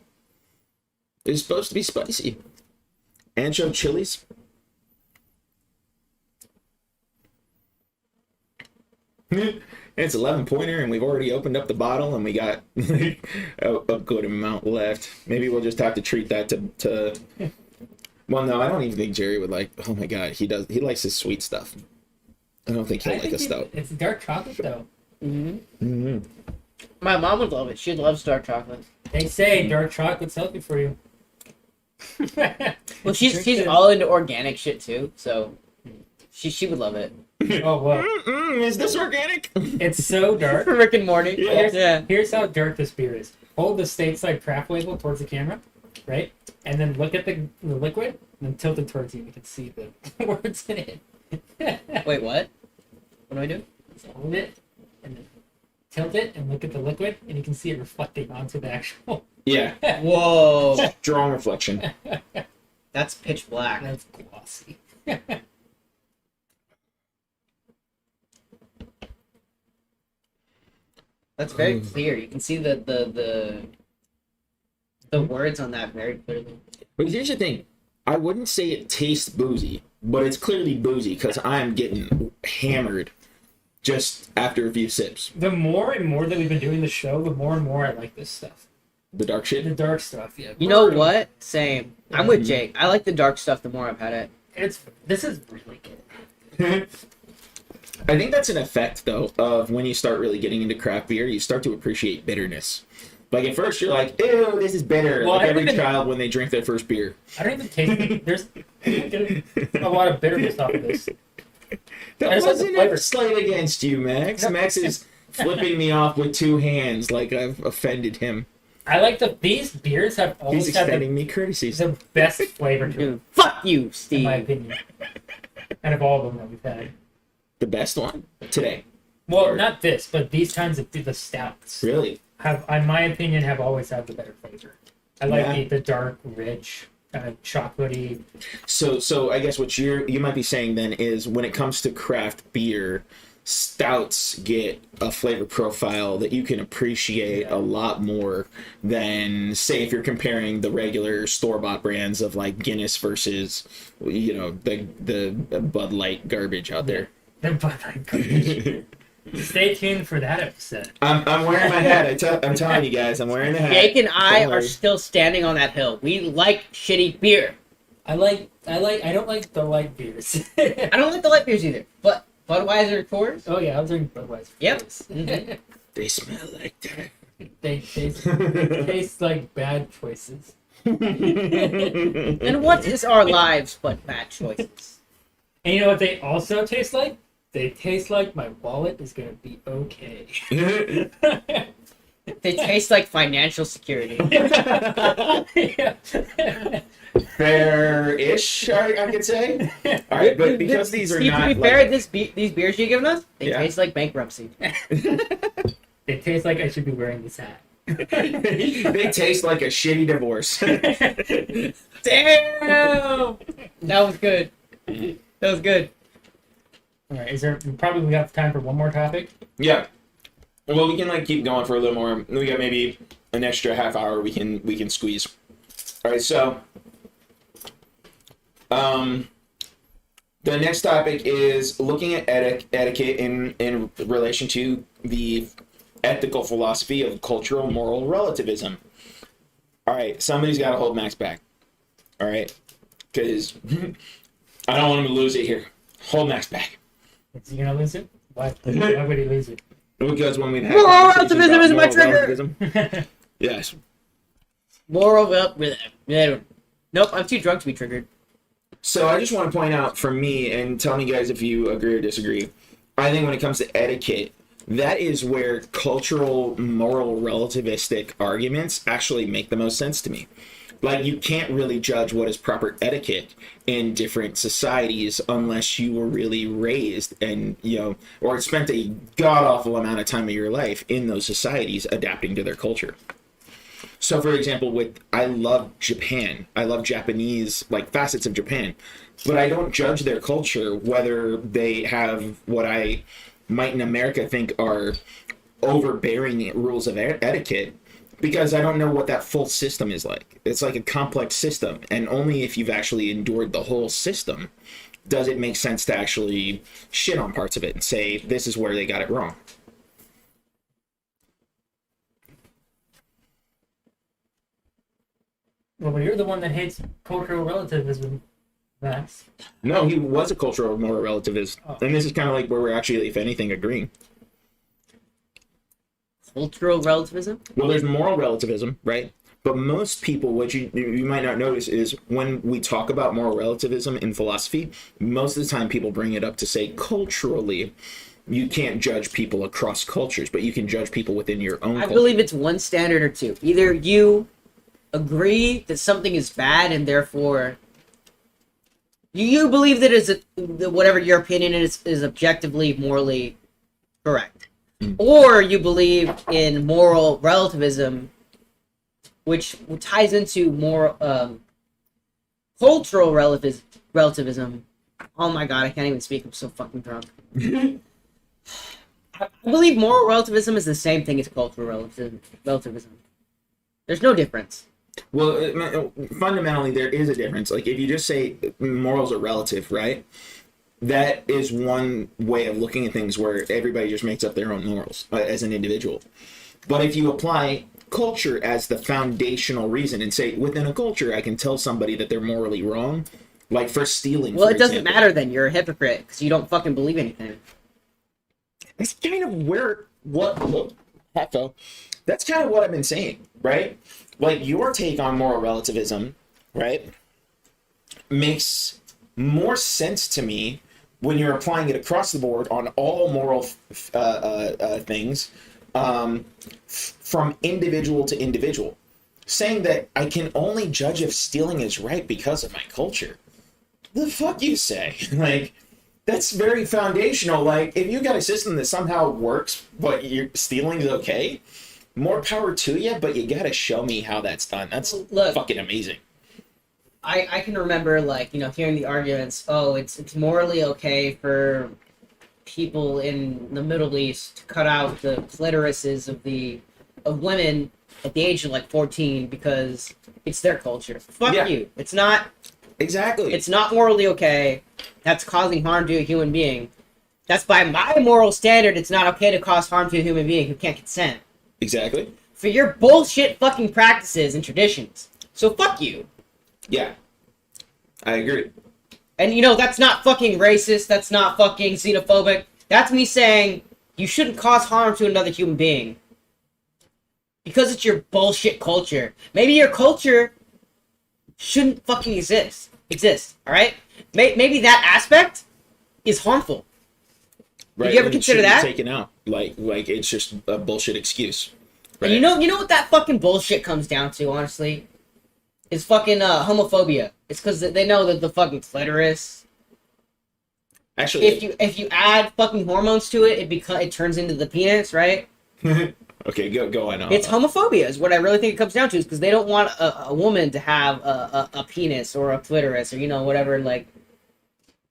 Speaker 1: It's supposed to be spicy. Ancho chilies. It's 11-pointer, and we've already opened up the bottle, and we got a good amount left. Maybe we'll just have to treat that to. Well, no, I don't even think Jerry would like. Oh my God, he does. He likes his sweet stuff. I don't think he'll like a stout.
Speaker 2: It's dark chocolate though.
Speaker 1: Mm-hmm.
Speaker 3: My mom would love it. She loves dark chocolate.
Speaker 2: They say dark chocolate's healthy for you.
Speaker 3: Well, she's all into organic shit too, so she would love it.
Speaker 2: Oh well.
Speaker 1: Is this organic?
Speaker 2: It's so dark.
Speaker 3: Rick and Morty.
Speaker 1: Yeah.
Speaker 2: Here's how dark this beer is. Hold the stateside craft label towards the camera, right? And then look at the liquid, and then tilt it towards you. You can see the words in it.
Speaker 3: Wait, what? What do I do?
Speaker 2: So hold it, and then tilt it, and look at the liquid, and you can see it reflecting onto the actual.
Speaker 1: Yeah.
Speaker 3: Whoa.
Speaker 1: Strong reflection.
Speaker 3: That's pitch black.
Speaker 2: That's glossy.
Speaker 3: That's very clear. You can see the words on that very clearly.
Speaker 1: But here's the thing. I wouldn't say it tastes boozy, but it's clearly boozy because I'm getting hammered just after a few sips.
Speaker 2: The more and more that we've been doing the show, the more and more I like this stuff.
Speaker 1: The dark
Speaker 2: The
Speaker 1: shit?
Speaker 2: dark stuff, yeah.
Speaker 3: You know what? Same. I'm with Jake. I like the dark stuff the more I've had it.
Speaker 2: This is really good.
Speaker 1: I think that's an effect, though, of when you start really getting into craft beer, you start to appreciate bitterness. Like, at first, you're like, ew, this is bitter.
Speaker 2: Well,
Speaker 1: like every child when they drink their first beer.
Speaker 2: I don't even taste it. There's a lot of bitterness off of this.
Speaker 1: That
Speaker 2: I just like the
Speaker 1: wasn't
Speaker 2: flavor.
Speaker 1: a slight against you, Max.
Speaker 2: No.
Speaker 1: Max is flipping me off with two hands like I've offended him.
Speaker 2: I like these beers have
Speaker 1: He's
Speaker 2: always had
Speaker 1: extending me courtesies.
Speaker 2: the best flavor to them,
Speaker 3: Dude, fuck you,
Speaker 2: in my
Speaker 3: Steve.
Speaker 2: opinion. Out of all of them that we've had.
Speaker 1: The best one? Today.
Speaker 2: Well, not this, but these kinds of the stouts
Speaker 1: Really?
Speaker 2: have, in my opinion, have always had the better flavor. I like
Speaker 1: Yeah.
Speaker 2: the dark, rich, kind of chocolatey.
Speaker 1: So I guess what you might be saying then is when it comes to craft beer, stouts get a flavor profile that you can appreciate a lot more than, say, if you're comparing the regular store-bought brands of like Guinness versus, the Bud Light garbage out there.
Speaker 2: The Bud Light garbage. Stay tuned for that episode.
Speaker 1: I'm wearing my hat. I'm telling you guys, I'm wearing the hat.
Speaker 3: Jake and I
Speaker 1: Don't
Speaker 3: are
Speaker 1: worry.
Speaker 3: still standing on that hill. We like shitty beer.
Speaker 2: I don't like the light beers.
Speaker 3: I don't like the light beers either, but Budweiser Coors.
Speaker 2: Oh yeah, I was drinking Budweiser.
Speaker 3: Yep.
Speaker 2: Mhm.
Speaker 1: They smell like that.
Speaker 2: They taste like bad choices.
Speaker 3: And what is our lives but bad choices?
Speaker 2: And you know what they also taste like? They taste like my wallet is gonna be okay.
Speaker 3: They taste like financial security.
Speaker 1: Fair-ish, I could say. All right, but because these are
Speaker 3: Steve,
Speaker 1: not
Speaker 3: to be fair, these beers you've given us, they
Speaker 1: Yeah.
Speaker 3: taste like bankruptcy.
Speaker 2: They taste like I should be wearing this hat.
Speaker 1: they taste like a shitty divorce.
Speaker 3: Damn! That was good. That was good.
Speaker 2: All right, we have time for one more topic?
Speaker 1: Yeah. Well, we can keep going for a little more. We got maybe an extra half hour we can squeeze. All right, so The next topic is looking at etiquette in relation to the ethical philosophy of cultural moral relativism. All right, somebody's got to hold Max back. All right, because I don't want him to lose it here. Hold Max back.
Speaker 2: Is he gonna lose it? Why would he lose it?
Speaker 1: Because when we've had
Speaker 3: Moral relativism is my trigger.
Speaker 1: Yes.
Speaker 3: Moral nope, I'm too drunk to be triggered.
Speaker 1: So I just want to point out for me, and tell me guys if you agree or disagree, I think when it comes to etiquette, that is where cultural, moral, relativistic arguments actually make the most sense to me. Like, you can't really judge what is proper etiquette in different societies unless you were really raised and, or spent a god-awful amount of time of your life in those societies adapting to their culture. So, for example, I love Japan. I love Japanese, facets of Japan. But I don't judge their culture whether they have what I might in America think are overbearing rules of etiquette, because I don't know what that full system is like. It's like a complex system, and only if you've actually endured the whole system does it make sense to actually shit on parts of it and say, this is where they got it wrong.
Speaker 2: Well, you're the one that hates cultural relativism, Max.
Speaker 1: No, he was a cultural moral relativist. Oh. And this is kind of like where we're actually, if anything, agreeing.
Speaker 3: Cultural relativism?
Speaker 1: Well, there's moral relativism, right? But most people, what you might not notice is when we talk about moral relativism in philosophy, most of the time people bring it up to say culturally, you can't judge people across cultures, but you can judge people within your own culture.
Speaker 3: I believe it's one standard or two. Either you agree that something is bad and therefore you believe that whatever your opinion is objectively morally correct, or you believe in moral relativism, which ties into more cultural relativism. Oh my god, I can't even speak. I'm so fucking drunk. I believe moral relativism is the same thing as cultural relativism. There's no difference.
Speaker 1: Well, fundamentally, there is a difference. Like, if you just say morals are relative, right? That is one way of looking at things where everybody just makes up their own morals as an individual. But if you apply culture as the foundational reason and say, within a culture, I can tell somebody that they're morally wrong, like for stealing,
Speaker 3: well, it doesn't matter then. You're a hypocrite because you don't fucking believe anything.
Speaker 1: That's kind of where that's kind of what I've been saying, right? Like, your take on moral relativism, right, makes more sense to me when you're applying it across the board on all moral things, from individual to individual. Saying that I can only judge if stealing is right because of my culture. The fuck you say? Like, that's very foundational. Like, if you got a system that somehow works, but stealing is okay, more power to you, but you gotta show me how that's done. That's fucking amazing.
Speaker 3: I can remember, hearing the arguments, it's morally okay for people in the Middle East to cut out the clitorises of women at the age of 14 because it's their culture. Fuck you. It's not.
Speaker 1: Exactly.
Speaker 3: It's not morally okay. That's causing harm to a human being. That's by my moral standard, it's not okay to cause harm to a human being who can't consent.
Speaker 1: Exactly.
Speaker 3: For your bullshit fucking practices and traditions. So fuck you.
Speaker 1: Yeah. I agree.
Speaker 3: And that's not fucking racist, that's not fucking xenophobic. That's me saying you shouldn't cause harm to another human being. Because it's your bullshit culture. Maybe your culture shouldn't fucking exist, alright? Maybe that aspect is harmful.
Speaker 1: Right.
Speaker 3: Did you ever consider that?
Speaker 1: Taken out. Like it's just a bullshit excuse. Right?
Speaker 3: And you know what that fucking bullshit comes down to, honestly? Is fucking homophobia. It's because they know that the fucking clitoris.
Speaker 1: Actually,
Speaker 3: if you add fucking hormones to it, it turns into the penis, right?
Speaker 1: Okay, go on.
Speaker 3: It's homophobia is what I really think it comes down to, is because they don't want a woman to have a penis or a clitoris or whatever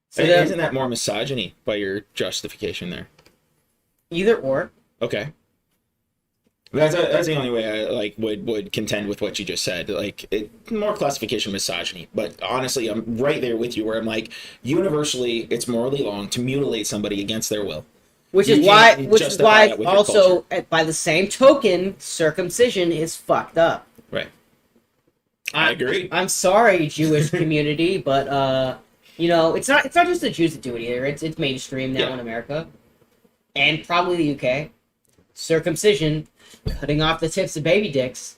Speaker 3: So
Speaker 1: isn't that more misogyny by your justification there?
Speaker 3: Either or.
Speaker 1: Okay. That's the only way I like would contend with what you just said. Like more classification misogyny, but honestly, I'm right there with you where I'm like, universally, it's morally wrong to mutilate somebody against their will.
Speaker 3: Which
Speaker 1: You
Speaker 3: is
Speaker 1: can't
Speaker 3: why,
Speaker 1: justify that with your
Speaker 3: also,
Speaker 1: culture.
Speaker 3: by the same token, circumcision is fucked up.
Speaker 1: Right. I agree.
Speaker 3: I'm sorry, Jewish community, but you know, it's not just the Jews that do it either. It's mainstream now in America, and probably the UK. Circumcision, cutting off the tips of baby dicks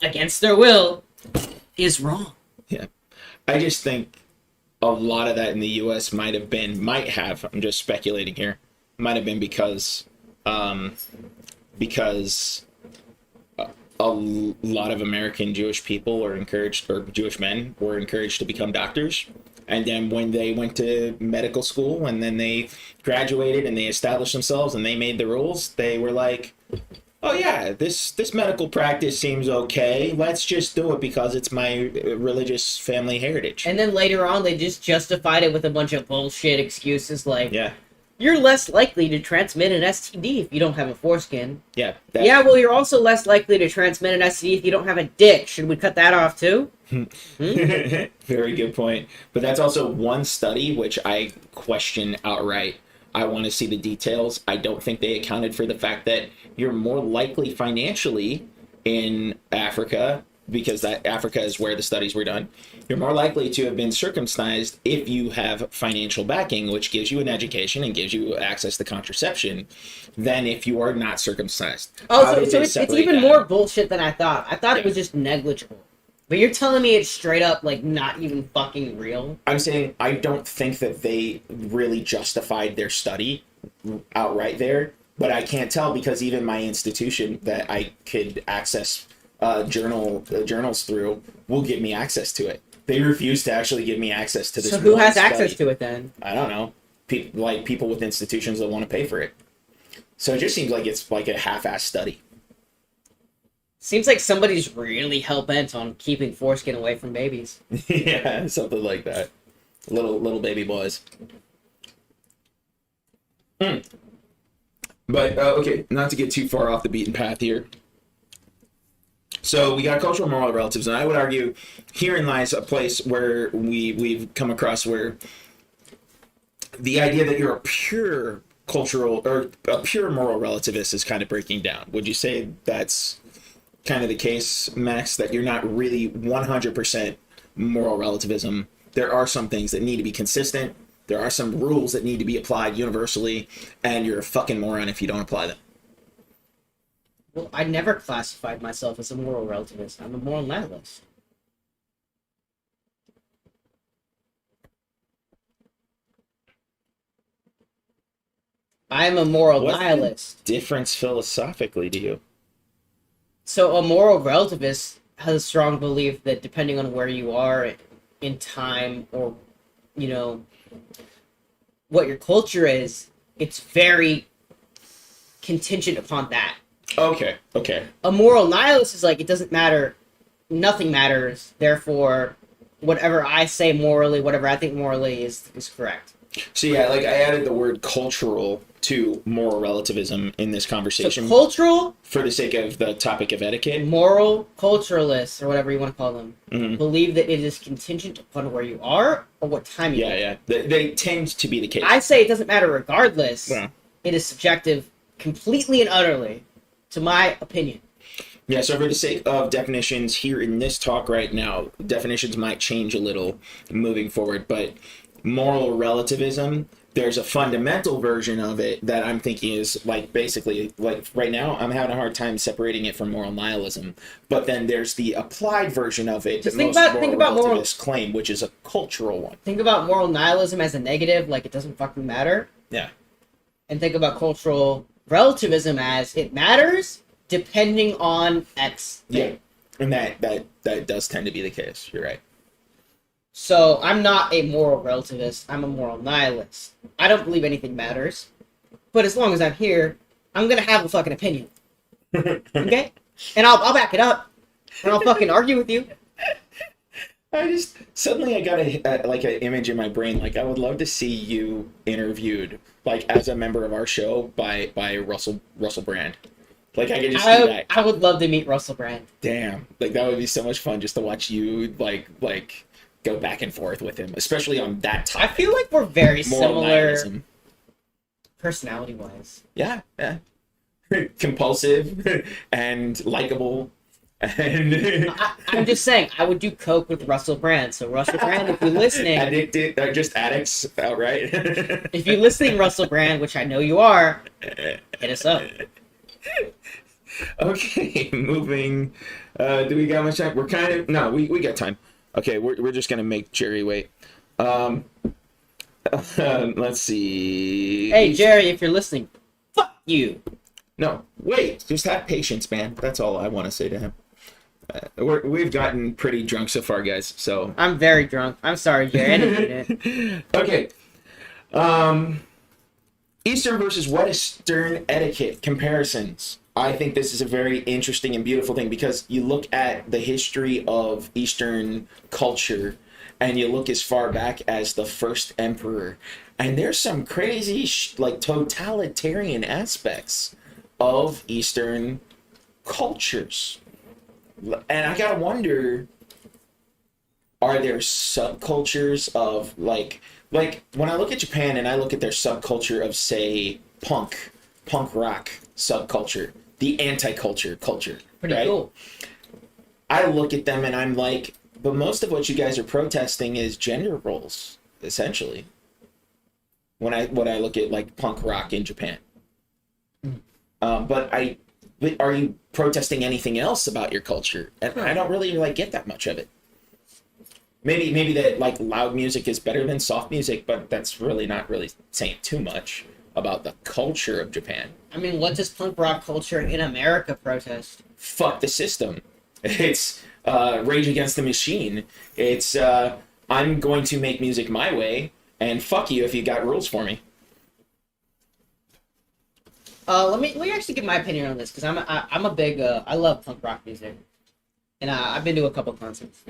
Speaker 3: against their will, is wrong.
Speaker 1: Yeah. I just think a lot of that in the U.S. might have. I'm just speculating here. Might have been because a lot of American Jewish people were encouraged, or Jewish men were encouraged to become doctors. And then when they went to medical school and then they graduated and they established themselves and they made the rules, they were like, oh yeah, this medical practice seems okay. Let's just do it because it's my religious family heritage.
Speaker 3: And then later on, they just justified it with a bunch of bullshit excuses like,
Speaker 1: Yeah.
Speaker 3: you're less likely to transmit an STD if you don't have a foreskin.
Speaker 1: Yeah.
Speaker 3: Yeah, well, you're also less likely to transmit an STD if you don't have a dick. Should we cut that off too?
Speaker 1: Very good point. But that's also one study which I question outright. I want to see the details. I don't think they accounted for the fact that you're more likely financially in Africa, because that Africa is where the studies were done. You're more likely to have been circumcised if you have financial backing, which gives you an education and gives you access to contraception, than if you are not circumcised.
Speaker 3: Oh, so it's even more bullshit than I thought. I thought it was just negligible. But you're telling me it's straight up, like, not even fucking real?
Speaker 1: I'm saying I don't think that they really justified their study outright there, but I can't tell because even my institution that I could access journals through will give me access to it. They refuse to actually give me access to this.
Speaker 3: So who has access to it then?
Speaker 1: I don't know. People with institutions that want to pay for it. So it just seems like it's like a half-assed study.
Speaker 3: Seems like somebody's really hell-bent on keeping foreskin away from babies.
Speaker 1: Yeah, something like that. Little baby boys. But, okay, not to get too far off the beaten path here. So we got cultural moral relatives, and I would argue herein lies a place where we've come across where the idea that you're a pure cultural or a pure moral relativist is kind of breaking down. Would you say that's kind of the case, Max, that you're not really 100% moral relativism? There are some things that need to be consistent. There are some rules that need to be applied universally, and you're a fucking moron if you don't apply them.
Speaker 3: Well, I never classified myself as a moral relativist. I'm a moral nihilist. I'm a moral nihilist.
Speaker 1: What's the difference philosophically to you?
Speaker 3: So a moral relativist has a strong belief that depending on where you are in time or, you know, what your culture is, it's very contingent upon that.
Speaker 1: Okay.
Speaker 3: A moral nihilist is like, it doesn't matter, nothing matters, therefore, whatever I say morally, whatever I think morally is correct.
Speaker 1: So yeah, like I added the word cultural to moral relativism in this conversation.
Speaker 3: So cultural?
Speaker 1: For the sake of the topic of etiquette.
Speaker 3: Moral culturalists, or whatever you want to call them,
Speaker 1: Mm-hmm.
Speaker 3: believe that it is contingent upon where you are or what time you are.
Speaker 1: Yeah. They tend to be the case.
Speaker 3: I say it doesn't matter regardless.
Speaker 1: Yeah.
Speaker 3: It is subjective completely and utterly, to my opinion.
Speaker 1: Yeah, so for the sake of definitions here in this talk right now, definitions might change a little moving forward, but moral relativism, there's a fundamental version of it that I'm thinking is like basically like right now I'm having a hard time separating it from moral nihilism, but then there's the applied version of it that most moral relativists claim, which is a cultural one.
Speaker 3: Think about moral nihilism as a negative, like it doesn't fucking matter.
Speaker 1: Yeah.
Speaker 3: And think about cultural relativism as it matters depending on X thing.
Speaker 1: Yeah. And that does tend to be the case. You're right.
Speaker 3: So I'm not a moral relativist. I'm a moral nihilist. I don't believe anything matters. But as long as I'm here, I'm gonna have a fucking opinion. Okay? And I'll back it up. And I'll fucking argue with you.
Speaker 1: Suddenly I got like an image in my brain. Like I would love to see you interviewed, like as a member of our show by Russell Brand. Like I could just see that.
Speaker 3: I would love to meet Russell Brand.
Speaker 1: Damn, like that would be so much fun just to watch you like go back and forth with him, especially on that topic.
Speaker 3: I feel like we're very
Speaker 1: Moral
Speaker 3: similar
Speaker 1: nihilism.
Speaker 3: personality-wise.
Speaker 1: Yeah, yeah. Compulsive and likable. And
Speaker 3: I'm just saying, I would do coke with Russell Brand. So Russell Brand, if you're listening,
Speaker 1: addicted, just addicts outright.
Speaker 3: if you're listening, Russell Brand, which I know you are, hit us up.
Speaker 1: Okay, moving. Do we got much time? We're kind of no. We got time. Okay, we're just gonna make Jerry wait. Let's see.
Speaker 3: Hey Jerry, if you're listening, fuck you.
Speaker 1: No, wait. Just have patience, man. That's all I want to say to him. We've gotten pretty drunk so far, guys. So
Speaker 3: I'm very drunk. I'm sorry, Jerry. I didn't mean it.
Speaker 1: okay. Eastern versus Western etiquette comparisons. I think this is a very interesting and beautiful thing because you look at the history of Eastern culture and you look as far back as the first emperor, and there's some crazy like totalitarian aspects of Eastern cultures. And I gotta wonder, are there subcultures of like when I look at Japan and I look at their subculture of, say, punk rock subculture, the anti-culture culture,
Speaker 3: Pretty
Speaker 1: right?
Speaker 3: cool.
Speaker 1: I look at them and I'm like, but most of what you guys are protesting is gender roles, essentially. When I look at like punk rock in Japan, but are you protesting anything else about your culture? And I don't really like get that much of it. Maybe that like loud music is better than soft music, but that's really not really saying too much about the culture of Japan.
Speaker 3: I mean, what does punk rock culture in America protest?
Speaker 1: Fuck the system. It's Rage Against the Machine. It's I'm going to make music my way, and fuck you if you got rules for me.
Speaker 3: Let me actually give my opinion on this because I'm a big I love punk rock music, and I've been to a couple concerts.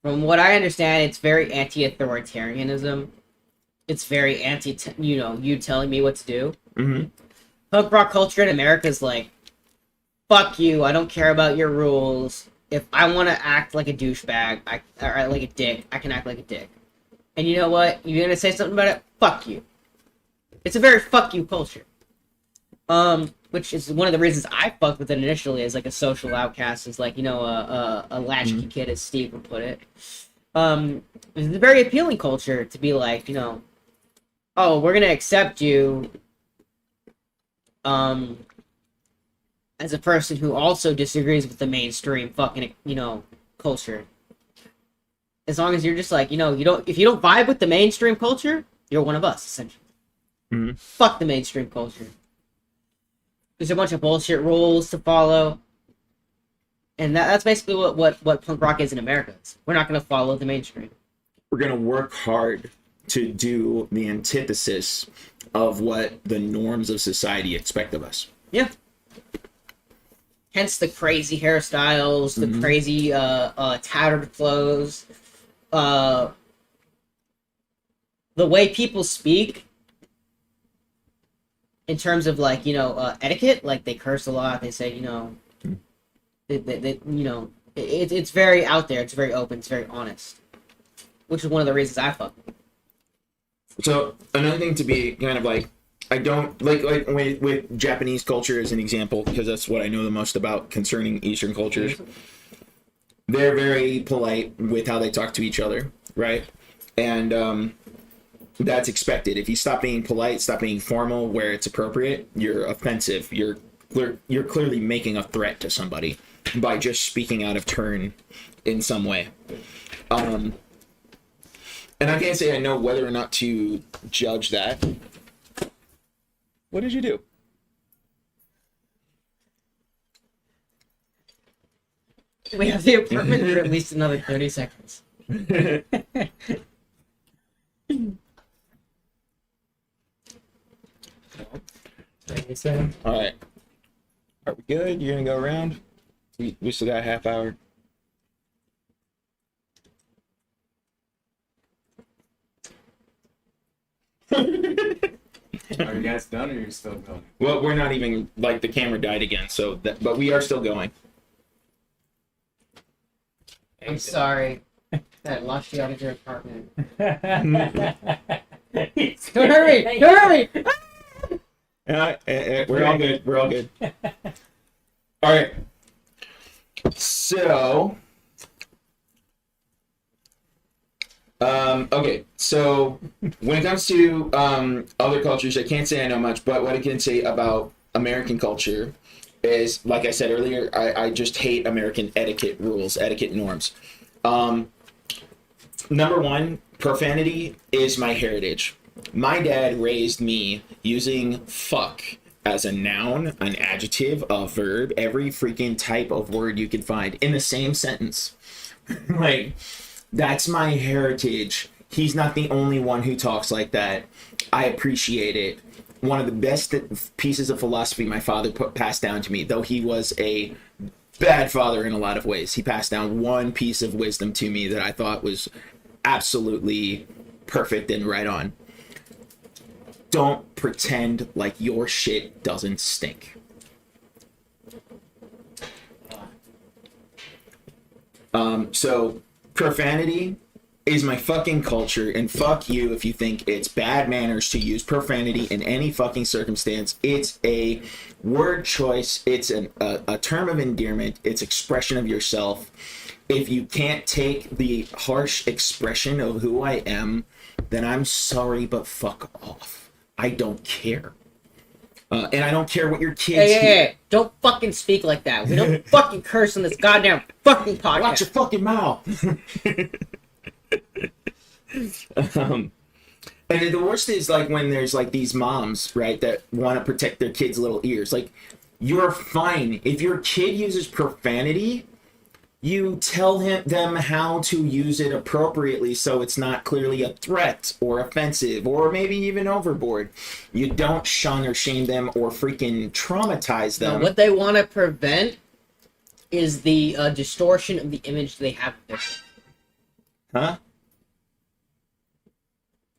Speaker 3: From what I understand, it's very anti-authoritarianism. It's very anti, you telling me what to do.
Speaker 1: Mm-hmm.
Speaker 3: Punk rock culture in America is like, fuck you, I don't care about your rules. If I want to act like a douchebag, or like a dick, I can act like a dick. And you know what? You're gonna say something about it? Fuck you. It's a very fuck you culture. Which is one of the reasons I fucked with it initially as like a social outcast, is like, a latchkey kid, as Steve would put it. It's a very appealing culture to be like, oh, we're gonna accept you as a person who also disagrees with the mainstream fucking, culture. As long as you're just like, if you don't vibe with the mainstream culture, you're one of us, essentially.
Speaker 1: Mm-hmm.
Speaker 3: Fuck the mainstream culture. There's a bunch of bullshit rules to follow. And that's basically what punk rock is in America. We're not going to follow the mainstream.
Speaker 1: We're going to work hard to do the antithesis of what the norms of society expect of us.
Speaker 3: Yeah. Hence the crazy hairstyles, the crazy tattered clothes, the way people speak in terms of like, etiquette. Like they curse a lot. They say, it's very out there. It's very open. It's very honest, which is one of the reasons I fuck.
Speaker 1: So another thing to be kind of like, I don't like with Japanese culture as an example, because that's what I know the most about concerning Eastern cultures. They're very polite with how they talk to each other, right? And that's expected. If you stop being polite, stop being formal where it's appropriate, you're offensive. You're clearly making a threat to somebody by just speaking out of turn in some way. And I can't say I know whether or not to judge that. What did you do?
Speaker 3: We have the apartment for at least another 30 seconds.
Speaker 1: All right. Are we good? You're gonna go around? We still got a half hour.
Speaker 4: Are you guys done or are you still going?
Speaker 1: Well, we're not even, like, the camera died again, so but we are still going.
Speaker 3: I'm sorry that I lost you out of your apartment.
Speaker 2: Don't
Speaker 3: Don't hurt me! Don't hurt me!
Speaker 1: We're all good. We're all good. All right. So, okay. So, when it comes to other cultures, I can't say I know much, but what I can say about American culture is, like I said earlier, I just hate American etiquette rules, etiquette norms. Number one, profanity is my heritage. My dad raised me using fuck as a noun, an adjective, a verb, every freaking type of word you can find in the same sentence. Like, that's my heritage. He's not the only one who talks like that. I appreciate it. One of the best pieces of philosophy my father passed down to me, though he was a bad father in a lot of ways. He passed down one piece of wisdom to me that I thought was absolutely perfect and right on. Don't pretend like your shit doesn't stink. So profanity is my fucking culture, and fuck you if you think it's bad manners to use profanity in any fucking circumstance. It's a word choice. It's a term of endearment. It's expression of yourself. If you can't take the harsh expression of who I am, then I'm sorry, but fuck off. I don't care. And I don't care what your kids
Speaker 3: Hey, don't fucking speak like that. We don't fucking curse on this goddamn fucking podcast.
Speaker 1: Watch your fucking mouth. And the worst is, like, when there's, like, these moms, right, that want to protect their kids' little ears. Like, you're fine. If your kid uses profanity, you tell them how to use it appropriately so it's not clearly a threat or offensive or maybe even overboard. You don't shun or shame them or freaking traumatize them.
Speaker 3: No, what they want to prevent is the distortion of the image they have of their kid.
Speaker 1: Huh?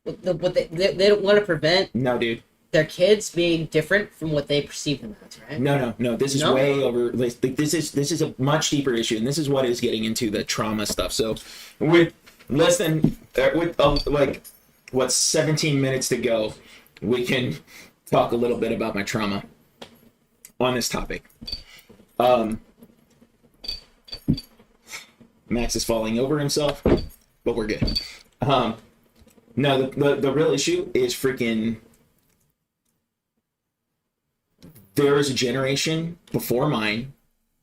Speaker 3: What they don't want to prevent
Speaker 1: No, dude.
Speaker 3: their kids being different from what they perceive them as, right?
Speaker 1: No. This is
Speaker 3: No?
Speaker 1: way over. Like, this is a much deeper issue, and this is what is getting into the trauma stuff. So, with less than like what's 17 minutes to go, we can talk a little bit about my trauma on this topic. Max is falling over himself, but we're good. No, the real issue is freaking. There was a generation before mine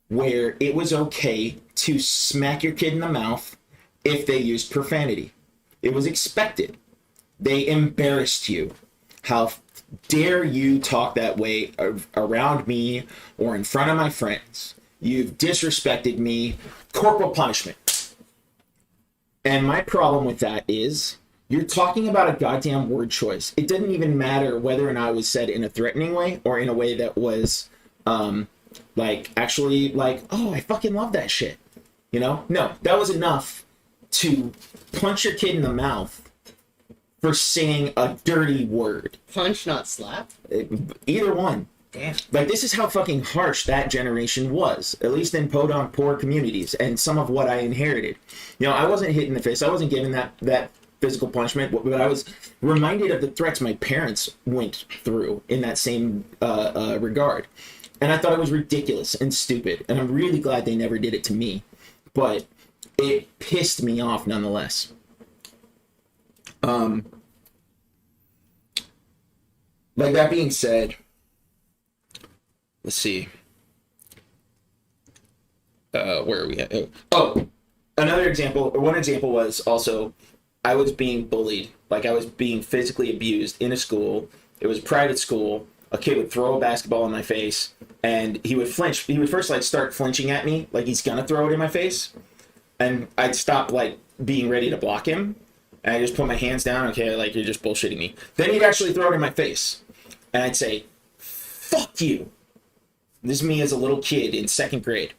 Speaker 1: where it was okay to smack your kid in the mouth if they used profanity. It was expected. They embarrassed you. How dare you talk that way around me or in front of my friends? You've disrespected me. Corporal punishment. And my problem with that is, you're talking about a goddamn word choice. It didn't even matter whether or not it was said in a threatening way or in a way that was, like, actually, like, oh, I fucking love that shit. You know? No, that was enough to punch your kid in the mouth for saying a dirty word.
Speaker 3: Punch, not slap?
Speaker 1: Either one.
Speaker 3: Damn.
Speaker 1: Like, this is how fucking harsh that generation was, at least in podunk poor communities, and some of what I inherited. You know, I wasn't hit in the face. I wasn't given that physical punishment, but I was reminded of the threats my parents went through in that same regard. And I thought it was ridiculous and stupid, and I'm really glad they never did it to me. But it pissed me off nonetheless. Like, that being said, let's see. Where are we at? Oh, another example, or one example was also, I was being bullied. Like, I was being physically abused in a school. It was a private school. A kid would throw a basketball in my face, and he would flinch. He would first, like, start flinching at me, like he's gonna throw it in my face. And I'd stop, like, being ready to block him. And I just put my hands down. Okay, like, you're just bullshitting me. Then he'd actually throw it in my face. And I'd say, fuck you. This is me as a little kid in 2nd grade.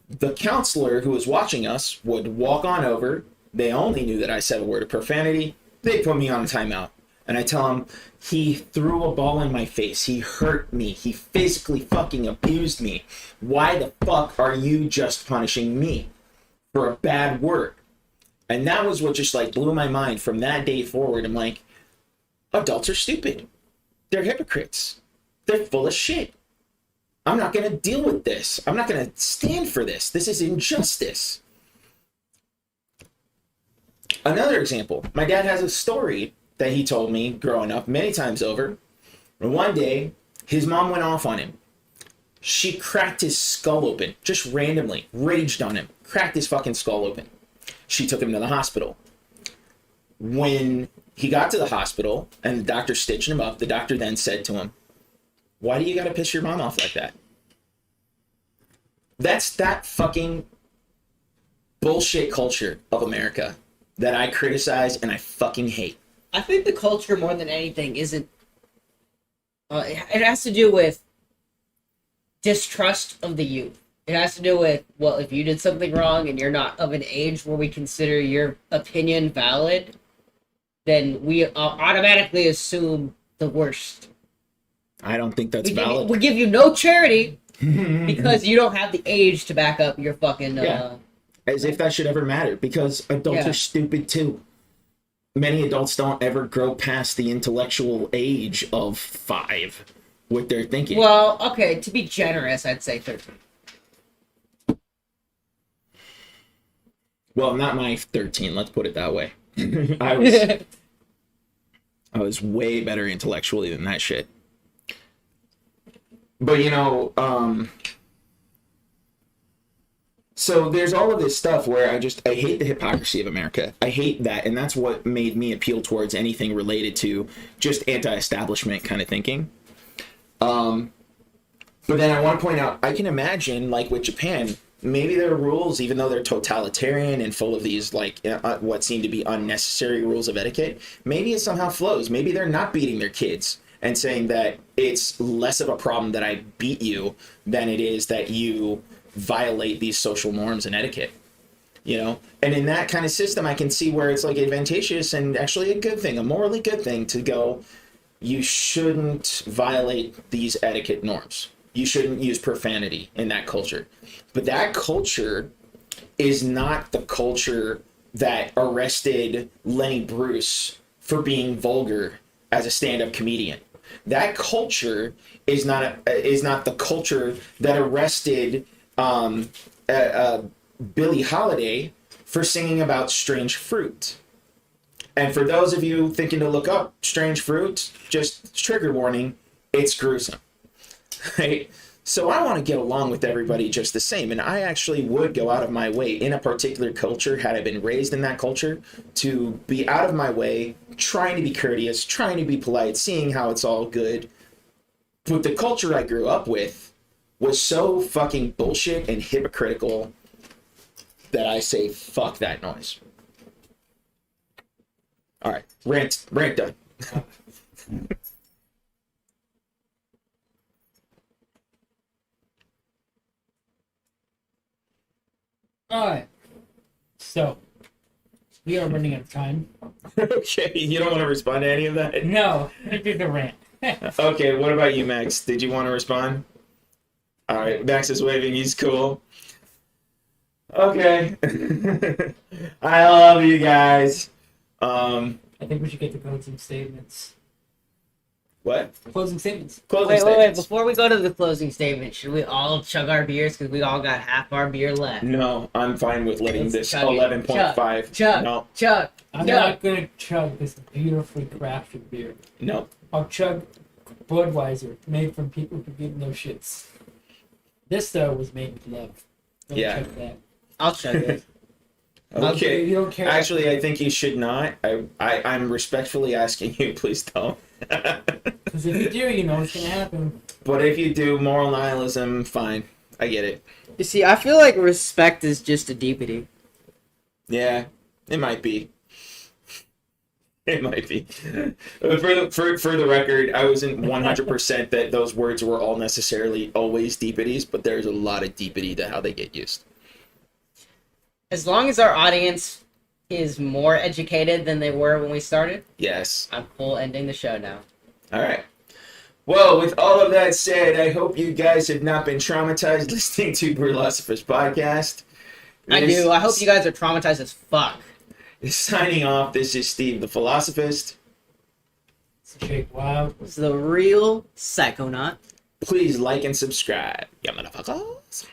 Speaker 1: The counselor who was watching us would walk on over. They only knew that I said a word of profanity. They put me on a timeout. and I tell him he threw a ball in my face, he hurt me, he physically fucking abused me, why the fuck are you just punishing me for a bad word? And that was what just like blew my mind. From that day forward, I'm like, adults are stupid. They're hypocrites. They're full of shit. I'm not going to deal with this. I'm not going to stand for this. This is injustice. Another example, my dad has a story that he told me growing up many times over. And one day, his mom went off on him. She cracked his skull open, just randomly, raged on him, cracked his fucking skull open. She took him to the hospital. When he got to the hospital and the doctor stitched him up, the doctor then said to him, why do you gotta piss your mom off like that? That's that fucking bullshit culture of America that I criticize and I fucking hate.
Speaker 3: I think the culture more than anything isn't. It has to do with distrust of the youth. It has to do with, well, if you did something wrong and you're not of an age where we consider your opinion valid, then we automatically assume the worst.
Speaker 1: I don't think that's valid.
Speaker 3: We give you no charity because you don't have the age to back up your fucking...
Speaker 1: As if that should ever matter, because adults are stupid too. Many adults don't ever grow past the intellectual age of 5 with their thinking.
Speaker 3: Well, okay, to be generous, I'd say 13.
Speaker 1: Well, not my 13, let's put it that way. I was way better intellectually than that shit. But, so there's all of this stuff where I hate the hypocrisy of America. I hate that, and that's what made me appeal towards anything related to just anti-establishment kind of thinking. But then I want to point out, I can imagine, like with Japan, maybe there are rules, even though they're totalitarian and full of these, like, what seem to be unnecessary rules of etiquette, maybe it somehow flows. Maybe they're not beating their kids and saying that it's less of a problem that I beat you than it is that you violate these social norms and etiquette, And in that kind of system, I can see where it's like advantageous and actually a good thing, a morally good thing to go, you shouldn't violate these etiquette norms. You shouldn't use profanity in that culture. But that culture is not the culture that arrested Lenny Bruce for being vulgar as a stand-up comedian. That culture is not the culture that arrested Billie Holiday for singing about strange fruit. And for those of you thinking to look up strange fruit, just trigger warning, it's gruesome. Right? So I want to get along with everybody just the same. And I actually would go out of my way in a particular culture, had I been raised in that culture, to be out of my way, trying to be courteous, trying to be polite, seeing how it's all good. But the culture I grew up with was so fucking bullshit and hypocritical that I say, fuck that noise. All right, rant done.
Speaker 2: Alright. So, we are running out of time.
Speaker 1: Okay, you don't want to respond to any of that?
Speaker 2: No, I did the rant.
Speaker 1: Okay, what about you, Max? Did you want to respond? All right, Max is waving. He's cool. Okay. I love you guys.
Speaker 2: I think we should get to closing statements.
Speaker 1: What?
Speaker 2: Closing statements.
Speaker 1: Closing
Speaker 3: Wait.
Speaker 1: statements.
Speaker 3: Before we go to the closing statement, should we all chug our beers? Because we all got half our beer left.
Speaker 1: No, I'm fine with letting
Speaker 3: Let's
Speaker 1: this
Speaker 3: chug it.
Speaker 1: 11.5.
Speaker 3: Chug.
Speaker 1: No,
Speaker 3: Chug.
Speaker 2: I'm
Speaker 3: Chug.
Speaker 2: not going to chug this beautifully crafted beer.
Speaker 1: no.
Speaker 2: I'll chug Budweiser, made from people who give no shits. This, though, was made with love. Don't
Speaker 1: Yeah.
Speaker 2: chug that.
Speaker 3: I'll chug it.
Speaker 1: Okay.
Speaker 2: You don't care.
Speaker 1: Actually, I think you should not. I'm respectfully asking you, please don't.
Speaker 2: Because if you do, you know what's going to happen.
Speaker 1: But if you do, moral nihilism, fine. I get it.
Speaker 3: You see, I feel like respect is just a deepity.
Speaker 1: Yeah, it might be. It might be. For the record, I wasn't 100% that those words were all necessarily always deepities, but there's a lot of deepity to how they get used.
Speaker 3: As long as our audience is more educated than they were when we started,
Speaker 1: Yes.
Speaker 3: I'm full ending the show now.
Speaker 1: All right. Well, with all of that said, I hope you guys have not been traumatized listening to Beerlosophist podcast.
Speaker 3: I do. I hope you guys are traumatized as fuck.
Speaker 1: Signing off, this is Steve the Philosophist.
Speaker 2: It's Jake Wow.
Speaker 3: This is the real Psychonaut.
Speaker 1: Please like and subscribe. Ya motherfuckers.